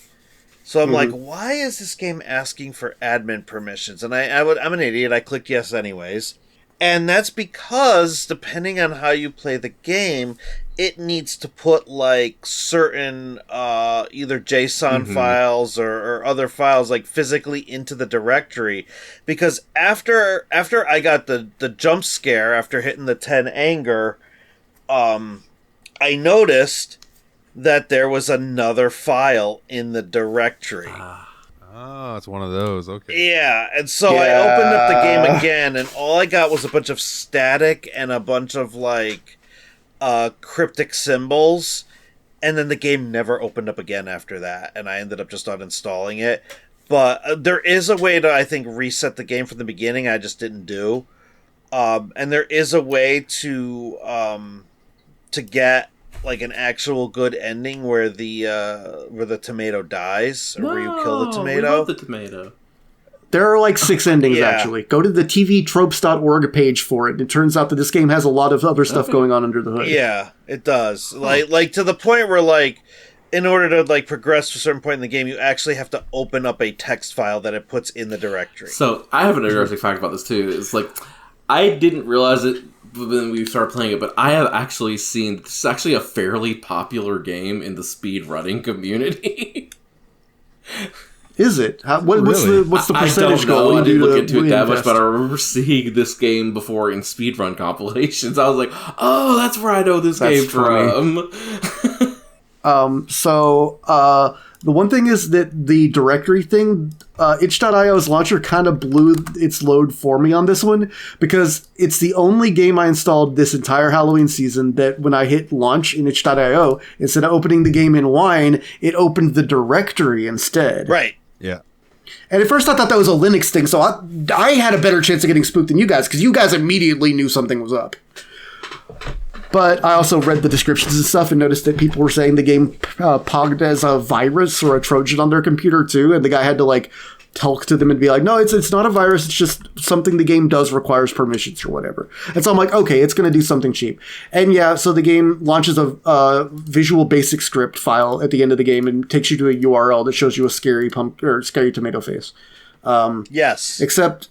So I'm like, why is this game asking for admin permissions? And I'm an idiot. I clicked yes anyways. And that's because, depending on how you play the game, it needs to put like certain either JSON files or other files like physically into the directory. Because after I got the jump scare after hitting the 10 anger, I noticed that there was another file in the directory. Oh, it's one of those. Okay. Yeah, and so I opened up the game again, and all I got was a bunch of static and a bunch of like cryptic symbols, and then the game never opened up again after that, and I ended up just uninstalling it. But there is a way to, I think, reset the game from the beginning. I just didn't do, and there is a way to get like an actual good ending where the tomato dies, or where you kill the tomato. We love the tomato. There are like 6 endings, Yeah. actually. Go to the tvtropes.org page for it. It turns out that this game has a lot of other stuff going on under the hood. Yeah, it does. Like to the point where, like, in order to, like, progress to a certain point in the game, you actually have to open up a text file that it puts in the directory. So, I have an interesting fact about this, too. It's like, I didn't realize it when we started playing it, but I have actually seen, this is actually a fairly popular game in the speed running community. Is it? What's Really? the I percentage don't know. goal? I didn't look into it that much, invest? but I remember seeing this game before in speedrun compilations. I was like, oh, that's where I know this That's game funny. from. The one thing is that the directory thing, itch.io's launcher kind of blew its load for me on this one, because it's the only game I installed this entire Halloween season that when I hit launch in itch.io, instead of opening the game in Wine, it opened the directory instead. Right. Yeah. And at first I thought that was a Linux thing, so I had a better chance of getting spooked than you guys, because you guys immediately knew something was up. But I also read the descriptions and stuff and noticed that people were saying the game pogged as a virus or a Trojan on their computer too, and the guy had to like talk to them and be like, no, it's not a virus, it's just something the game does requires permissions or whatever. And so I'm like, okay, it's going to do something cheap. And yeah, so the game launches a Visual Basic script file at the end of the game and takes you to a URL that shows you a scary tomato face. Yes. Except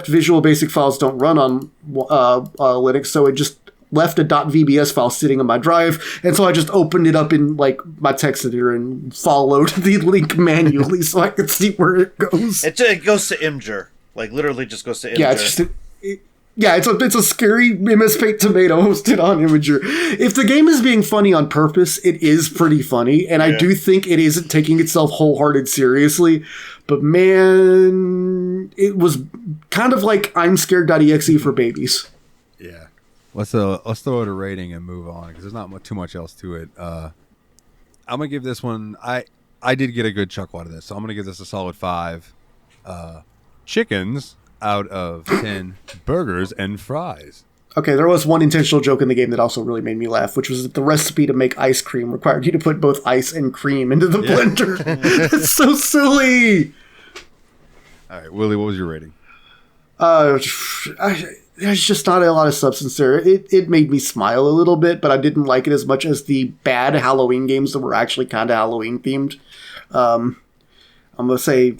Visual Basic files don't run on Linux, so it just left a .vbs file sitting on my drive, and so I just opened it up in like my text editor and followed the link manually so I could see where it goes. It goes to Imgur. Like, literally just goes to Imgur. Yeah, it's a scary MS Paint tomato hosted on Imgur. If the game is being funny on purpose, it is pretty funny, and I do think it isn't taking itself wholehearted seriously. But man, it was kind of like I'm Scared.exe for babies. Yeah. Let's throw it a rating and move on, because there's not too much else to it. I'm gonna give this one. I did get a good chuckle out of this, so I'm gonna give this a solid 5 chickens out of 10 burgers and fries. Okay, there was one intentional joke in the game that also really made me laugh, which was that the recipe to make ice cream required you to put both ice and cream into the blender. It's so silly. All right, Willie, what was your rating? There's just not a lot of substance there. It made me smile a little bit, but I didn't like it as much as the bad Halloween games that were actually kind of Halloween themed. I'm going to say,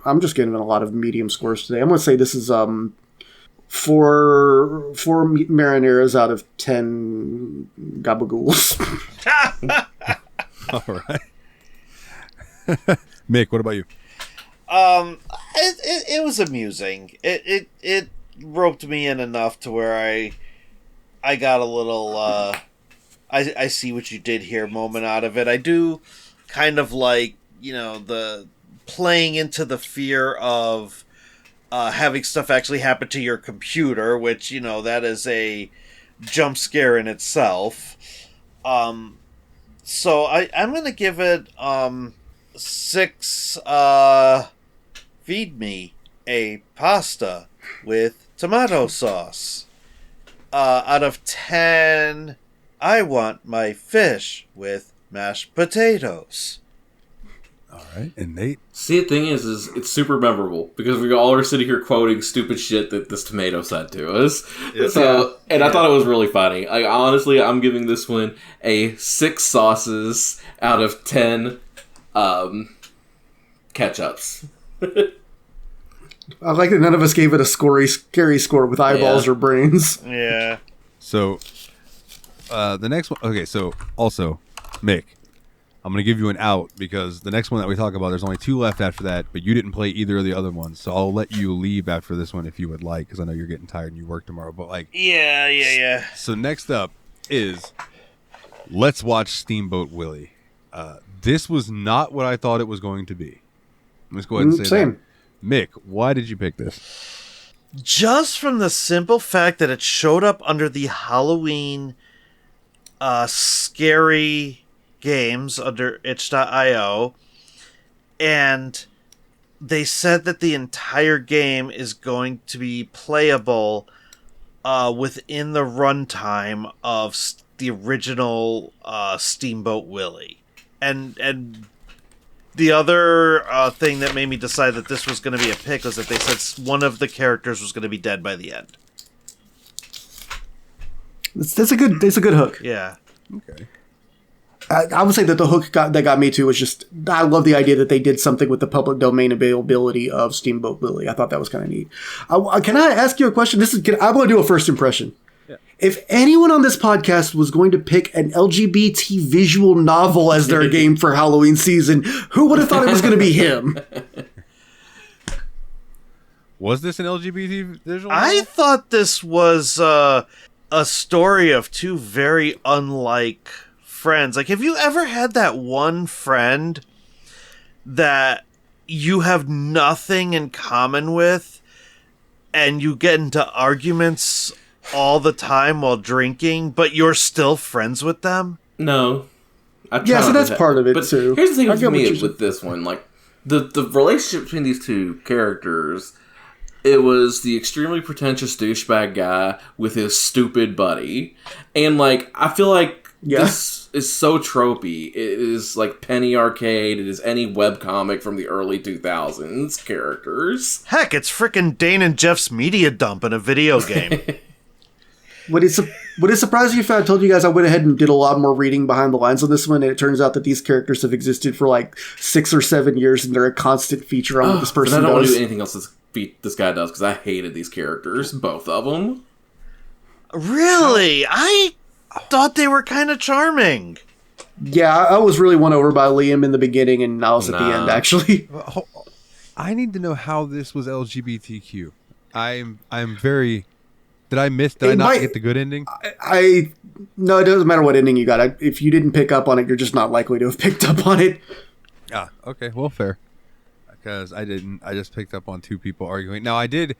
I'm just giving it a lot of medium scores today. I'm going to say this is four marineras out of 10 gabagools. All right. Mick, what about you? It was amusing. It roped me in enough to where I got a little I see what you did here moment out of it. I do kind of like, the playing into the fear of having stuff actually happen to your computer, which, that is a jump scare in itself. So I'm gonna give it 6 feed me a pasta with tomato sauce. Out of 10, I want my fish with mashed potatoes. All right, and Nate? See, the thing is it's super memorable because we all are sitting here quoting stupid shit that this tomato said to us. Yeah. So, and I thought it was really funny. Like, honestly, I'm giving this one a 6 sauces out of 10 ketchups. I like that none of us gave it a scary score with eyeballs or brains. Yeah. So, the next one... Okay, so, also, Mick, I'm going to give you an out because the next one that we talk about, there's only 2 left after that, but you didn't play either of the other ones, so I'll let you leave after this one if you would like, because I know you're getting tired and you work tomorrow, but like... Yeah. So next up is Let's Watch Steamboat Willie. This was not what I thought it was going to be. Let's go ahead and say Same. that. Mick, why did you pick this? Just from the simple fact that it showed up under the Halloween scary games under itch.io, and they said that the entire game is going to be playable within the runtime of the original Steamboat Willie. And the other thing that made me decide that this was going to be a pick was that they said one of the characters was going to be dead by the end. That's a good hook. Yeah. Okay. I would say that the hook that got me too was just, I love the idea that they did something with the public domain availability of Steamboat Willie. I thought that was kind of neat. Can I ask you a question? I'm going to do a first impression. Yeah. If anyone on this podcast was going to pick an LGBT visual novel as their game for Halloween season, who would have thought it was going to be him? Was this an LGBT visual I novel? thought this was a story of two very unlike friends. Like, have you ever had that one friend that you have nothing in common with and you get into arguments all the time while drinking, but you're still friends with them? No. Yeah, so that's part of it, but too. Here's the thing with me with this one. Like, the relationship between these two characters, it was the extremely pretentious douchebag guy with his stupid buddy. And, like, I feel like this is so tropey. It is like Penny Arcade. It is any webcomic from the early 2000s characters. Heck, it's frickin' Dane and Jeff's media dump in a video game. Would it surprise you if I told you guys I went ahead and did a lot more reading behind the lines on this one, and it turns out that these characters have existed for like 6 or 7 years, and they're a constant feature on what this person does? I don't want to do anything else this guy does, because I hated these characters, both of them. Really? I thought they were kind of charming. Yeah, I was really won over by Liam in the beginning and Niles at the end, actually. I need to know how this was LGBTQ. I'm very... Did I not get the good ending? No, it doesn't matter what ending you got. If you didn't pick up on it, you're just not likely to have picked up on it. Ah, okay, well, fair. Because I didn't. I just picked up on two people arguing. Now, I did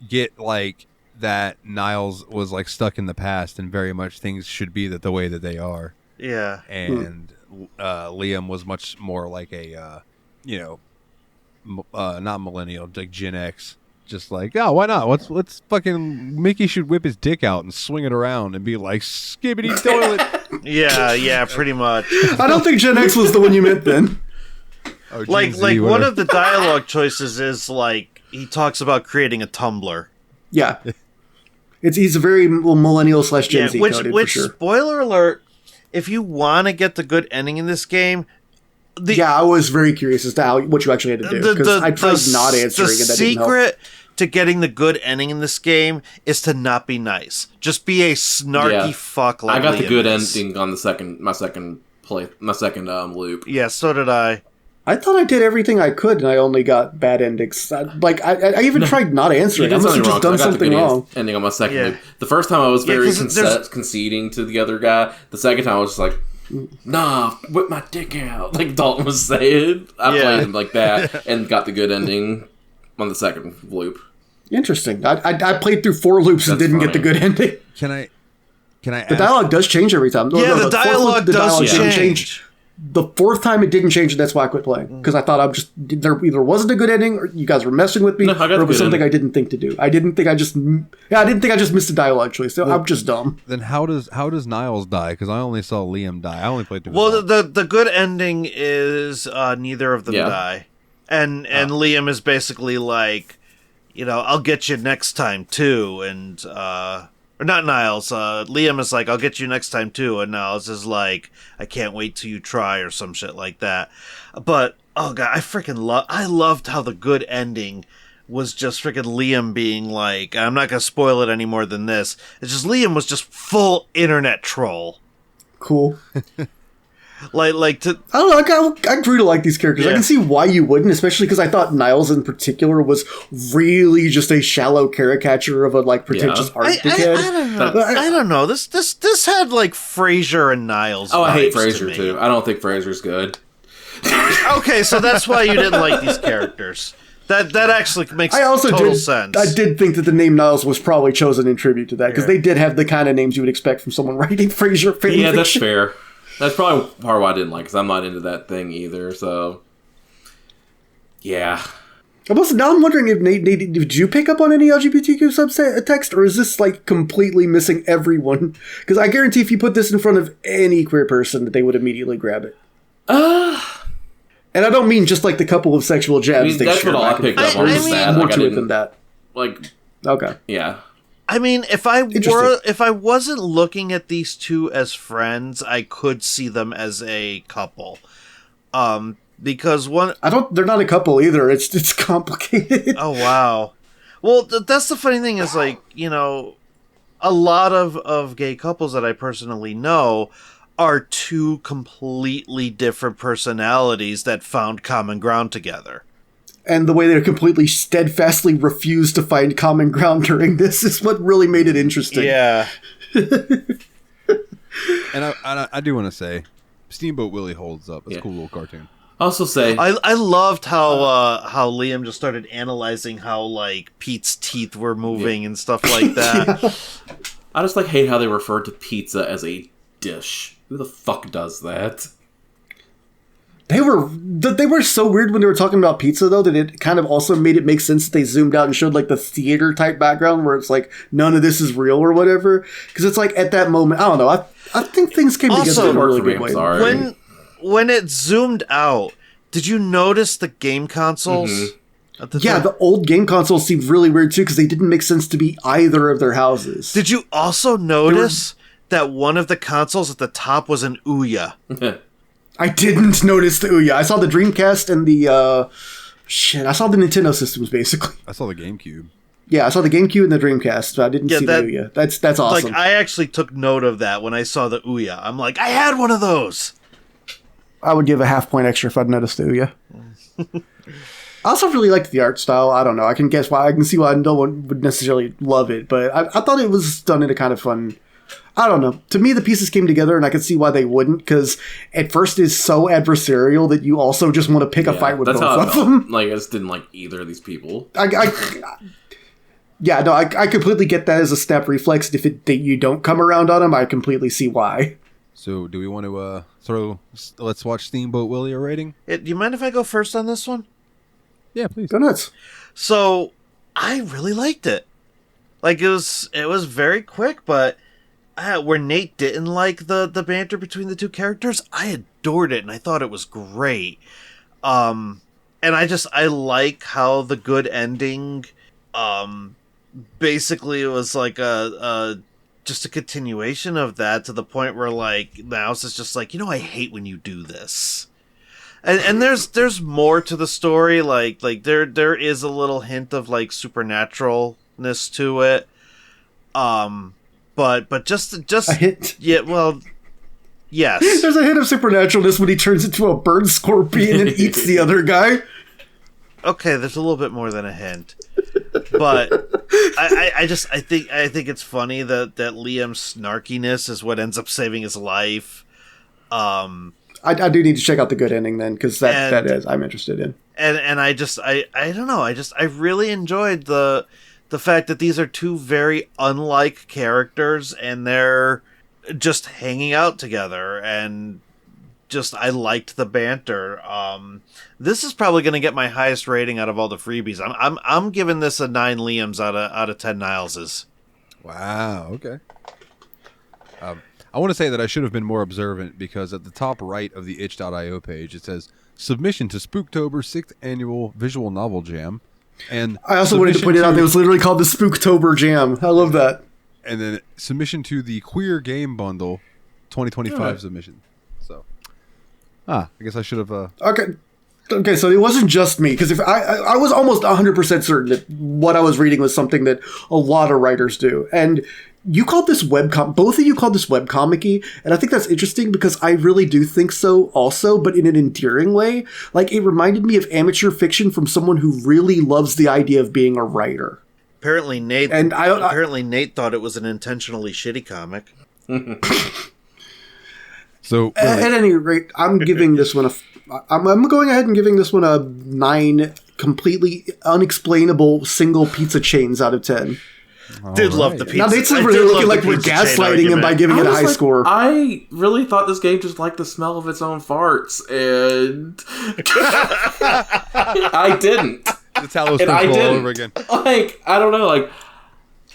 get, like, that Niles was, like, stuck in the past and very much things should be the way that they are. Yeah. And Liam was much more like a, not millennial, like Gen X. Just like, yeah, why not? Let's fucking Mickey should whip his dick out and swing it around and be like, skibbity toilet. Yeah, pretty much. I don't think Gen X was the one you meant then. Oh, like one of the dialogue choices is like he talks about creating a Tumblr. Yeah, he's a very millennial / Gen Z coded, for sure. Spoiler alert: if you want to get the good ending in this game. I was very curious as to what you actually had to do, because I tried not answering and that didn't help. The secret to getting the good ending in this game is to not be nice. Just be a snarky fuck. Like I got the good is. ending on my second loop. Yeah, so did I. I thought I did everything I could, and I only got bad endings. I even tried not answering. I must have just done something wrong. Ending on my second loop. The first time I was very conceding to the other guy. The second time I was just like, nah, whip my dick out, like Dalton was saying. I played him like that and got the good ending on the second loop. Interesting. I played through 4 loops and didn't get the good ending. Can I ask? The dialogue does change every time. The dialogue does change. The 4th time it didn't change, and that's why I quit playing. Because I thought there either wasn't a good ending, or you guys were messing with me, or it was something I didn't think to do. I didn't think I just missed a dialogue choice. So I'm just dumb. Then how does Niles die? Because I only saw Liam die. I only played through. Well, the good ending is neither of them die, and Liam is basically like, I'll get you next time too, and or not Niles. Liam is like, I'll get you next time too, and Niles is like, I can't wait till you try, or some shit like that. But oh god, I loved how the good ending was just freaking Liam being like, I'm not gonna spoil it any more than this. It's just Liam was just full internet troll. Cool. I don't know. I grew to like these characters. Yeah. I can see why you wouldn't, especially because I thought Niles in particular was really just a shallow caricature of a pretentious art dickhead. I don't know. This had like Frasier and Niles. Oh, I hate Frasier too. I don't think Frasier's good. Okay, so that's why you didn't like these characters. That actually makes total sense. I did think that the name Niles was probably chosen in tribute to that, because they did have the kind of names you would expect from someone writing Frasier fanfiction. Yeah, that's fair. That's probably part of why I didn't like, because I'm not into that thing either, so... Yeah. Now I'm wondering if, Nate, did you pick up on any LGBTQ subtext, or is this, completely missing everyone? Because I guarantee if you put this in front of any queer person, that they would immediately grab it. And I don't mean just like the couple of sexual jabs. I mean, they that's share what I back and picked forth. up on. I Was mean- that. More Like, I to it didn't, than that. like, Okay. yeah. I mean, if I Interesting. if I wasn't looking at these two as friends, I could see them as a couple. Because one, They're not a couple either. It's complicated. oh wow, well that's the funny thing is like a lot of gay couples that I personally know are two completely different personalities that found common ground together. And the way they completely steadfastly refuse to find common ground during this is what really made it interesting. Yeah. And I do want to say, Steamboat Willie holds up. It's Yeah. a cool little cartoon. Also say, I loved how Liam just started analyzing how like Pete's teeth were moving and stuff like that. I just like hate how they refer to pizza as a dish. Who the fuck does that? They were so weird when they were talking about pizza, though, that it kind of also made it make sense that they zoomed out and showed like the theater type background where it's like none of this is real or whatever. Because it's like at that moment, I don't know. I think things came Also, together in a really for me, good I'm way. sorry. When it zoomed out, did you notice the game consoles? At the Yeah, time? the old game consoles seemed really weird too because they didn't make sense to be either of their houses. Did you also notice that one of the consoles at the top was an Ouya? I didn't notice the Ouya. I saw the Dreamcast and the I saw the Nintendo systems basically. I saw the GameCube. Yeah, I saw the GameCube and the Dreamcast, but I didn't see the Ouya. That's awesome. Like, I actually took note of that when I saw the Ouya. I'm like, I had one of those! I would give a half point extra if I'd noticed the Ouya. I also really liked the art style. I don't know. I can guess why. I can see why no one would necessarily love it, but I thought it was done in a kind of fun... I don't know. To me, the pieces came together, and I could see why they wouldn't, because at first it's so adversarial that you also just want to pick a fight with that's both how I of felt. them. Like, I just didn't like either of these people. Yeah, no, I completely get that as a snap reflex. If you don't come around on them, I completely see why. So, do we want to throw Let's Watch Steamboat Willie a rating? Do you mind if I go first on this one? Yeah, please. Go nuts. So, I really liked it. Like, it was very quick, but where Nate didn't like the banter between the two characters, I adored it, and I thought it was great. And I like how the good ending, basically it was like just a continuation of that, to the point where like Mouse is just like, I hate when you do this. And there's more to the story, like there is a little hint of like supernaturalness to it. But just A hint? yeah, well, yes. There's a hint of supernaturalness when he turns into a bird scorpion and eats the other guy. Okay, there's a little bit more than a hint. But I think it's funny that Liam's snarkiness is what ends up saving his life. I do need to check out the good ending then, because that is I'm interested in. And I don't know, I really enjoyed the fact that these are two very unlike characters, and they're just hanging out together, and I liked the banter. This is probably going to get my highest rating out of all the freebies. I'm giving this a 9 Liams out of 10 Nileses. Wow, okay. I want to say that I should have been more observant, because at the top right of the itch.io page, it says, submission to Spooktober 6th Annual Visual Novel Jam. And I also wanted to point it out that it was literally called the Spooktober Jam. I love that. And then submission to the Queer Game Bundle 2025 submission. So, I guess I should have... Okay, so it wasn't just me, because if I was almost 100% certain that what I was reading was something that a lot of writers do. And you called this both of you called this webcomic-y, and I think that's interesting because I really do think so also, but in an endearing way. Like, it reminded me of amateur fiction from someone who really loves the idea of being a writer. Apparently Nate Nate thought it was an intentionally shitty comic. So at any rate, I'm giving this one I'm going ahead and giving this one a 9 completely unexplainable single pizza chains out of 10. Did love the pizza. Now Nate's really looking like we're gaslighting him by giving it a high score. I really thought this game just liked the smell of its own farts, and I didn't. It's Talos all over again. Like, I don't know, like,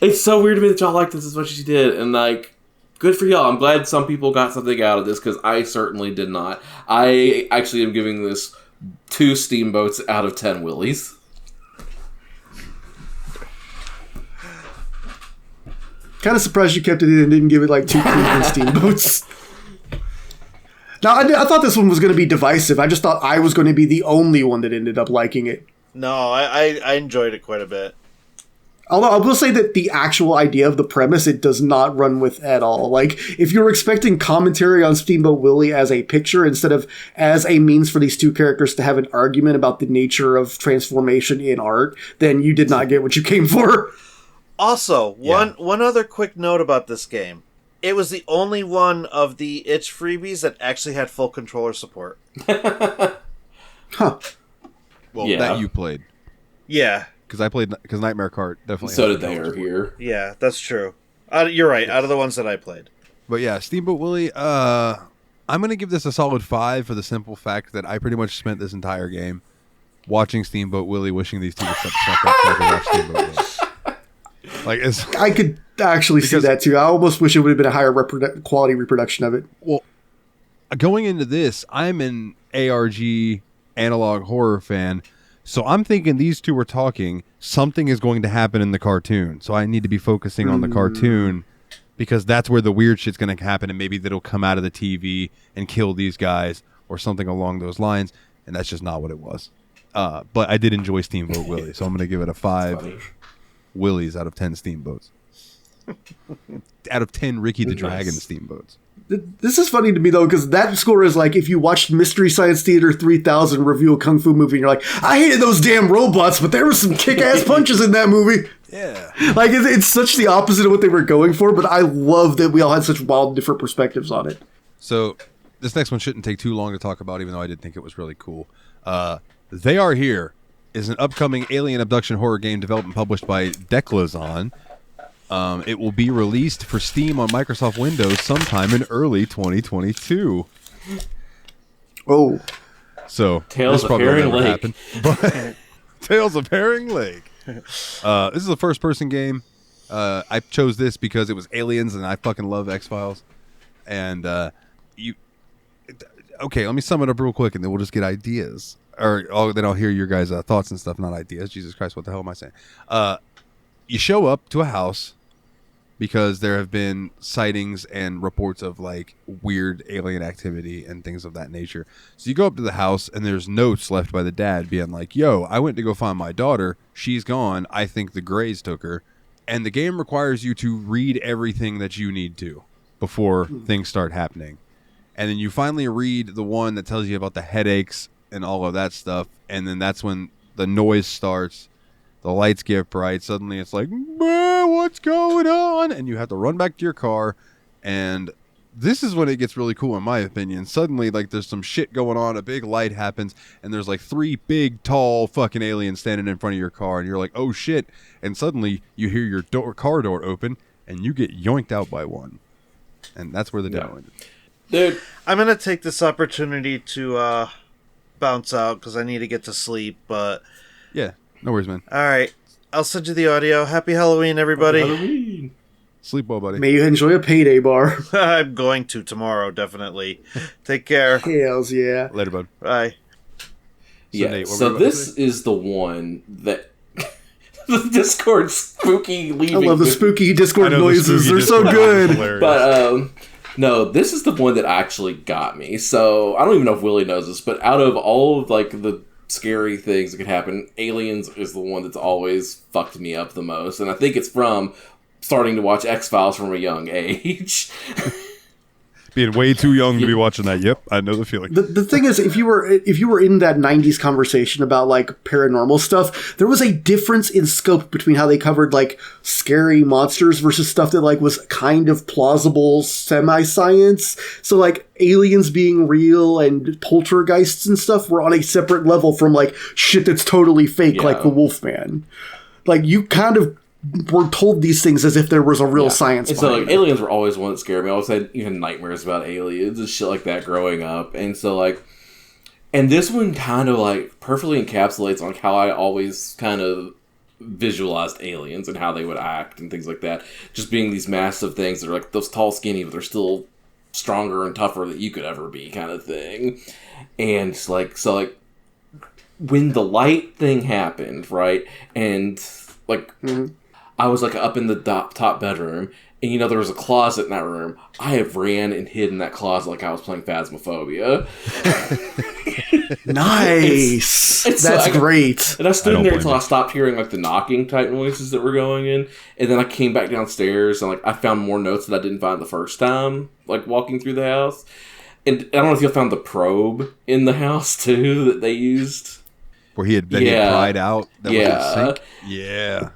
it's so weird to me that y'all like this as much as you did, and like, good for y'all. I'm glad some people got something out of this, because I certainly did not. I actually am giving this 2 Steamboats out of 10 Willies. Kind of surprised you kept it in and didn't give it like 2 Cleveland Steamboats. Now, I thought this one was going to be divisive. I just thought I was going to be the only one that ended up liking it. No, I enjoyed it quite a bit. Although I will say that the actual idea of the premise, it does not run with at all. Like, if you're expecting commentary on Steamboat Willie as a picture instead of as a means for these 2 characters to have an argument about the nature of transformation in art, then you did not get what you came for. Also, one other quick note about this game. It was the only one of the HallowFreebies that actually had full controller support. Huh. Well, Yeah. that you played. Yeah. Because Nightmare Kart definitely. So has did they controllers. here. Yeah, that's true. You're right, out of the ones that I played. But yeah, Steamboat Willie, I'm going to give this a solid 5 for the simple fact that I pretty much spent this entire game watching Steamboat Willie, wishing these 2 would suck up so I could watch Steamboat Willie. Like, I could actually see that too. I almost wish it would have been a higher quality reproduction of it. Well, going into this, I'm an ARG analog horror fan, so I'm thinking these 2 are talking. Something is going to happen in the cartoon, so I need to be focusing on the cartoon because that's where the weird shit's going to happen, and maybe that'll come out of the TV and kill these guys or something along those lines, and that's just not what it was. But I did enjoy Steamboat Willie, so I'm going to give it a 5 Willies out of 10 Steamboats. Out of 10 Ricky the Dragon Steamboats. This is funny to me, though, because that score is like if you watched Mystery Science Theater 3000 review a Kung Fu movie and you're like, I hated those damn robots, but there were some kick-ass punches in that movie. Yeah. Like, it's such the opposite of what they were going for, but I love that we all had such wild different perspectives on it. So, this next one shouldn't take too long to talk about, even though I did think it was really cool. They Are Here is an upcoming alien abduction horror game developed and published by Declazon. It will be released for Steam on Microsoft Windows sometime in early 2022. Oh. So, Tales this of probably will Herring never Lake. happen. But Tales of Herring Lake. This is a first-person game. I chose this because it was aliens, and I fucking love X-Files. And okay, let me sum it up real quick, and then we'll just get ideas. Then I'll hear your guys' thoughts and stuff, not ideas. Jesus Christ, what the hell am I saying? You show up to a house because there have been sightings and reports of like weird alien activity and things of that nature. So you go up to the house and there's notes left by the dad being like, yo, I went to go find my daughter. She's gone. I think the Greys took her. And the game requires you to read everything that you need to before things start happening. And then you finally read the one that tells you about the headaches and all of that stuff. And then that's when the noise starts. The lights get bright. Suddenly it's like, what's going on? And you have to run back to your car. And this is when it gets really cool, in my opinion. Suddenly, like, there's some shit going on. A big light happens. And there's like 3 big, tall fucking aliens standing in front of your car. And you're like, oh shit. And suddenly you hear your car door open. And you get yoinked out by one. And that's where the demo ended. Dude, I'm going to take this opportunity to bounce out because I need to get to sleep, but... Yeah, no worries, man. All right. I'll send you the audio. Happy Halloween, everybody. Halloween. Sleep well, buddy. May you enjoy a payday bar. I'm going to tomorrow, definitely. Take care. Hells yeah. Later, bud. Bye. Yeah, Nate, what were so you about to this say? is the one that the Discord spooky leaving. I love the spooky Discord noises. They're so good. But no, this is the one that actually got me. So I don't even know if Willie knows this, but out of all of like the scary things that could happen, aliens is the one that's always fucked me up the most, and I think it's from starting to watch X-Files from a young age. Being way too young to be watching that. Yep, I know the feeling. The thing is, if you were in that 90s conversation about like paranormal stuff, there was a difference in scope between how they covered like scary monsters versus stuff that like was kind of plausible semi-science. So like aliens being real and poltergeists and stuff were on a separate level from like shit that's totally fake, like the Wolfman. Like you kind of were told these things as if there was a real science and so behind like it. aliens were always one that scared me. I always had even nightmares about aliens and shit like that growing up. And so like, and this one kind of like perfectly encapsulates on how I always kind of visualized aliens and how they would act and things like that. Just being these massive things that are like those tall, skinny, but they're still stronger and tougher than you could ever be, kind of thing. And like, so like, when the light thing happened, right, and like I was like up in the top bedroom, and there was a closet in that room. I have ran and hid in that closet like I was playing Phasmophobia. Nice. That's like, great. And I stood in there until I stopped hearing like the knocking type noises that were going in, and then I came back downstairs and like I found more notes that I didn't find the first time, like walking through the house. And I don't know if you found the probe in the house too that they used, where he had pried out. That was in sync. Yeah.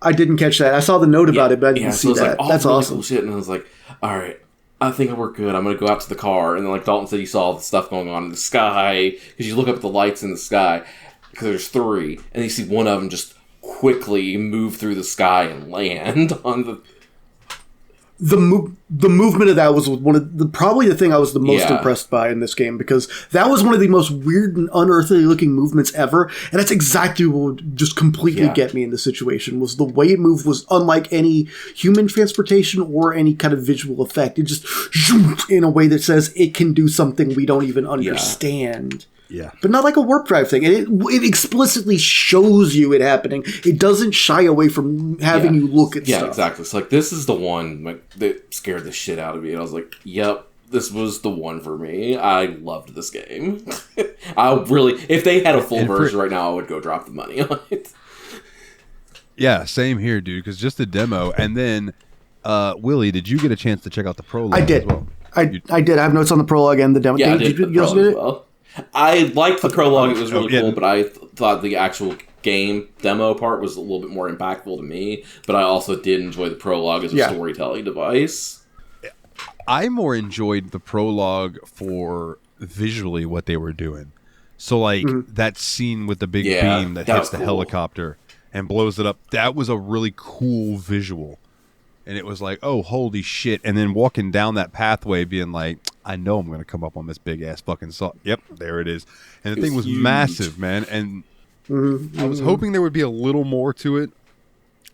I didn't catch that. I saw the note about it, but I didn't see that. Like, that's really awesome. Cool shit. And I was like, all right, I think we're good. I'm going to go out to the car. And then, like Dalton said, you saw the stuff going on in the sky. Because you look up at the lights in the sky. Because there's 3. And you see one of them just quickly move through the sky and land on the... The movement of that was probably the thing I was the most impressed by in this game, because that was one of the most weird and unearthly looking movements ever, and that's exactly what would just completely get me in this situation. Was the way it moved was unlike any human transportation or any kind of visual effect. It just in a way that says it can do something we don't even understand. Yeah. But not like a warp drive thing. And it explicitly shows you it happening. It doesn't shy away from having you look at stuff. Yeah, exactly. It's like, this is the one that scared the shit out of me. And I was like, yep, this was the one for me. I loved this game. If they had a full version right now, I would go drop the money on it. Yeah, same here, dude, because just the demo. And then, Willie, did you get a chance to check out the prologue I did. as well? I did. I have notes on the prologue and the demo. Yeah, did you also did it? Well. I liked the prologue. It was really cool, but I thought the actual game demo part was a little bit more impactful to me. But I also did enjoy the prologue as a storytelling device. I more enjoyed the prologue for visually what they were doing. So, like, that scene with the big beam that hits the helicopter and blows it up, that was a really cool visual. And it was like, oh, holy shit. And then walking down that pathway being like, I know I'm going to come up on this big-ass fucking saw. Yep, there it is. And the thing was massive, man. And I was hoping there would be a little more to it.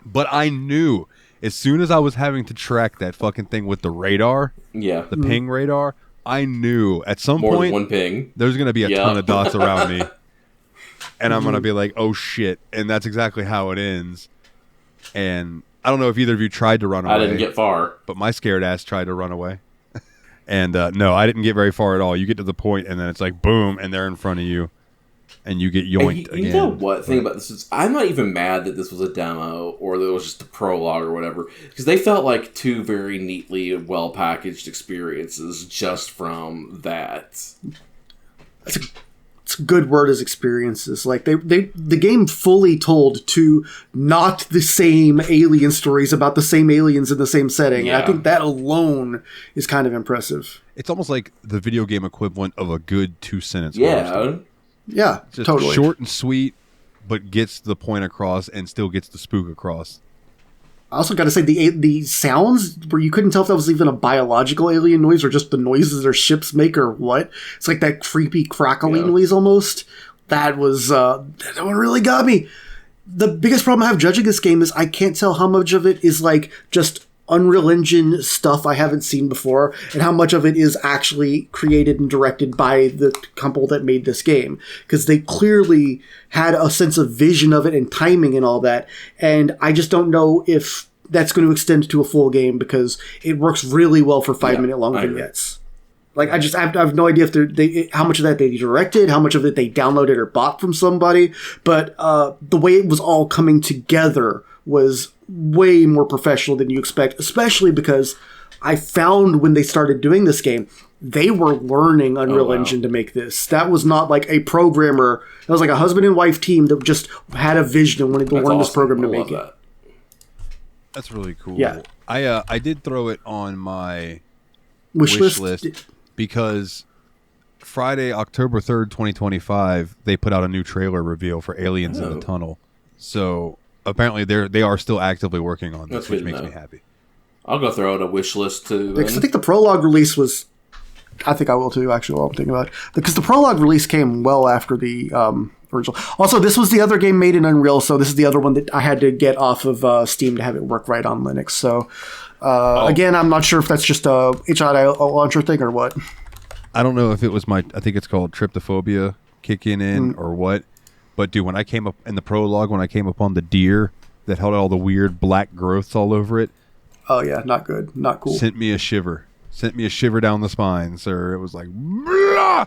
But I knew as soon as I was having to track that fucking thing with the radar, the ping radar, I knew at some point, more than one ping, there's going to be a ton of dots around me. And I'm going to be like, oh, shit. And that's exactly how it ends. And I don't know if either of you tried to run away. I didn't get far. But my scared ass tried to run away. And no, I didn't get very far at all. You get to the point, and then it's like, boom, and they're in front of you. And you get yoinked again. You know what thing about this is, I'm not even mad that this was a demo, or that it was just a prologue or whatever. Because they felt like 2 very neatly well-packaged experiences just from that. It's a good word as experiences. Like the game fully told 2 not the same alien stories about the same aliens in the same setting. Yeah. And I think that alone is kind of impressive. It's almost like the video game equivalent of a good 2-sentence. Yeah, just totally. Short and sweet, but gets the point across and still gets the spook across. I also got to say the sounds where you couldn't tell if that was even a biological alien noise or just the noises their ships make or what. It's like that creepy crackly noise almost. That one really got me. The biggest problem I have judging this game is I can't tell how much of it is like just Unreal Engine stuff I haven't seen before and how much of it is actually created and directed by the couple that made this game. Because they clearly had a sense of vision of it and timing and all that. And I just don't know if that's going to extend to a full game because it works really well for 5-minute long vignettes. Like, I have no idea if how much of that they directed, how much of it they downloaded or bought from somebody. But the way it was all coming together was way more professional than you expect, especially because I found when they started doing this game, they were learning Unreal Engine to make this. That was not like a programmer. It was like a husband and wife team that just had a vision and wanted to learn this program to make it. That's really cool. Yeah. I did throw it on my wish list because Friday, October 3rd, 2025, they put out a new trailer reveal for Aliens in the Tunnel. So apparently they are still actively working on this, which makes me happy. I'll go throw out a wish list too. I think the prologue release was... I think I will too, actually, while I'm thinking about it. Because the prologue release came well after the original. Also, this was the other game made in Unreal, so this is the other one that I had to get off of Steam to have it work right on Linux. So, again, I'm not sure if that's just a HI launcher thing or what. I don't know if it was I think it's called Tryptophobia kicking in or what. But dude, when I came up in the prologue, when I came upon the deer that had all the weird black growths all over it, Oh yeah, not good, not cool. sent me a shiver down the spine, sir. It was like, "Blah!"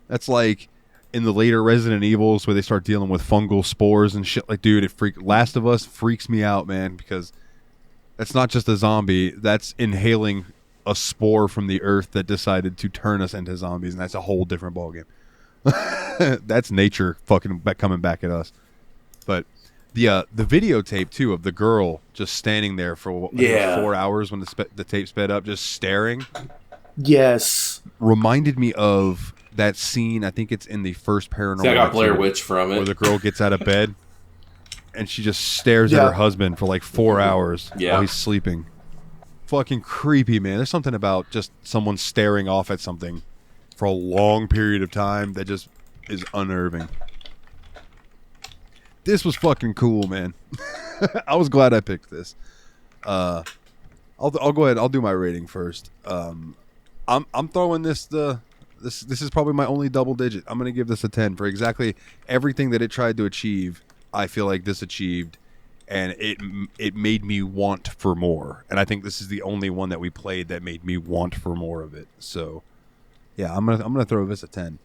That's like in the later Resident Evils where they start dealing with fungal spores and shit. Like, dude, Last of Us freaks me out, man, because that's not just a zombie. That's inhaling a spore from the earth that decided to turn us into zombies, and that's a whole different ballgame. That's nature fucking coming back at us. But the videotape too of the girl just standing there for 4 hours when the tape sped up, just staring. Yes, reminded me of that scene. I think it's in the first Paranormal. See, I got Blair Witch from it, where the girl gets out of bed and she just stares at her husband for like 4 hours while he's sleeping. Fucking creepy, man. There's something about just someone staring off at something for a long period of time that just is unnerving. This was fucking cool, man. I was glad I picked this. I'll go ahead. I'll do my rating first. I'm throwing this is probably my only double digit. I'm going to give this a 10 for exactly everything that it tried to achieve. I feel like this achieved, and it made me want for more. And I think this is the only one that we played that made me want for more of it. So, yeah, I'm gonna throw this a 10.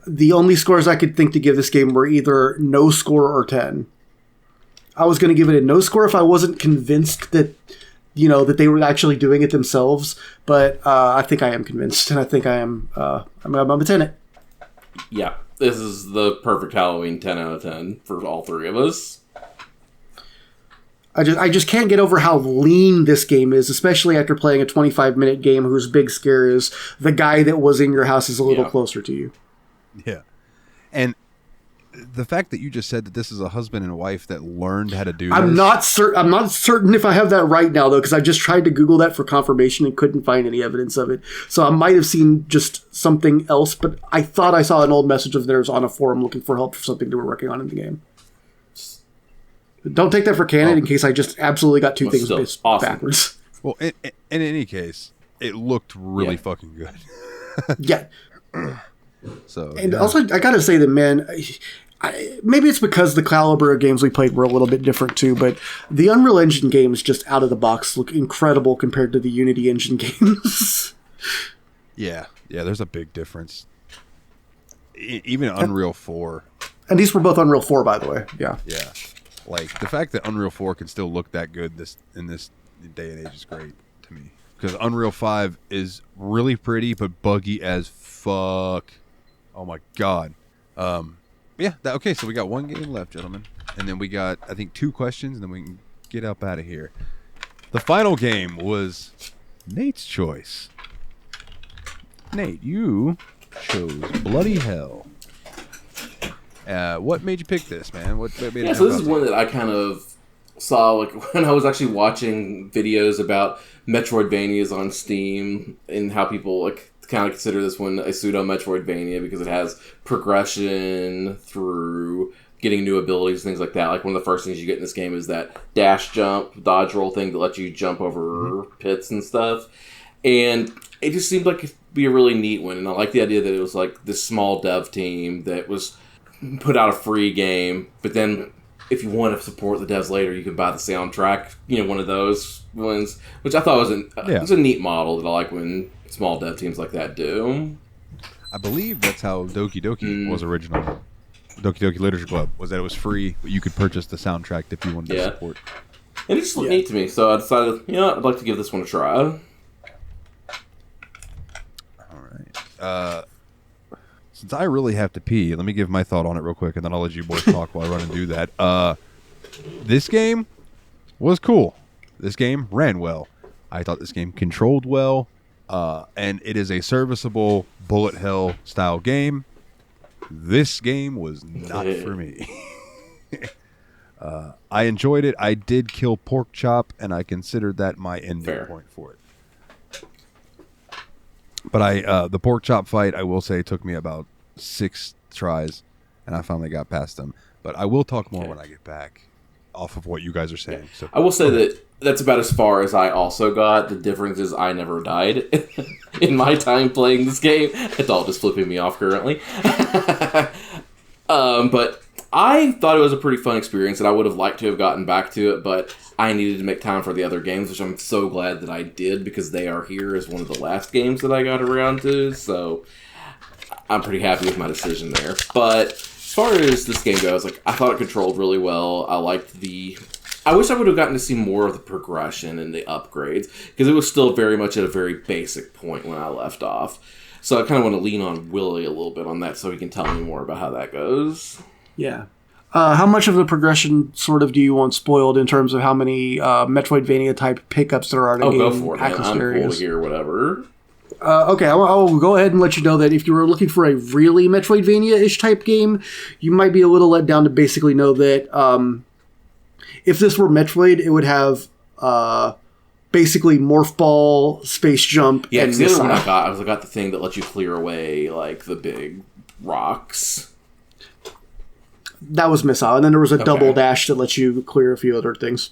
The only scores I could think to give this game were either no score or 10. I was going to give it a no score if I wasn't convinced that that they were actually doing it themselves. But I think I am convinced, and I think I am. I'm a 10 it. Yeah, this is the perfect Halloween 10 out of 10 for all three of us. I just can't get over how lean this game is, especially after playing a 25-minute game whose big scare is the guy that was in your house is a little closer to you. Yeah. And the fact that you just said that this is a husband and wife that learned how to do I'm this. I'm not certain if I have that right now, though, because I just tried to Google that for confirmation and couldn't find any evidence of it. So I might have seen just something else, but I thought I saw an old message of theirs on a forum looking for help for something they were working on in the game. Don't take that for canon in case I just absolutely got two things awesome. backwards. Well, in any case, it looked really fucking good. Yeah. So, and also, I gotta say that, man, maybe it's because the caliber of games we played were a little bit different too, but the Unreal Engine games just out of the box look incredible compared to the Unity Engine games. Yeah, there's a big difference. Even Unreal 4. And these were both Unreal 4, by the way. Yeah. Yeah. Like, the fact that Unreal 4 can still look that good in this day and age is great to me. Because Unreal 5 is really pretty, but buggy as fuck. Oh my god. Yeah, okay, so we got one game left, gentlemen. And then we got, I think, 2 questions, and then we can get up out of here. The final game was Nate's choice. Nate, you chose Bloody Hell. What made you pick this, man? What made it so this is one that I kind of saw like when I was actually watching videos about Metroidvanias on Steam and how people like kind of consider this one a pseudo Metroidvania because it has progression through getting new abilities, things like that. Like one of the first things you get in this game is that dash jump, dodge roll thing that lets you jump over pits and stuff. And it just seemed like it'd be a really neat one. And I like the idea that it was like this small dev team that was put out a free game, but then if you want to support the devs later, you can buy the soundtrack, one of those ones, which I thought was was a neat model that I like when small dev teams like that do. I believe that's how Doki Doki was original. Doki Doki Literature Club was that it was free, but you could purchase the soundtrack if you wanted to support. And it just looked neat to me, so I decided, I'd like to give this one a try. All right. Since I really have to pee, let me give my thought on it real quick, and then I'll let you boys talk while I run and do that. This game was cool. This game ran well. I thought this game controlled well, and it is a serviceable bullet hell style game. This game was not for me. I enjoyed it. I did kill Pork Chop, and I considered that my ending point for it. But the Pork Chop fight, I will say, took me about 6 tries, and I finally got past them. But I will talk more when I get back off of what you guys are saying. So I will say that that's about as far as I also got. The difference is I never died in my time playing this game. It's all just flipping me off currently. But I thought it was a pretty fun experience, and I would have liked to have gotten back to it, but I needed to make time for the other games, which I'm so glad that I did, because they are here as one of the last games that I got around to, so I'm pretty happy with my decision there. But as far as this game goes, like, I thought it controlled really well. I liked I wish I would have gotten to see more of the progression and the upgrades, because it was still very much at a very basic point when I left off. So I kind of want to lean on Willie a little bit on that so he can tell me more about how that goes. Yeah. How much of the progression sort of do you want spoiled in terms of how many Metroidvania type pickups there are in the game? Go for it, man. I'm cool to hear whatever. Okay, I'll go ahead and let you know that if you were looking for a really Metroidvania-ish type game, you might be a little let down to basically know that if this were Metroid, it would have basically Morph Ball, Space Jump, yeah, and the other one I got the thing that lets you clear away like the big rocks. That was Missile, and then there was a double dash that lets you clear a few other things.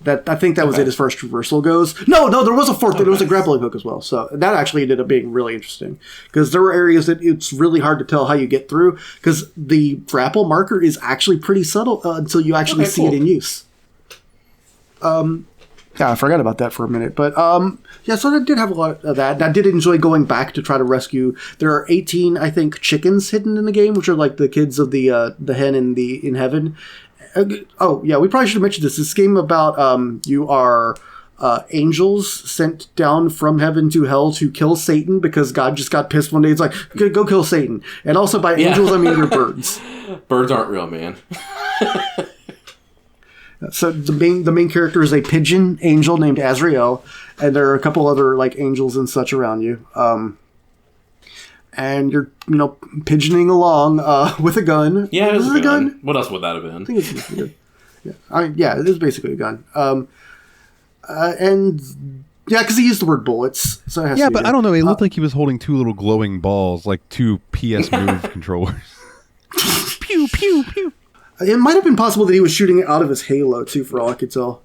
I think that was it as far as traversal goes. No, there was a fourth. There was a grappling hook as well. So that actually ended up being really interesting, because there were areas that it's really hard to tell how you get through, because the grapple marker is actually pretty subtle until you actually see it in use. Yeah, I forgot about that for a minute. But, yeah, so I did have a lot of that. And I did enjoy going back to try to rescue. There are 18, I think, chickens hidden in the game, which are like the kids of the hen in heaven. Oh, yeah, we probably should have mentioned this. This game about you are angels sent down from heaven to hell to kill Satan, because God just got pissed one day. It's like, go kill Satan. And also by angels, I mean you're birds. Birds aren't real, man. So the main character is a pigeon angel named Azrael, and there are a couple other like angels and such around you. And you're pigeoning along with a gun. Yeah, it was a gun. What else would that have been? I think it's basically a gun. Yeah, it is basically a gun. And yeah, because he used the word bullets, so it has to be but good. I don't know. It looked like he was holding two little glowing balls, like two PS Move controllers. Pew pew pew. It might have been possible that he was shooting it out of his halo, too, for all I could tell.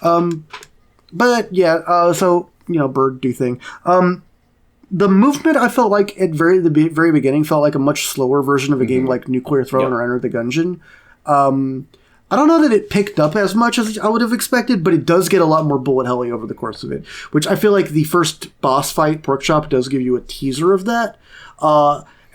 But, yeah, so, bird do thing. The movement, I felt like, at the very beginning, felt like a much slower version of a game like Nuclear Throne or Enter the Gungeon. I don't know that it picked up as much as I would have expected, but it does get a lot more bullet helly over the course of it, which I feel like the first boss fight, Porkchop, does give you a teaser of that.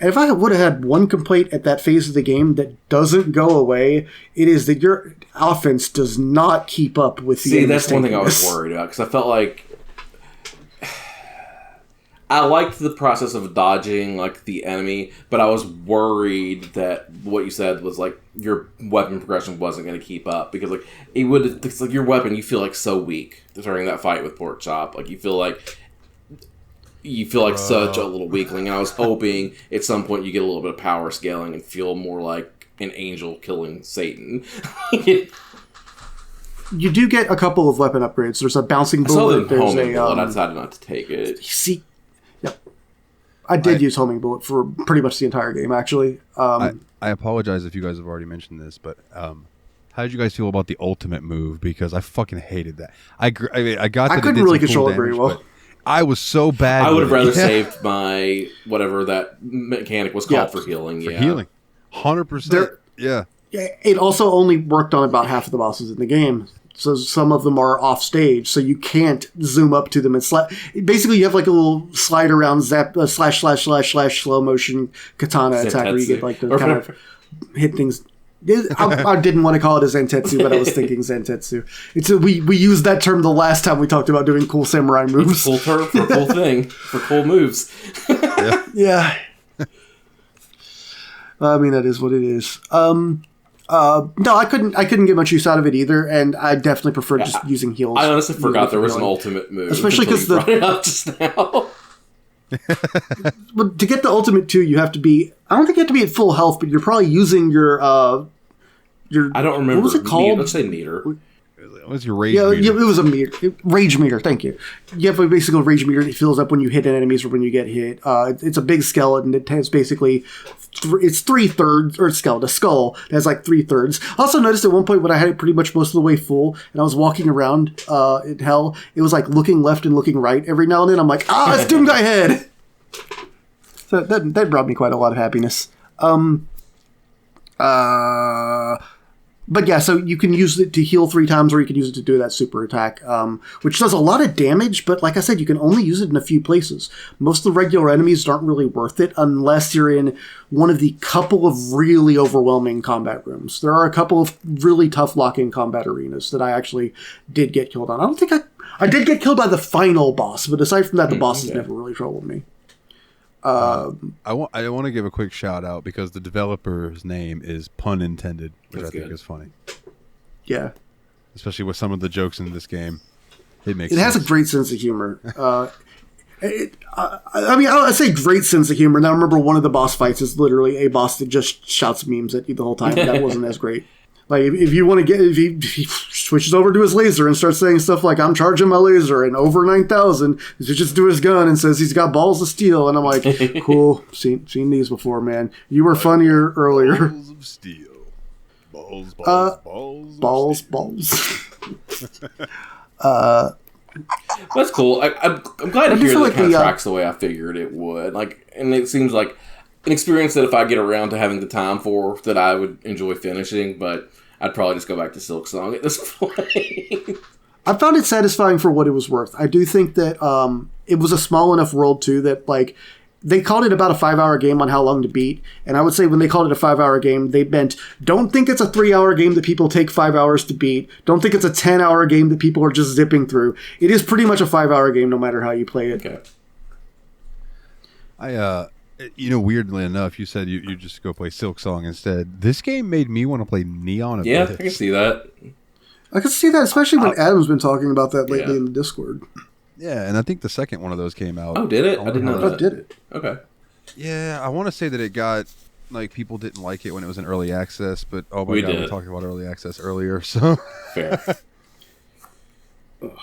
And if I would have had one complaint at that phase of the game that doesn't go away, it is that your offense does not keep up with the enemy. That's one thing I was worried about, because I felt like I liked the process of dodging like the enemy, but I was worried that what you said was like your weapon progression wasn't going to keep up, because like it's like your weapon, you feel like so weak during that fight with Porkchop. Like you feel like such a little weakling, and I was hoping at some point you get a little bit of power scaling and feel more like an angel killing Satan. You do get a couple of weapon upgrades. There's a bouncing bullet. There's homing bullet. I decided not to take it. See, yep. I did use homing bullet for pretty much the entire game, actually. I apologize if you guys have already mentioned this, but how did you guys feel about the ultimate move? Because I fucking hated that. I got that I couldn't really control it very well. I was so bad. I would have rather saved my whatever that mechanic was called for healing. For healing, 100%. Yeah. It also only worked on about half of the bosses in the game, so some of them are off stage, so you can't zoom up to them and slap. Basically, you have like a little slide around zap slash slow motion katana attack where you get like the kind of hit things. I didn't want to call it a Zentetsu, but I was thinking Zentetsu. We used that term the last time we talked about doing cool samurai moves. It's a cool term for a cool thing, for cool moves. Yeah. I mean, that is what it is. No, I couldn't get much use out of it either, and I definitely prefer just using heals. I honestly forgot there was an ultimate move, especially because brought it up just now. But to get the ultimate too, you have to be. I don't think you have to be at full health, but you're probably using your. I don't remember. What was it called? Let's say meter. What's your rage meter? Yeah, it was a meter. Rage meter, thank you. You have a basic rage meter that fills up when you hit enemies or when you get hit. It's a big skeleton. It has basically, it's 3/3, or skeleton, a skull that has like 3/3. I also noticed at one point when I had it pretty much most of the way full and I was walking around in hell, it was like looking left and looking right every now and then. I'm like, it's Doomguy head! So that brought me quite a lot of happiness. But yeah, so you can use it to heal 3 times, or you can use it to do that super attack, which does a lot of damage, but like I said, you can only use it in a few places. Most of the regular enemies aren't really worth it unless you're in one of the couple of really overwhelming combat rooms. There are a couple of really tough lock-in combat arenas that I actually did get killed on. I don't think I did get killed by the final boss, but aside from that, the bosses never really troubled me. I want to give a quick shout out because the developer's name is pun intended, which I think is funny. Yeah, especially with some of the jokes in this game, it has a great sense of humor. I mean, I say great sense of humor. Now, I remember one of the boss fights is literally a boss that just shouts memes at you the whole time. That wasn't as great. Like, if you want to get, if he switches over to his laser and starts saying stuff like, I'm charging my laser and over 9,000, he switches to his gun and says he's got balls of steel. And I'm like, cool, seen these before, man. You were funnier earlier. Balls of steel. Balls. That's cool. I'm glad to hear that it kind of tracks the way I figured it would. Like, and it seems like an experience that if I get around to having the time for, that I would enjoy finishing, but I'd probably just go back to Silk Song at this point. I found it satisfying for what it was worth. I do think that it was a small enough world, too, that, like, they called it about a 5-hour game on how long to beat, and I would say when they called it a 5-hour game, they meant, don't think it's a 3-hour game that people take 5 hours to beat. Don't think it's a 10-hour game that people are just zipping through. It is pretty much a 5-hour game no matter how you play it. Okay. Weirdly enough, you said you just go play Silk Song instead. This game made me want to play Neon Abyss. Yeah, I can see that. I can see that, especially when Adam's been talking about that lately in the Discord. Yeah, and I think the second one of those came out. Oh, did it? I didn't know that. Oh, did it? Okay. Yeah, I want to say that it got, like, people didn't like it when it was in early access, but oh my god, we talked about early access earlier, so. Fair.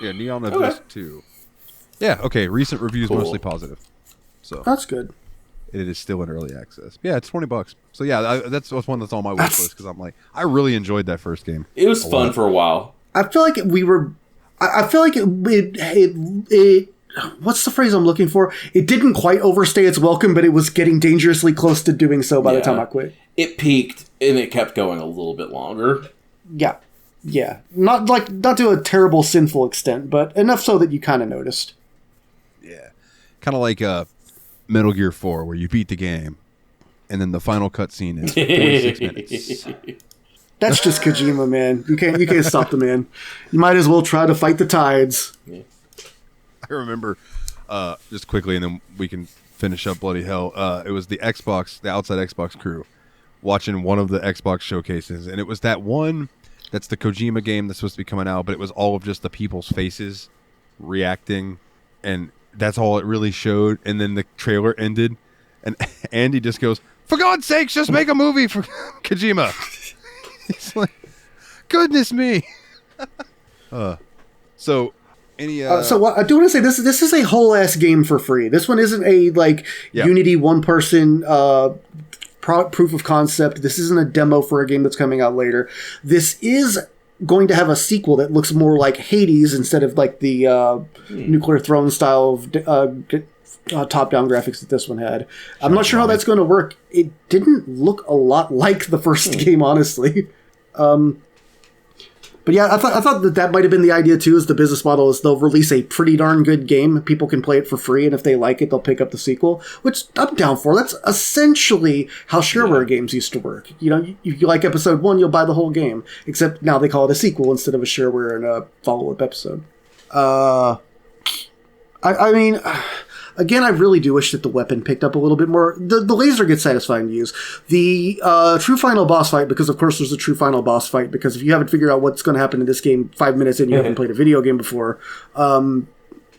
Yeah, Neon Abyss 2. Yeah, okay, recent reviews mostly positive. So that's good. It is still in early access. Yeah, it's $20. So yeah, that's one that's on my wish list because I'm like, I really enjoyed that first game. It was fun for a while. I feel like I feel like it what's the phrase I'm looking for? It didn't quite overstay its welcome, but it was getting dangerously close to doing so by the time I quit. It peaked and it kept going a little bit longer. Yeah. Yeah. Not to a terrible sinful extent, but enough so that you kind of noticed. Yeah. Kind of like Metal Gear 4 where you beat the game and then the final cutscene is 46 minutes. That's just Kojima, man. You can't stop the man. You might as well try to fight the tides. Yeah. I remember, just quickly, and then we can finish up Bloody Hell. It was the outside Xbox crew, watching one of the Xbox showcases, and it was that one that's the Kojima game that's supposed to be coming out, but it was all of just the people's faces reacting, and that's all it really showed. And then the trailer ended, and Andy just goes, "For God's sakes, just make a movie for Kojima." He's like, goodness me. So what I do want to say, this is a whole ass game for free. This one isn't a Unity 1-person proof of concept. This isn't a demo for a game that's coming out later. This is going to have a sequel that looks more like Hades instead of like the Nuclear Throne style of top-down graphics that this one had. I'm not sure how that's going to work. It didn't look a lot like the first game, honestly. But yeah, I thought that might have been the idea too. Is the business model is they'll release a pretty darn good game, people can play it for free, and if they like it, they'll pick up the sequel. Which I'm down for. That's essentially how shareware games used to work. You know, if you like episode 1, you'll buy the whole game. Except now they call it a sequel instead of a shareware and a follow-up episode. I mean, again, I really do wish that the weapon picked up a little bit more. The laser gets satisfying to use. The true final boss fight, because of course there's a true final boss fight, because if you haven't figured out what's going to happen in this game 5 minutes in, you haven't played a video game before,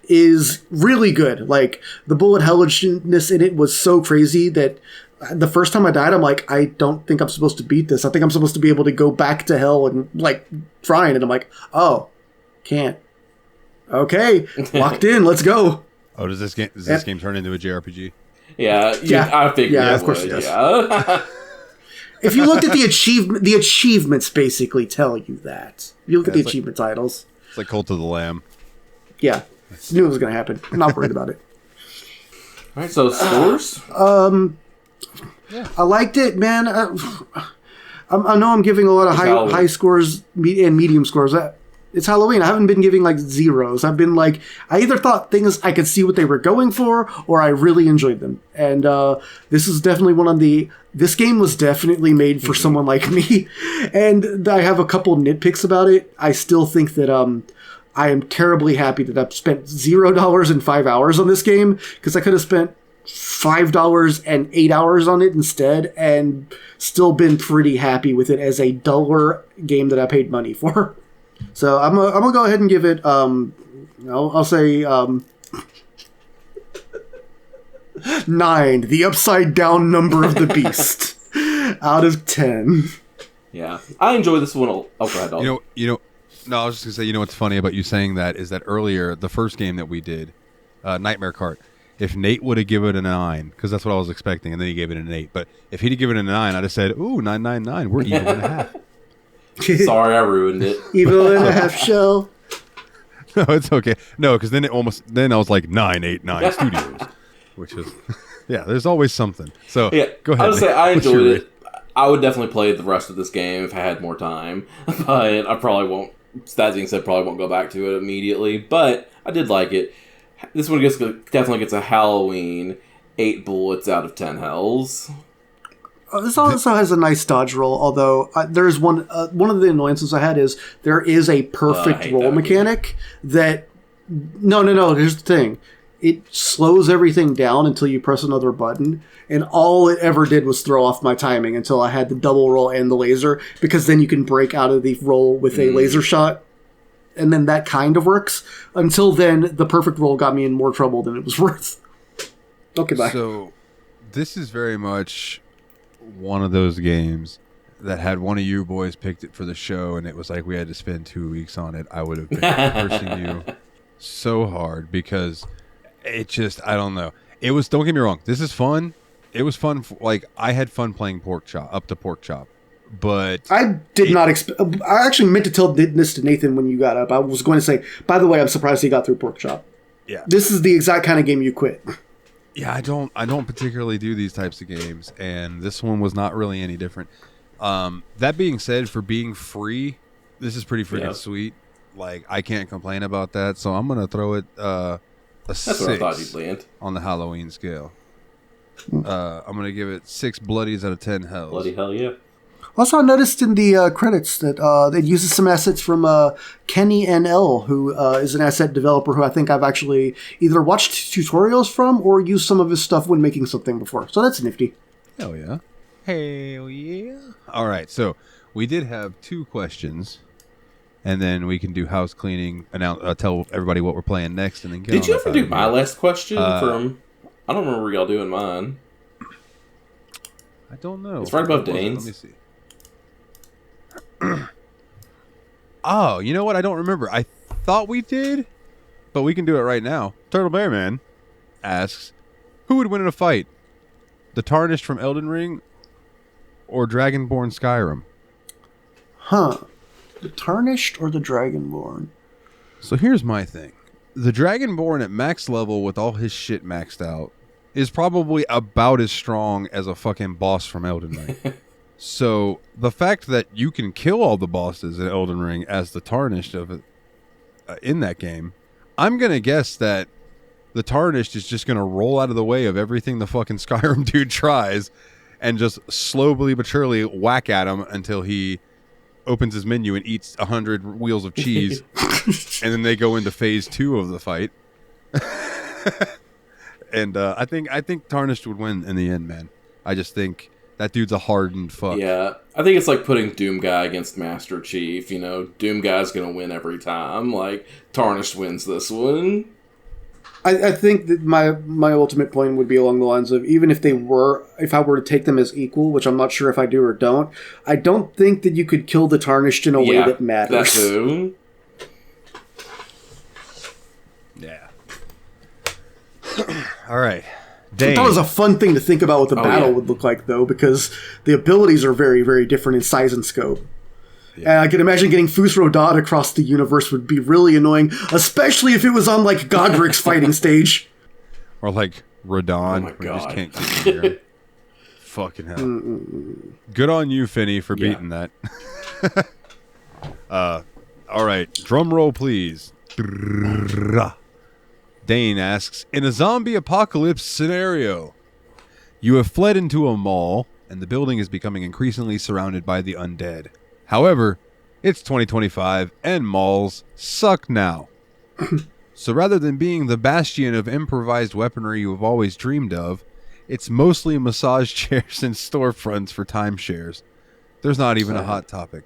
is really good. Like, the bullet hellishness in it was so crazy that the first time I died, I'm like, I don't think I'm supposed to beat this. I think I'm supposed to be able to go back to hell and, like, trying. And I'm like, oh, can't. Okay, locked in, let's go. Oh, does this game turn into a JRPG? Yeah, I figured. Yeah, of course it does. Yeah. If you looked at the achievements basically tell you that. If you look at the achievement titles. It's like Cult of the Lamb. Yeah, knew it was going to happen. I'm not worried about it. All right, so scores. I liked it, man. I know I'm giving a lot of high scores and medium scores. It's Halloween. I haven't been giving like zeros. I've been like, I either thought things I could see what they were going for, or I really enjoyed them. And this is definitely one of the. This game was definitely made for someone like me. And I have a couple nitpicks about it. I still think that I am terribly happy that I've spent $0 and 5 hours on this game, because I could have spent $5 and 8 hours on it instead, and still been pretty happy with it as a duller game that I paid money for. So I'm gonna go ahead and give it. I'll say 9, the upside down number of the beast, out of 10. Yeah, I enjoy this one. Oh, go ahead, Dalton. No, I was just gonna say. You know what's funny about you saying that is that earlier, the first game that we did, Nightmare Kart. If Nate would have given it a 9, because that's what I was expecting, and then he gave it an 8. But if he'd have given it a 9, I'd have said, "Ooh, 999. We're even and a half." Sorry, I ruined it. Evil and a half shell. No, it's okay. No, because then I was like 989 Studios, which is there's always something. So yeah, go ahead. I would say I enjoyed it. I would definitely play the rest of this game if I had more time, but I probably won't. That being said, probably won't go back to it immediately. But I did like it. This one definitely gets a Halloween 8 bullets out of 10 hells. This also has a nice dodge roll, although there's one of the annoyances I had is there is a perfect roll mechanic that... No, here's the thing. It slows everything down until you press another button, and all it ever did was throw off my timing until I had the double roll and the laser, because then you can break out of the roll with a laser shot, and then that kind of works. Until then, the perfect roll got me in more trouble than it was worth. Okay, bye. So, this is very much one of those games that had one of you boys picked it for the show, and it was like we had to spend 2 weeks on it. I would have been cursing you so hard, because it just, I don't know. It was, don't get me wrong, this is fun. It was fun. Like, I had fun playing Pork Chop, but I did not expect. I actually meant to tell this to Nathan when you got up. I was going to say, by the way, I'm surprised he got through Pork Chop. Yeah, this is the exact kind of game you quit. Yeah, I don't particularly do these types of games, and this one was not really any different. That being said, for being free, this is pretty freaking sweet. Like, I can't complain about that, so I'm gonna throw it a 6 That's what I thought you'd land on the Halloween scale. I'm gonna give it 6 bloodies out of 10 hells. Bloody hell, yeah. Also, I noticed in the credits that it uses some assets from Kenny NL, who is an asset developer who I think I've actually either watched tutorials from or used some of his stuff when making something before. So that's nifty. Hell yeah. Hell yeah. All right, so we did have 2 questions, and then we can do house cleaning, tell everybody what we're playing next, and then get Did on you up ever out do of my here. last question from... I don't remember y'all doing mine. I don't know. It's right above What was it? Dane's. Let me see. Oh, you know what? I don't remember. I thought we did, but we can do it right now. Turtle Bear Man asks, who would win in a fight? The Tarnished from Elden Ring or Dragonborn Skyrim? Huh. The Tarnished or the Dragonborn? So here's my thing. The Dragonborn at max level with all his shit maxed out is probably about as strong as a fucking boss from Elden Ring. So the fact that you can kill all the bosses in Elden Ring as the Tarnished of it in that game, I'm going to guess that the Tarnished is just going to roll out of the way of everything the fucking Skyrim dude tries and just slowly but surely whack at him until he opens his menu and eats 100 wheels of cheese. And then they go into phase 2 of the fight. And I think Tarnished would win in the end, man. I just think that dude's a hardened fuck. Yeah, I think it's like putting Doom Guy against Master Chief. You know, Doom Guy's gonna win every time. Like, Tarnished wins this one. I think that my ultimate point would be along the lines of, even if I were to take them as equal, which I'm not sure if I do or don't, I don't think that you could kill the Tarnished in a way that matters. That's who. Yeah. All right. Dane. That was a fun thing to think about what the battle would look like, though, because the abilities are very, very different in size and scope. Yeah. And I can imagine getting Fus Rodat across the universe would be really annoying, especially if it was on, like, Godric's fighting stage. Or, like, Radon. Oh my God. You just can't keep hearing. Fucking hell. Good on you, Finney, for beating that. All right. Drum roll, please. Dane asks, in a zombie apocalypse scenario, you have fled into a mall, and the building is becoming increasingly surrounded by the undead. However, it's 2025, and malls suck now. So rather than being the bastion of improvised weaponry you have always dreamed of, it's mostly massage chairs and storefronts for timeshares. There's not even a hot topic.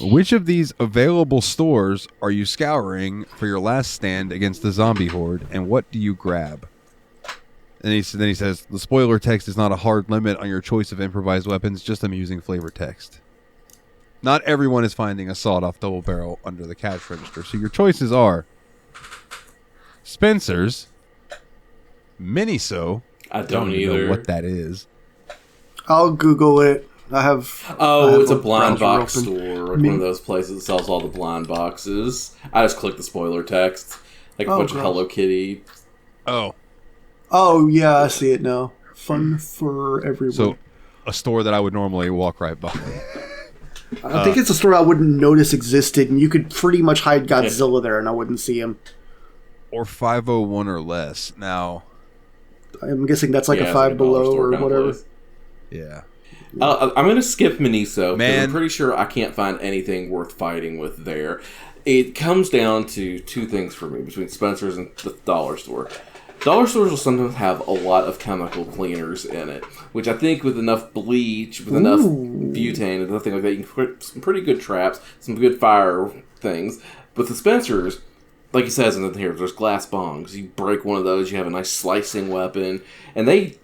Which of these available stores are you scouring for your last stand against the zombie horde, and what do you grab? And then he says, the spoiler text is not a hard limit on your choice of improvised weapons, just amusing flavor text. Not everyone is finding a sawed-off double barrel under the cash register, so your choices are Spencer's, Miniso. I don't either know what that is. I'll Google it. It's a blind box store, like one of those places that sells all the blind boxes. I just clicked the spoiler text, like a bunch of Hello Kitty. Oh yeah, I see it now. Fun for everyone. So, a store that I would normally walk right by. I think it's a store I wouldn't notice existed, and you could pretty much hide Godzilla there, and I wouldn't see him. Or 501 or less. Now, I'm guessing that's like a Five Below or whatever. Yeah. I'm going to skip Miniso, Man. I'm pretty sure I can't find anything worth fighting with there. It comes down to two things for me, between Spencer's and the dollar store. Dollar stores will sometimes have a lot of chemical cleaners in it, which I think with enough bleach, with enough butane and nothing like that, you can put some pretty good traps, some good fire things. But the Spencer's, like he says in here, there's glass bongs. You break one of those, you have a nice slicing weapon, and they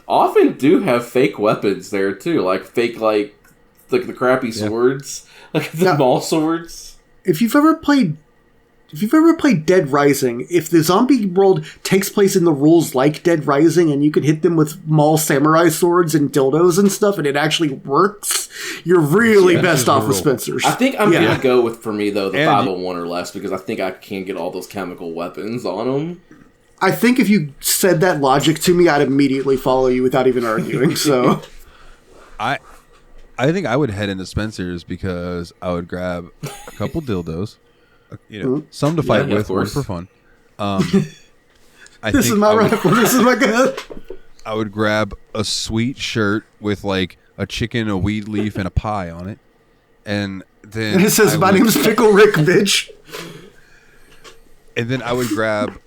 often do have fake weapons there too, like fake like the crappy swords, like the mall swords. If you've ever played Dead Rising, if the zombie world takes place in the rules like Dead Rising, and you can hit them with mall samurai swords and dildos and stuff, and it actually works, you're really best off with Spencer's. I think I'm gonna go with, for me though, the 501 or less, because I think I can get all those chemical weapons on them. I think if you said that logic to me, I'd immediately follow you without even arguing. So, I think I would head into Spencer's because I would grab a couple dildos, some to fight with, one for fun. This is my rifle. This is my gun. I would grab a sweet shirt with like a chicken, a weed leaf, and a pie on it, and then it says, "My name's Pickle Rick, bitch." And then I would grab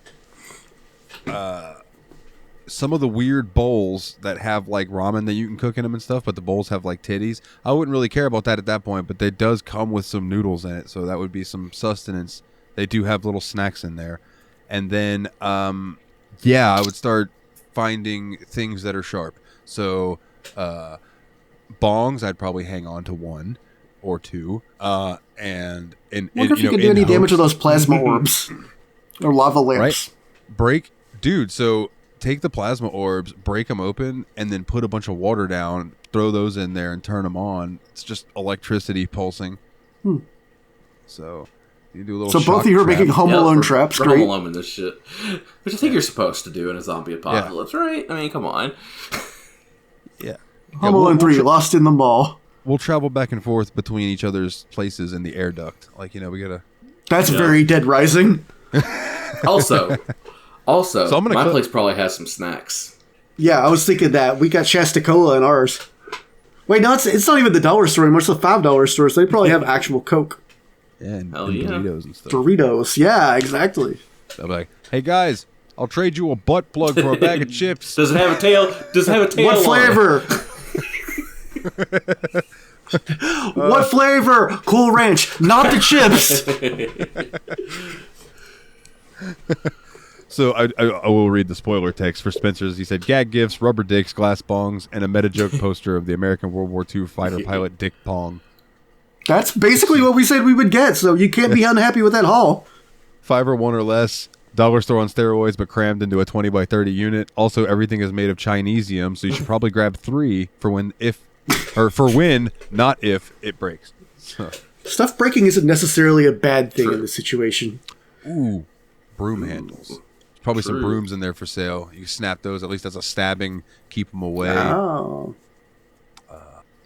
some of the weird bowls that have like ramen that you can cook in them and stuff, but the bowls have like titties. I wouldn't really care about that at that point, but they does come with some noodles in it, so that would be some sustenance. They do have little snacks in there. And then I would start finding things that are sharp. So bongs, I'd probably hang on to one or two. Wonder if you could do any damage with those plasma orbs or lava lamps. Right? So take the plasma orbs, break them open, and then put a bunch of water down, throw those in there, and turn them on. It's just electricity pulsing. So you do a little. So both of you are making Home Alone traps. Great. Home Alone in this shit, which I think you're supposed to do in a zombie apocalypse, right? I mean, come on. Yeah. Home Alone 3, Lost in the Mall. We'll travel back and forth between each other's places in the air duct. Like, we gotta. That's very Dead Rising. Also, so my place probably has some snacks. Yeah, I was thinking that. We got Shasta Cola in ours. Wait, no, it's not even the dollar store anymore. It's the $5 store, so they probably have actual Coke. Yeah, and Doritos and stuff. Doritos, yeah, exactly. I'll be like, hey guys, I'll trade you a butt plug for a bag of chips. Does it have a tail? What flavor? What flavor? Cool Ranch, not the chips. So I will read the spoiler text for Spencer's. He said, gag gifts, rubber dicks, glass bongs, and a meta joke poster of the American World War II fighter pilot Dick Pong. That's basically what we said we would get, so you can't be unhappy with that haul. 501 or less. Dollar store on steroids, but crammed into a 20 by 30 unit. Also, everything is made of Chinesium, so you should probably grab 3 for when, not if, it breaks. So. Stuff breaking isn't necessarily a bad thing in this situation. Ooh, broom handles. Probably some brooms in there for sale. You can snap those, at least as a stabbing, keep them away. Oh.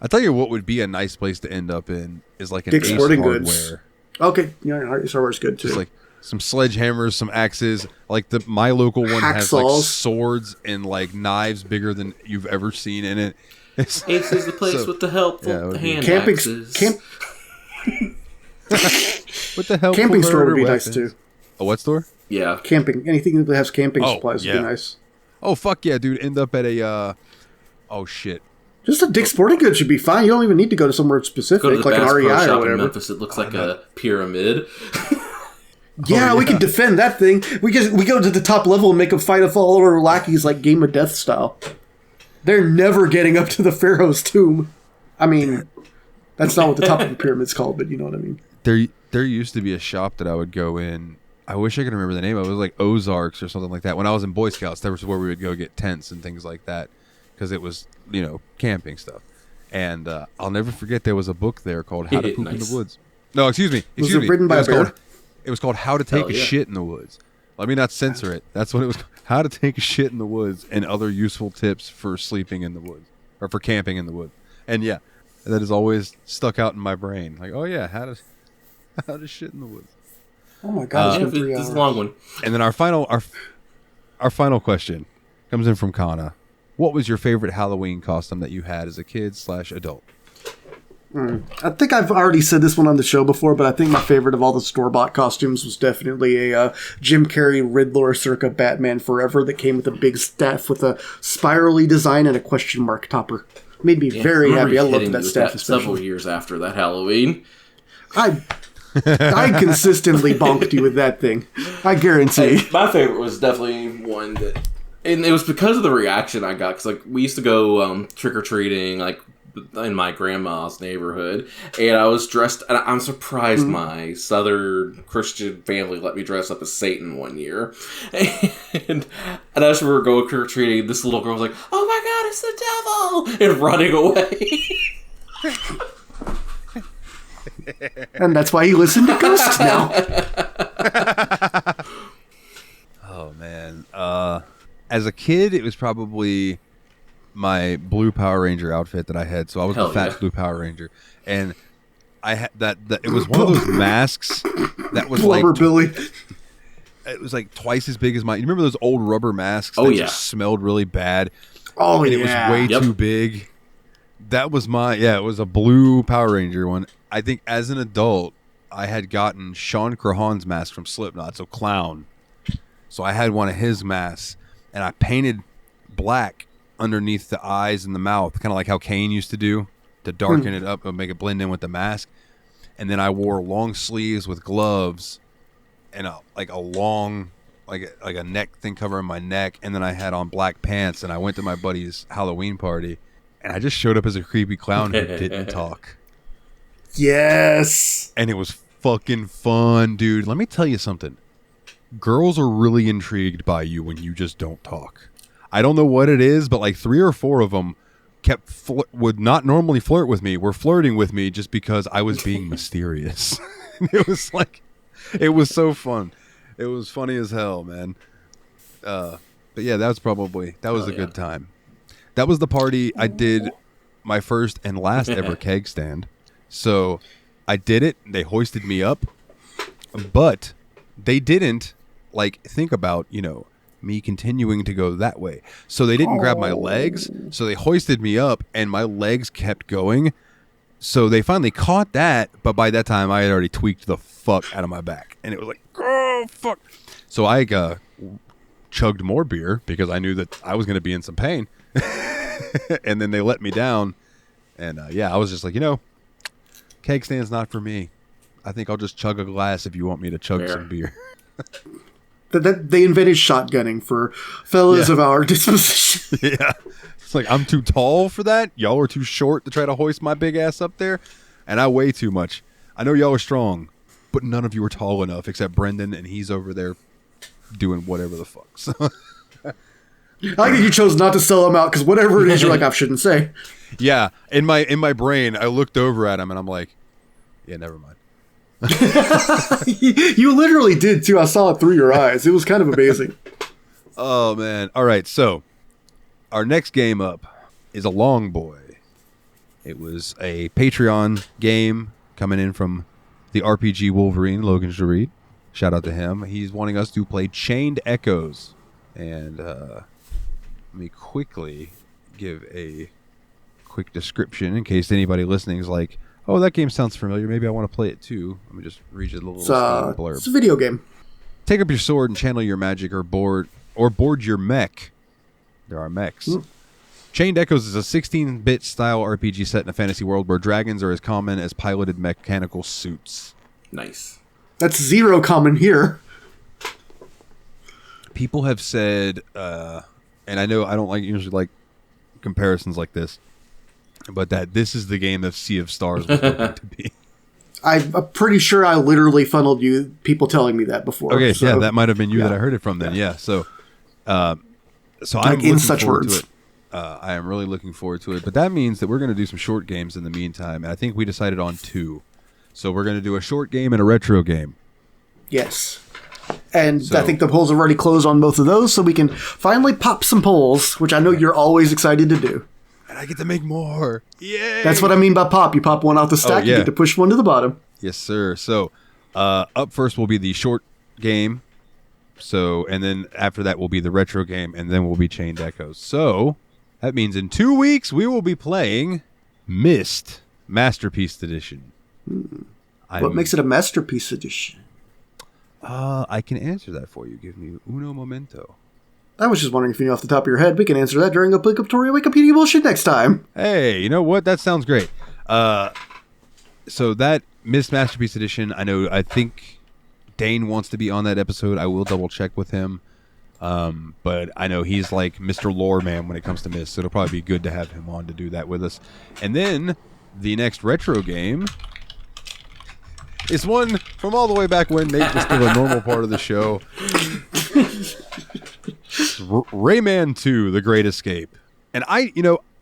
I tell you what would be a nice place to end up in is like an Dick's Ace Sporting Hardware. Goods. Okay, yeah, Ace Hardware's good too. Just like some sledgehammers, some axes. Like my local one has like Hacksaws. swords and like knives bigger than you've ever seen in it. Ace is the place with the helpful hand Camping, axes. What the hell? Camping store would be nice too. A what store? Yeah. Camping, anything that has camping Oh, supplies would yeah. be nice. Oh fuck yeah, dude! End up at a. Oh shit. Just a Dick's Sporting Goods should be fine. You don't even need to go to somewhere specific, Go to the like an Bass Pro REI or Shop in whatever. Memphis. It looks like a pyramid. Yeah, we can defend that thing. We go to the top level and make them fight off all our lackeys like Game of Death style. They're never getting up to the Pharaoh's tomb. I mean, that's not what the top of the pyramid's called, but you know what I mean. There used to be a shop that I would go in. I wish I could remember the name of it. It was like Ozarks or something like that. When I was in Boy Scouts, that was where we would go get tents and things like that because it was, camping stuff. And I'll never forget there was a book there called How to Poop in the Woods. No, excuse me. Was it written by a bear? It was called How to Take a Shit in the Woods. Let me not censor it. That's what it was. How to Take a Shit in the Woods and other useful tips for sleeping in the woods or for camping in the woods. And yeah, that is always stuck out in my brain. Like, oh yeah, how to shit in the woods. Oh my god, it's been 3 This hours. is a long one. And then our final question comes in from Kana. What was your favorite Halloween costume that you had as a kid / adult? I think I've already said this one on the show before, but I think my favorite of all the store-bought costumes was definitely a Jim Carrey Riddler circa Batman Forever that came with a big staff with a spirally design and a question mark topper. Made me very happy. I loved that staff several especially. years after that Halloween. I consistently bonked you with that thing. I guarantee. Hey, my favorite was definitely one that, and it was because of the reaction I got. Because like we used to go trick or treating like in my grandma's neighborhood, and I was dressed. And I'm surprised my Southern Christian family let me dress up as Satan one year. And as we were going trick or treating, this little girl was like, "Oh my God, it's the devil!" and running away. And that's why you listen to Ghosts now. Oh man. As a kid, it was probably my blue Power Ranger outfit that I had. So I was the fat blue Power Ranger, and I had that. It was one of those masks that was Blubber Billy. It was like twice as big as my. You remember those old rubber masks Oh, that yeah. just smelled really bad? Oh, And yeah. it was way too big. That was it was a blue Power Ranger one. I think as an adult, I had gotten Sean Crahan's mask from Slipknot, so Clown. So I had one of his masks, and I painted black underneath the eyes and the mouth, kind of like how Kane used to do, to darken it up and make it blend in with the mask. And then I wore long sleeves with gloves and a long neck thing covering my neck, and then I had on black pants, and I went to my buddy's Halloween party, and I just showed up as a creepy clown who didn't talk. Yes. And it was fucking fun, dude. Let me tell you something. Girls are really intrigued by you when you just don't talk. I don't know what it is, but like 3 or 4 of them would not normally flirt with me. Were flirting with me just because I was being mysterious. It was so fun. It was funny as hell, man. But yeah, that was a good time. That was the party I did my first and last ever keg stand. So I did it. They hoisted me up, but they didn't think about, me continuing to go that way. So they didn't grab my legs. So they hoisted me up and my legs kept going. So they finally caught that. But by that time I had already tweaked the fuck out of my back, and it was like, oh fuck. So I chugged more beer because I knew that I was going to be in some pain. And then they let me down. And I was just like, keg stand's not for me. I think I'll just chug a glass if you want me to chug some beer. They invented shotgunning for fellas of our disposition. Yeah. It's like, I'm too tall for that. Y'all are too short to try to hoist my big ass up there. And I weigh too much. I know y'all are strong, but none of you are tall enough except Brendan, and he's over there doing whatever the fuck. So I like that you chose not to sell them out, because whatever it is, you're like, I shouldn't say. yeah, in my brain, I looked over at him and I'm like, yeah, never mind. You literally did too. I saw it through your eyes. It was kind of amazing. Oh man. All right, so our next game up is a long boy. It was a Patreon game coming in from the RPG Wolverine, Logan Jareed. Shout out to him. He's wanting us to play Chained Echoes. And let me quickly give a quick description in case anybody listening is like, oh, that game sounds familiar. Maybe I want to play it too. Let me just read you the little blurb. It's a video game. Take up your sword and channel your magic or board your mech. There are mechs. Chained Echoes is a 16-bit style RPG set in a fantasy world where dragons are as common as piloted mechanical suits. Nice. That's zero common here. People have said, and I know I don't usually like comparisons like this, but that this is the game that Sea of Stars was going to be. I'm pretty sure I literally funneled you people telling me that before. Okay, so, yeah, that might have been you that I heard it from then. Yeah, so I'm looking forward to it. I am really looking forward to it. But that means that we're going to do some short games in the meantime, and I think we decided on 2. So we're going to do a short game and a retro game. Yes. And I think the polls have already closed on both of those, so we can finally pop some polls, which I know you're always excited to do. And I get to make more. Yay! That's what I mean by pop. You pop one out the stack, you get to push one to the bottom. Yes, sir. So up first will be the short game. So, and then after that will be the retro game, and then will be Chained Echoes. So that means in 2 weeks we will be playing Myst Masterpiece Edition. What makes it a Masterpiece Edition? I can answer that for you. Give me uno momento. I was just wondering if you knew off the top of your head. We can answer that during obligatory Wikipedia bullshit next time. Hey, you know what? That sounds great. So that Myst Masterpiece Edition, I think Dane wants to be on that episode. I will double check with him. But I know he's like Mr. Lore Man when it comes to Myst, so it'll probably be good to have him on to do that with us. And then the next retro game is one from all the way back when Nate was still a normal part of the show. Rayman 2, The Great Escape. And I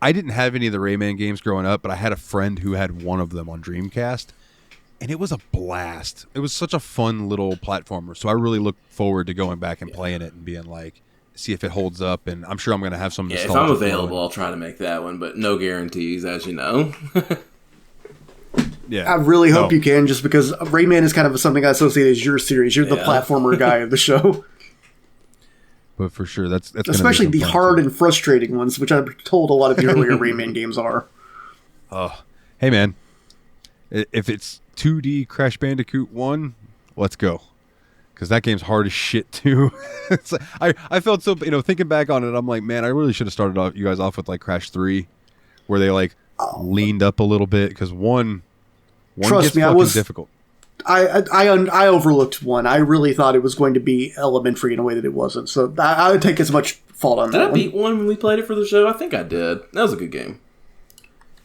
didn't have any of the Rayman games growing up, but I had a friend who had one of them on Dreamcast, and it was a blast. It was such a fun little platformer, so I really look forward to going back and playing it and being like, see if it holds up, and I'm sure I'm going to have some nostalgia. If I'm available, I'll try to make that one, but no guarantees, as you know. Yeah, I really hope you can, just because Rayman is kind of something I associate as your series. You're the platformer guy of the show. But for sure, that's especially the hard and frustrating ones, which I've told a lot of the earlier Rayman games are. Hey man, if it's 2D Crash Bandicoot 1, let's go, because that game's hard as shit too. It's like, I felt so, thinking back on it, I'm like, man, I really should have started you guys off with like Crash 3, where they like leaned up a little bit, because one Trust gets me, fucking difficult. I overlooked one. I really thought it was going to be elementary in a way that it wasn't. So I would take as much fault on that. Did I beat one when we played it for the show? I think I did. That was a good game.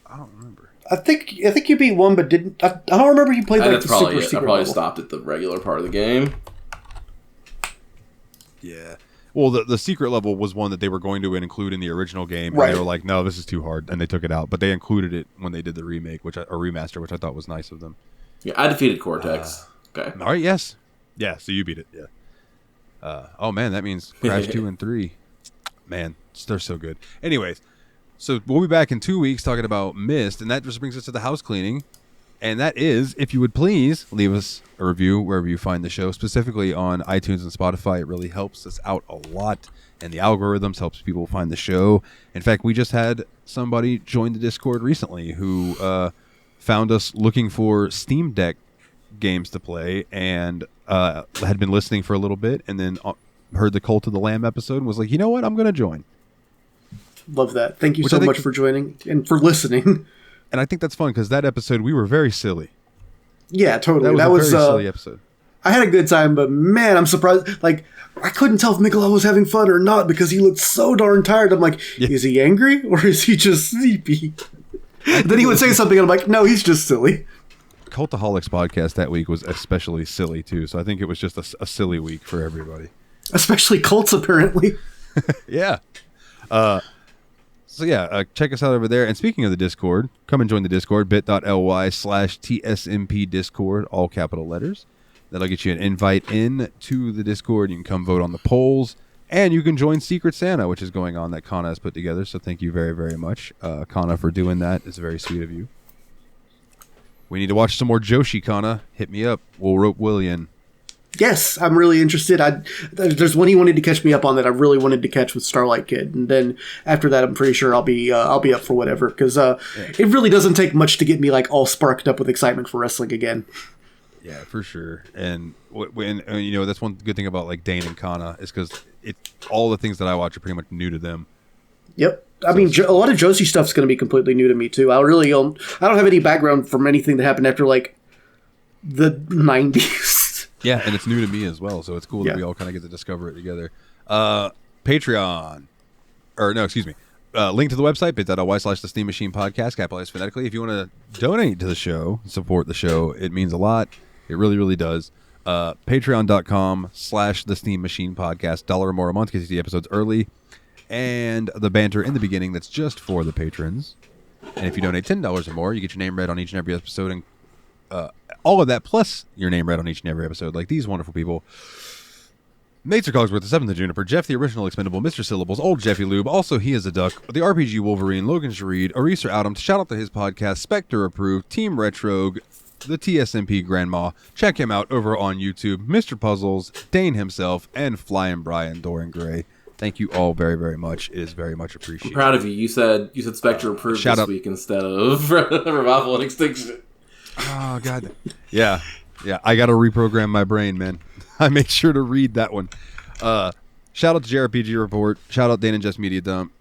I don't remember. I think you beat one, but didn't. I don't remember you played like the super secret. I probably stopped at the regular part of the game. Yeah. Well, the secret level was one that they were going to include in the original game, and they were like, "No, this is too hard," and they took it out. But they included it when they did the remake, or remaster, which I thought was nice of them. Yeah, I defeated Cortex. Okay. All right. Yes. Yeah. So you beat it. Yeah. Oh man, that means Crash 2 and 3. Man, they're so good. Anyways, so we'll be back in 2 weeks talking about Myst, and that just brings us to the house cleaning. And that is, if you would please leave us a review wherever you find the show, specifically on iTunes and Spotify. It really helps us out a lot, and the algorithms helps people find the show. In fact, we just had somebody join the Discord recently who found us looking for Steam Deck games to play, and had been listening for a little bit, and then heard the Cult of the Lamb episode and was like, you know what, I'm going to join. Love that. Thank you so much for joining and for listening. And I think that's fun, because that episode, we were very silly. Yeah, totally. That was a very silly episode. I had a good time, but man, I'm surprised. Like, I couldn't tell if Mikola was having fun or not, because he looked so darn tired. I'm like, is he angry or is he just sleepy? Then he would say something, and I'm like, no, he's just silly. Cultaholics podcast that week was especially silly, too. So I think it was just a silly week for everybody. Especially cults, apparently. Yeah. So yeah, check us out over there. And speaking of the Discord, come and join the Discord, bit.ly/TSMP Discord, all capital letters. That'll get you an invite in to the Discord. You can come vote on the polls. And you can join Secret Santa, which is going on that Kana has put together. So thank you very, very much, Kana, for doing that. It's very sweet of you. We need to watch some more Joshi, Kana. Hit me up. We'll rope Willie in. Yes, I'm really interested. There's one he wanted to catch me up on that I really wanted to catch with Starlight Kid, and then after that, I'm pretty sure I'll be up for whatever, because it really doesn't take much to get me like all sparked up with excitement for wrestling again. Yeah, for sure. And when you know, that's one good thing about like Dane and Kana is because all the things that I watch are pretty much new to them. Yep. I mean, a lot of Josie stuff's going to be completely new to me too. I don't have any background from anything that happened after like the 90s. Yeah, and it's new to me as well, so it's cool that we all kind of get to discover it together. Patreon. Link to the website, bit.ly/The Steam Machine Podcast, capitalized phonetically. If you want to donate to the show, support the show, it means a lot. It really, really does. Patreon.com/The Steam Machine Podcast. $1 or more a month gets you the episodes early. And the banter in the beginning that's just for the patrons. And if you donate $10 or more, you get your name read on each and every episode, and all of that plus your name read on each and every episode, like these wonderful people. Nature Cogsworth, the 7th of Juniper, Jeff the Original Expendable, Mr. Syllables, Old Jeffy Lube, also He is a Duck, the RPG Wolverine, Logan Shareed, Eraser Adam, shout out to his podcast, Spectre Approved, Team Retrogue, the TSMP Grandma. Check him out over on YouTube, Mr. Puzzles, Dane himself, and Flying Brian Doran Gray. Thank you all very, very much. It is very much appreciated. I'm proud of you. You said Spectre Approved this week instead of Revival and Extinction. Oh, God. Yeah. I got to reprogram my brain, man. I made sure to read that one. Shout out to JRPG Report. Shout out Dan and Just Media Dump.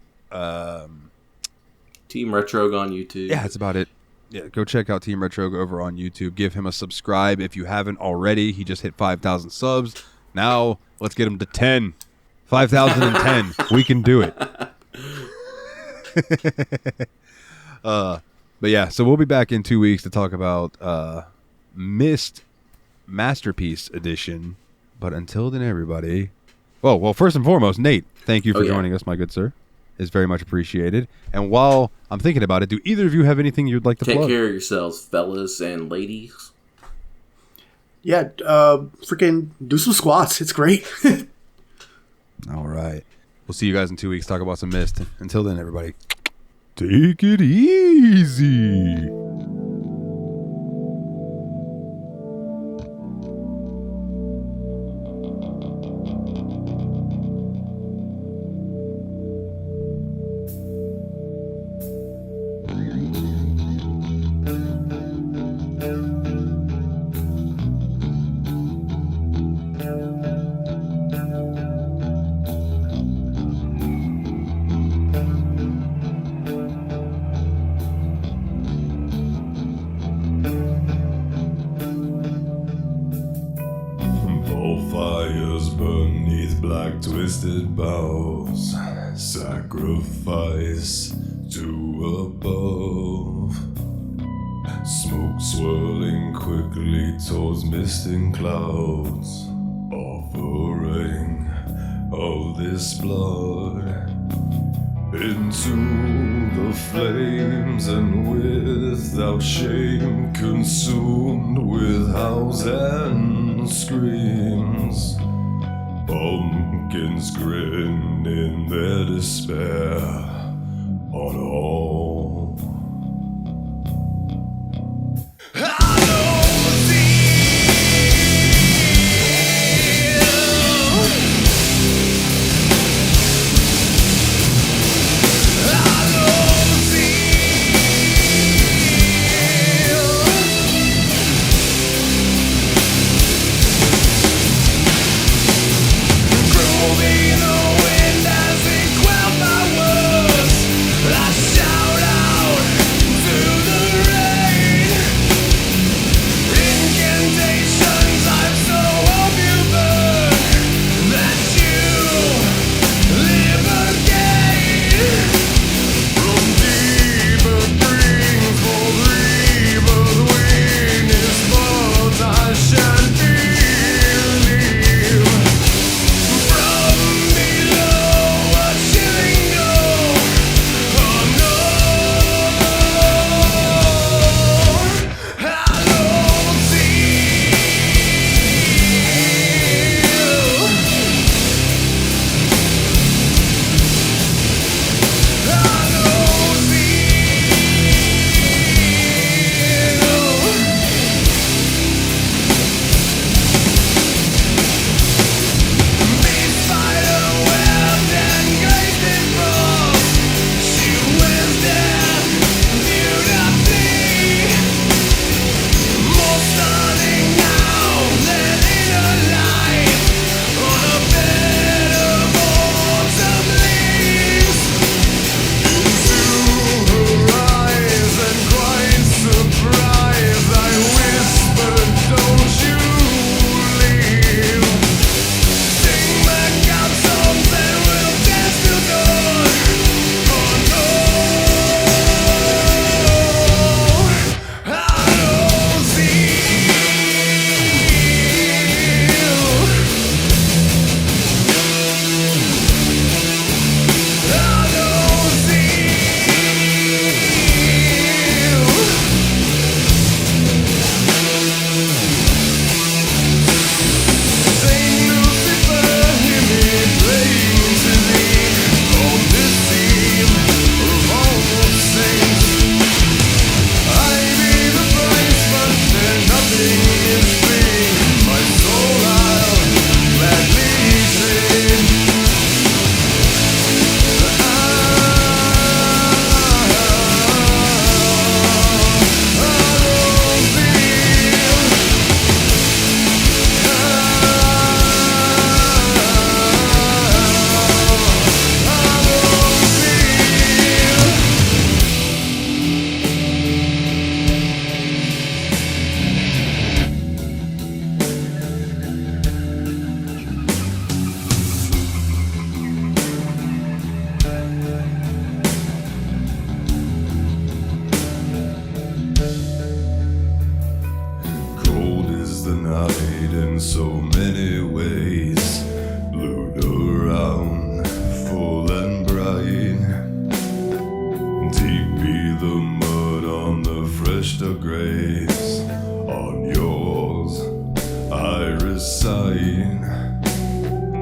Team Retrogue on YouTube. Yeah, that's about it. Yeah, go check out Team Retrogue over on YouTube. Give him a subscribe if you haven't already. He just hit 5,000 subs. Now, let's get him to 10. 5,010. We can do it. But yeah, so we'll be back in 2 weeks to talk about Mist Masterpiece Edition. But until then, everybody... Well, first and foremost, Nate, thank you for joining us, my good sir. It's very much appreciated. And while I'm thinking about it, do either of you have anything you'd like to plug? Take care of yourselves, fellas and ladies. Yeah, freaking do some squats. It's great. All right. We'll see you guys in 2 weeks. Talk about some Mist. Until then, everybody, take it easy. Twisted bows, sacrifice to above. Smoke swirling quickly towards misting clouds, offering of this blood into the flames, and without shame consumed with howls and screams. Pumpkins grin in their despair on all. Groovy in the wind as it quelled my words. I a grace on yours. I recite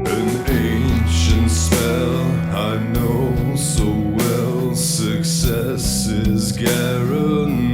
an ancient spell I know so well. Success is guaranteed.